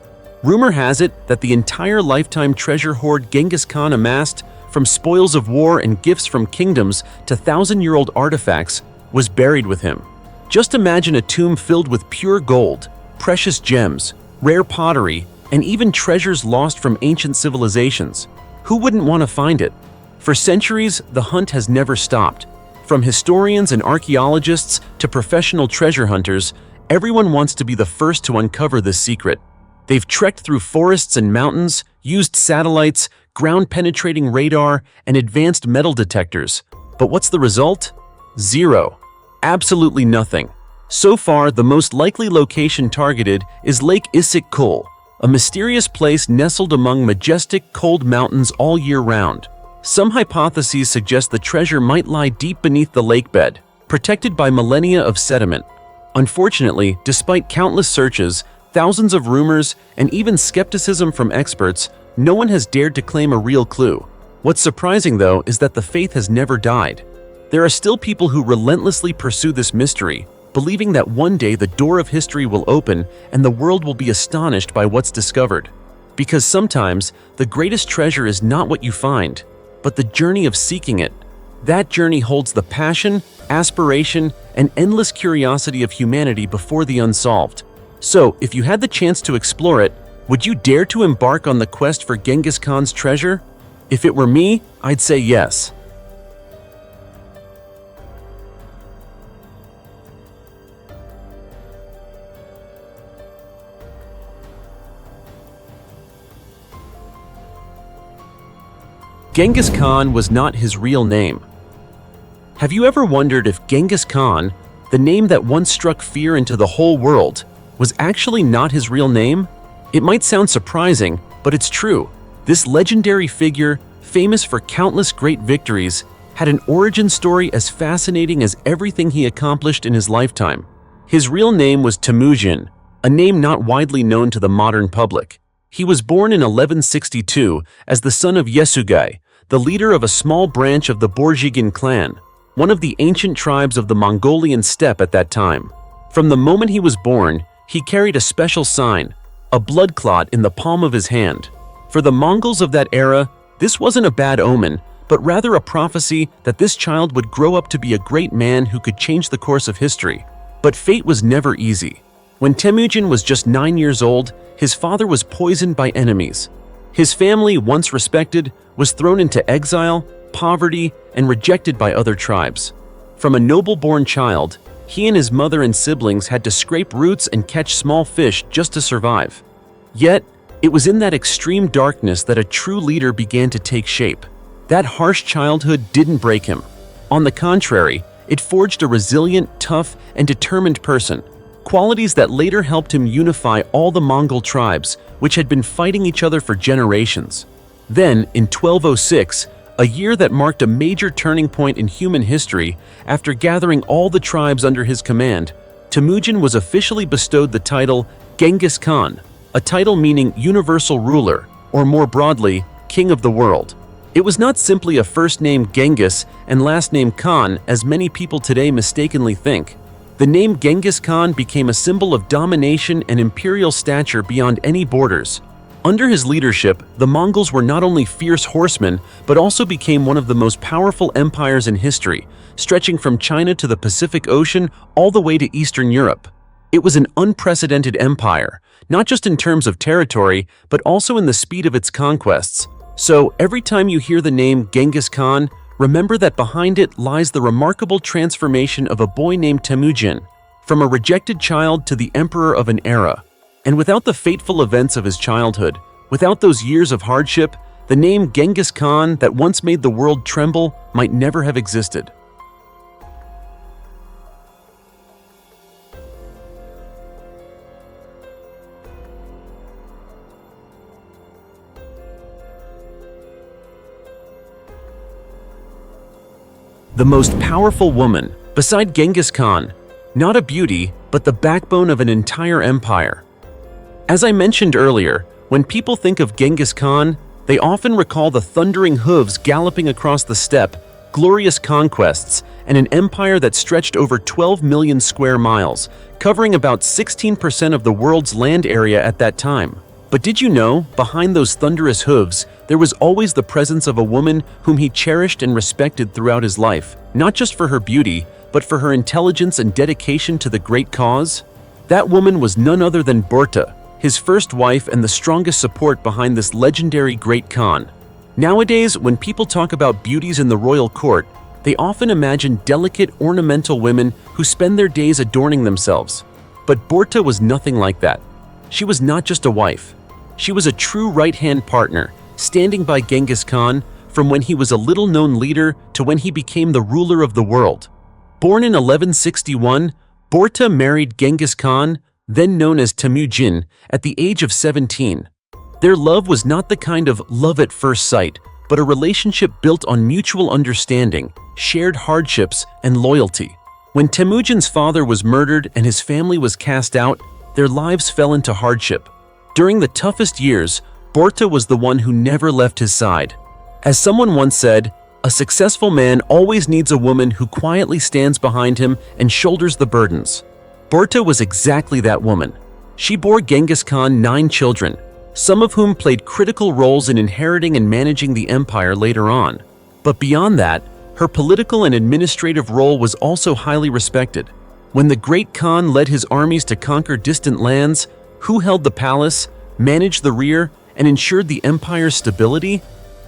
Speaker 1: Rumor has it that the entire lifetime treasure hoard Genghis Khan amassed, from spoils of war and gifts from kingdoms to 1,000-year-old artifacts, was buried with him. Just imagine a tomb filled with pure gold, precious gems, rare pottery, and even treasures lost from ancient civilizations. Who wouldn't want to find it? For centuries, the hunt has never stopped. From historians and archaeologists to professional treasure hunters, everyone wants to be the first to uncover this secret. They've trekked through forests and mountains, used satellites, ground-penetrating radar, and advanced metal detectors. But what's the result? Zero. Absolutely nothing. So far, the most likely location targeted is Lake Issyk-Kul, a mysterious place nestled among majestic, cold mountains all year round. Some hypotheses suggest the treasure might lie deep beneath the lakebed, protected by millennia of sediment. Unfortunately, despite countless searches, thousands of rumors, and even skepticism from experts, no one has dared to claim a real clue. What's surprising, though, is that the faith has never died. There are still people who relentlessly pursue this mystery, believing that one day the door of history will open and the world will be astonished by what's discovered. Because sometimes, the greatest treasure is not what you find, but the journey of seeking it. That journey holds the passion, aspiration, and endless curiosity of humanity before the unsolved. So, if you had the chance to explore it, would you dare to embark on the quest for Genghis Khan's treasure? If it were me, I'd say yes. Genghis Khan was not his real name. Have you ever wondered if Genghis Khan, the name that once struck fear into the whole world, was actually not his real name? It might sound surprising, but it's true. This legendary figure, famous for countless great victories, had an origin story as fascinating as everything he accomplished in his lifetime. His real name was Temujin, a name not widely known to the modern public. He was born in 1162 as the son of Yesugai, the leader of a small branch of the Borjigin clan, one of the ancient tribes of the Mongolian steppe at that time. From the moment he was born, he carried a special sign, a blood clot in the palm of his hand. For the Mongols of that era, this wasn't a bad omen, but rather a prophecy that this child would grow up to be a great man who could change the course of history. But fate was never easy. When Temujin was just 9 years old, his father was poisoned by enemies. His family, once respected, was thrown into exile, poverty, and rejected by other tribes. From a noble-born child, he and his mother and siblings had to scrape roots and catch small fish just to survive. Yet, it was in that extreme darkness that a true leader began to take shape. That harsh childhood didn't break him. On the contrary, it forged a resilient, tough, and determined person, qualities that later helped him unify all the Mongol tribes, which had been fighting each other for generations. Then, in 1206, a year that marked a major turning point in human history, after gathering all the tribes under his command, Temujin was officially bestowed the title Genghis Khan, a title meaning universal ruler, or more broadly, king of the world. It was not simply a first name Genghis and last name Khan, as many people today mistakenly think. The name Genghis Khan became a symbol of domination and imperial stature beyond any borders. Under his leadership, the Mongols were not only fierce horsemen, but also became one of the most powerful empires in history, stretching from China to the Pacific Ocean all the way to Eastern Europe. It was an unprecedented empire, not just in terms of territory, but also in the speed of its conquests. So, every time you hear the name Genghis Khan, remember that behind it lies the remarkable transformation of a boy named Temujin, from a rejected child to the emperor of an era. And without the fateful events of his childhood, without those years of hardship, the name Genghis Khan that once made the world tremble might never have existed. The most powerful woman, beside Genghis Khan, not a beauty, but the backbone of an entire empire. As I mentioned earlier, when people think of Genghis Khan, they often recall the thundering hooves galloping across the steppe, glorious conquests, and an empire that stretched over 12 million square miles, covering about 16% of the world's land area at that time. But did you know, behind those thunderous hooves, there was always the presence of a woman whom he cherished and respected throughout his life, not just for her beauty, but for her intelligence and dedication to the great cause? That woman was none other than Berta, his first wife and the strongest support behind this legendary great Khan. Nowadays, when people talk about beauties in the royal court, they often imagine delicate, ornamental women who spend their days adorning themselves. But Berta was nothing like that. She was not just a wife. She was a true right-hand partner, standing by Genghis Khan from when he was a little-known leader to when he became the ruler of the world. Born in 1161, Berta married Genghis Khan, then known as Temujin, at the age of 17. Their love was not the kind of love at first sight, but a relationship built on mutual understanding, shared hardships, and loyalty. When Temujin's father was murdered and his family was cast out, their lives fell into hardship. During the toughest years, Berta was the one who never left his side. As someone once said, a successful man always needs a woman who quietly stands behind him and shoulders the burdens. Berta was exactly that woman. She bore Genghis Khan 9 children, some of whom played critical roles in inheriting and managing the empire later on. But beyond that, her political and administrative role was also highly respected. When the great Khan led his armies to conquer distant lands, who held the palace, managed the rear, and ensured the empire's stability?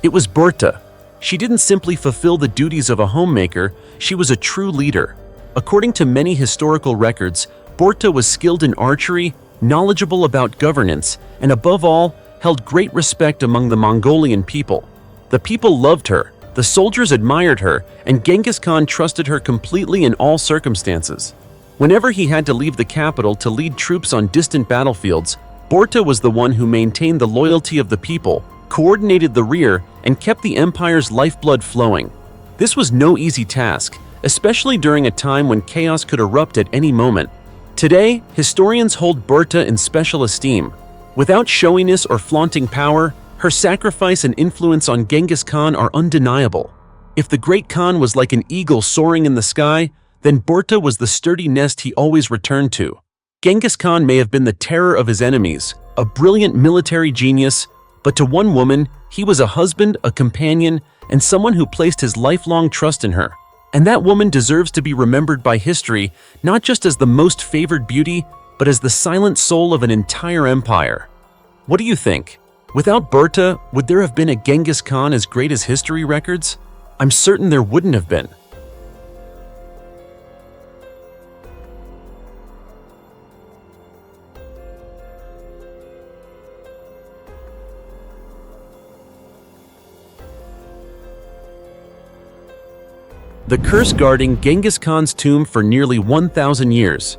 Speaker 1: It was Berta. She didn't simply fulfill the duties of a homemaker, she was a true leader. According to many historical records, Berta was skilled in archery, knowledgeable about governance, and above all, held great respect among the Mongolian people. The people loved her, the soldiers admired her, and Genghis Khan trusted her completely in all circumstances. Whenever he had to leave the capital to lead troops on distant battlefields, Berta was the one who maintained the loyalty of the people, coordinated the rear, and kept the empire's lifeblood flowing. This was no easy task, especially during a time when chaos could erupt at any moment. Today, historians hold Berta in special esteem. Without showiness or flaunting power, her sacrifice and influence on Genghis Khan are undeniable. If the great Khan was like an eagle soaring in the sky, then Berta was the sturdy nest he always returned to. Genghis Khan may have been the terror of his enemies, a brilliant military genius, but to one woman, he was a husband, a companion, and someone who placed his lifelong trust in her. And that woman deserves to be remembered by history not just as the most favored beauty, but as the silent soul of an entire empire. What do you think? Without Berta, would there have been a Genghis Khan as great as history records? I'm certain there wouldn't have been. The curse guarding Genghis Khan's tomb for nearly 1,000 years.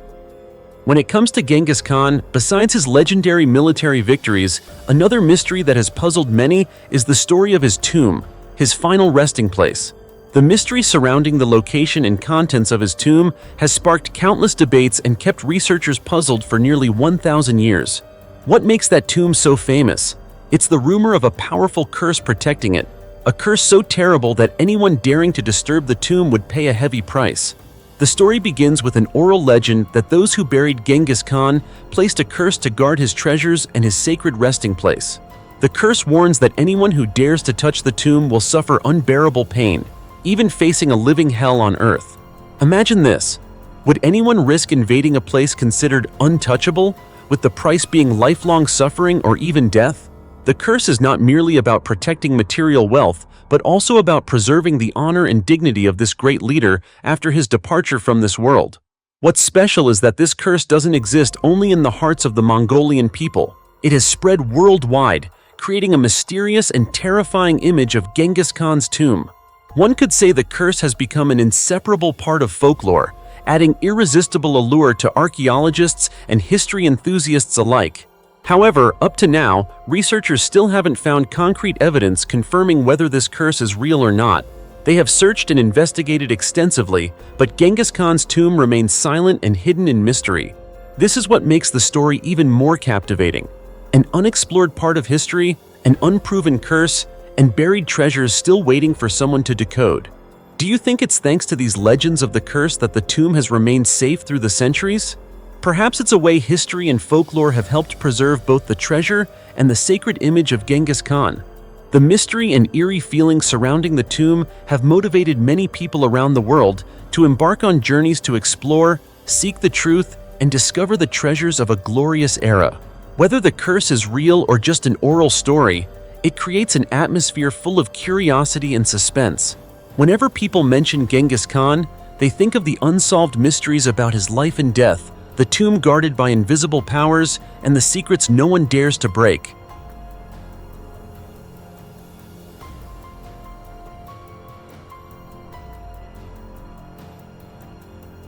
Speaker 1: When it comes to Genghis Khan, besides his legendary military victories, another mystery that has puzzled many is the story of his tomb, his final resting place. The mystery surrounding the location and contents of his tomb has sparked countless debates and kept researchers puzzled for nearly 1,000 years. What makes that tomb so famous? It's the rumor of a powerful curse protecting it, a curse so terrible that anyone daring to disturb the tomb would pay a heavy price. The story begins with an oral legend that those who buried Genghis Khan placed a curse to guard his treasures and his sacred resting place. The curse warns that anyone who dares to touch the tomb will suffer unbearable pain, even facing a living hell on earth. Imagine this. Would anyone risk invading a place considered untouchable, with the price being lifelong suffering or even death? The curse is not merely about protecting material wealth, but also about preserving the honor and dignity of this great leader after his departure from this world. What's special is that this curse doesn't exist only in the hearts of the Mongolian people. It has spread worldwide, creating a mysterious and terrifying image of Genghis Khan's tomb. One could say the curse has become an inseparable part of folklore, adding irresistible allure to archaeologists and history enthusiasts alike. However, up to now, researchers still haven't found concrete evidence confirming whether this curse is real or not. They have searched and investigated extensively, but Genghis Khan's tomb remains silent and hidden in mystery. This is what makes the story even more captivating. An unexplored part of history, an unproven curse, and buried treasures still waiting for someone to decode. Do you think it's thanks to these legends of the curse that the tomb has remained safe through the centuries? Perhaps it's a way history and folklore have helped preserve both the treasure and the sacred image of Genghis Khan. The mystery and eerie feelings surrounding the tomb have motivated many people around the world to embark on journeys to explore, seek the truth, and discover the treasures of a glorious era. Whether the curse is real or just an oral story, it creates an atmosphere full of curiosity and suspense. Whenever people mention Genghis Khan, they think of the unsolved mysteries about his life and death, the tomb guarded by invisible powers, and the secrets no one dares to break.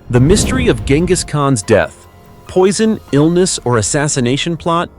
Speaker 1: The mystery of Genghis Khan's death. Poison, illness, or assassination plot?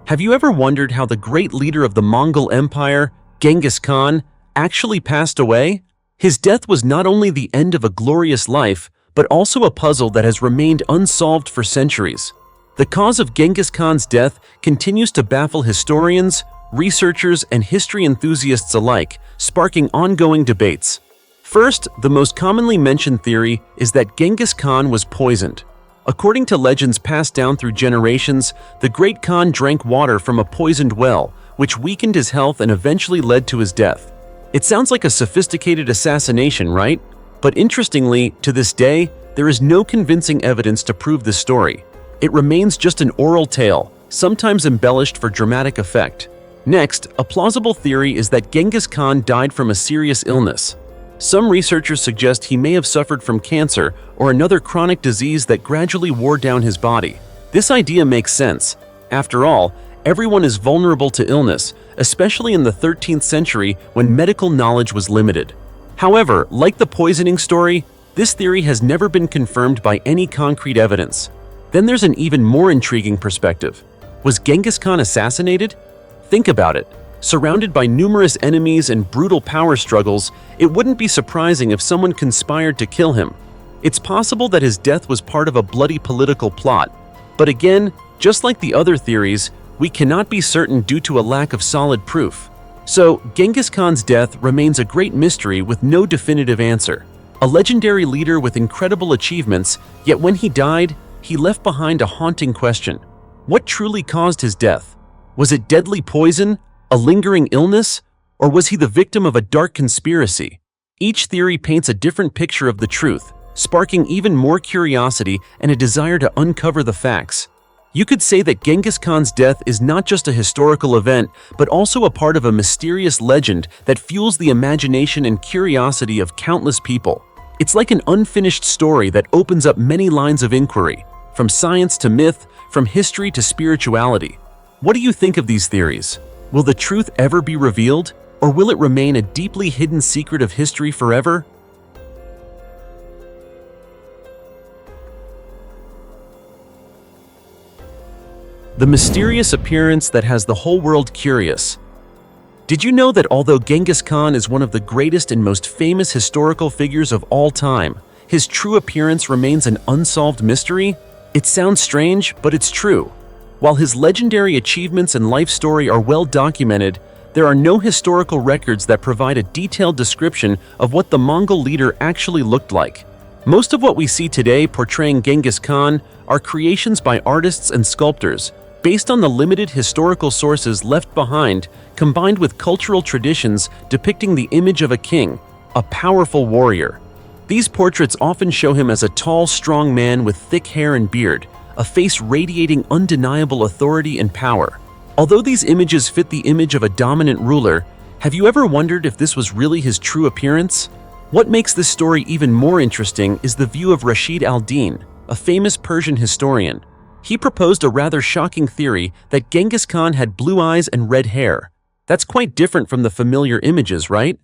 Speaker 1: Have you ever wondered how the great leader of the Mongol Empire, Genghis Khan, actually passed away? His death was not only the end of a glorious life, but also a puzzle that has remained unsolved for centuries. The cause of Genghis Khan's death continues to baffle historians, researchers, and history enthusiasts alike, sparking ongoing debates. First, the most commonly mentioned theory is that Genghis Khan was poisoned. According to legends passed down through generations, the great Khan drank water from a poisoned well, which weakened his health and eventually led to his death. It sounds like a sophisticated assassination, right? But interestingly, to this day, there is no convincing evidence to prove this story. It remains just an oral tale, sometimes embellished for dramatic effect. Next, a plausible theory is that Genghis Khan died from a serious illness. Some researchers suggest he may have suffered from cancer or another chronic disease that gradually wore down his body. This idea makes sense. After all, everyone is vulnerable to illness, especially in the 13th century when medical knowledge was limited. However, like the poisoning story, This theory has never been confirmed by any concrete evidence. Then there's an even more intriguing perspective. Was Genghis Khan assassinated? Think about it. Surrounded by numerous enemies and brutal power struggles, it wouldn't be surprising if someone conspired to kill him. It's possible that his death was part of a bloody political plot. But again, just like the other theories, we cannot be certain due to a lack of solid proof. So, Genghis Khan's death remains a great mystery with no definitive answer. A legendary leader with incredible achievements, yet when he died, he left behind a haunting question. What truly caused his death? Was it deadly poison, a lingering illness, or was he the victim of a dark conspiracy? Each theory paints a different picture of the truth, sparking even more curiosity and a desire to uncover the facts. You could say that Genghis Khan's death is not just a historical event, but also a part of a mysterious legend that fuels the imagination and curiosity of countless people. It's like an unfinished story that opens up many lines of inquiry, from science to myth, from history to spirituality. What do you think of these theories? Will the truth ever be revealed, or will it remain a deeply hidden secret of history forever? The mysterious appearance that has the whole world curious. Did you know that although Genghis Khan is one of the greatest and most famous historical figures of all time, his true appearance remains an unsolved mystery? It sounds strange, but it's true. While his legendary achievements and life story are well documented, there are no historical records that provide a detailed description of what the Mongol leader actually looked like. Most of what we see today portraying Genghis Khan are creations by artists and sculptors, based on the limited historical sources left behind, combined with cultural traditions depicting the image of a king, a powerful warrior. These portraits often show him as a tall, strong man with thick hair and beard, a face radiating undeniable authority and power. Although these images fit the image of a dominant ruler, have you ever wondered if this was really his true appearance? What makes this story even more interesting is the view of Rashid al-Din, a famous Persian historian. He proposed a rather shocking theory that Genghis Khan had blue eyes and red hair. That's quite different from the familiar images, right?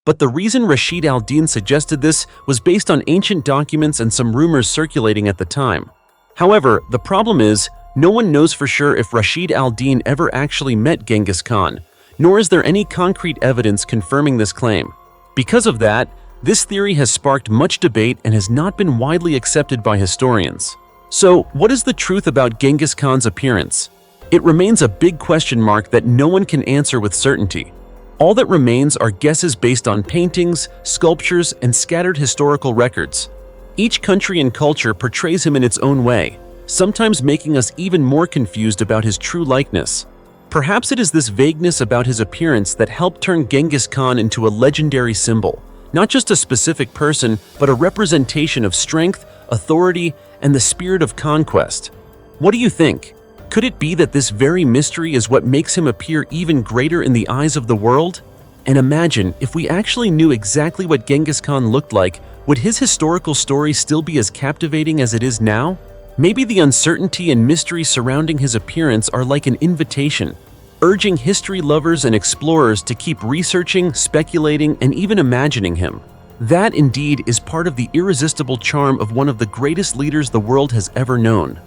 Speaker 1: But the reason Rashid al-Din suggested this was based on ancient documents and some rumors circulating at the time. However, the problem is, no one knows for sure if Rashid al-Din ever actually met Genghis Khan, nor is there any concrete evidence confirming this claim. Because of that, this theory has sparked much debate and has not been widely accepted by historians. So, what is the truth about Genghis Khan's appearance? It remains a big question mark that no one can answer with certainty. All that remains are guesses based on paintings, sculptures, and scattered historical records. Each country and culture portrays him in its own way, sometimes making us even more confused about his true likeness. Perhaps it is this vagueness about his appearance that helped turn Genghis Khan into a legendary symbol, not just a specific person, but a representation of strength, authority, and the spirit of conquest. What do you think? Could it be that this very mystery is what makes him appear even greater in the eyes of the world? And imagine, if we actually knew exactly what Genghis Khan looked like, would his historical story still be as captivating as it is now? Maybe the uncertainty and mystery surrounding his appearance are like an invitation, urging history lovers and explorers to keep researching, speculating, and even imagining him. That indeed is part of the irresistible charm of one of the greatest leaders the world has ever known.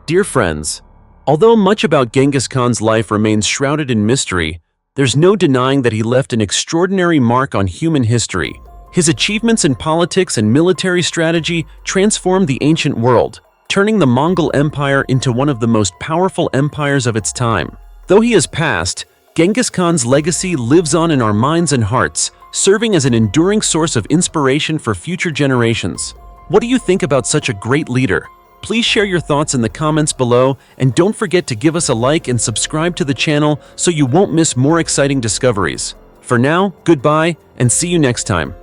Speaker 1: Dear friends, although much about Genghis Khan's life remains shrouded in mystery, there's no denying that he left an extraordinary mark on human history. His achievements in politics and military strategy transformed the ancient world, turning the Mongol Empire into one of the most powerful empires of its time. Though he has passed, Genghis Khan's legacy lives on in our minds and hearts, serving as an enduring source of inspiration for future generations. What do you think about such a great leader? Please share your thoughts in the comments below, and don't forget to give us a like and subscribe to the channel so you won't miss more exciting discoveries. For now, goodbye, and see you next time.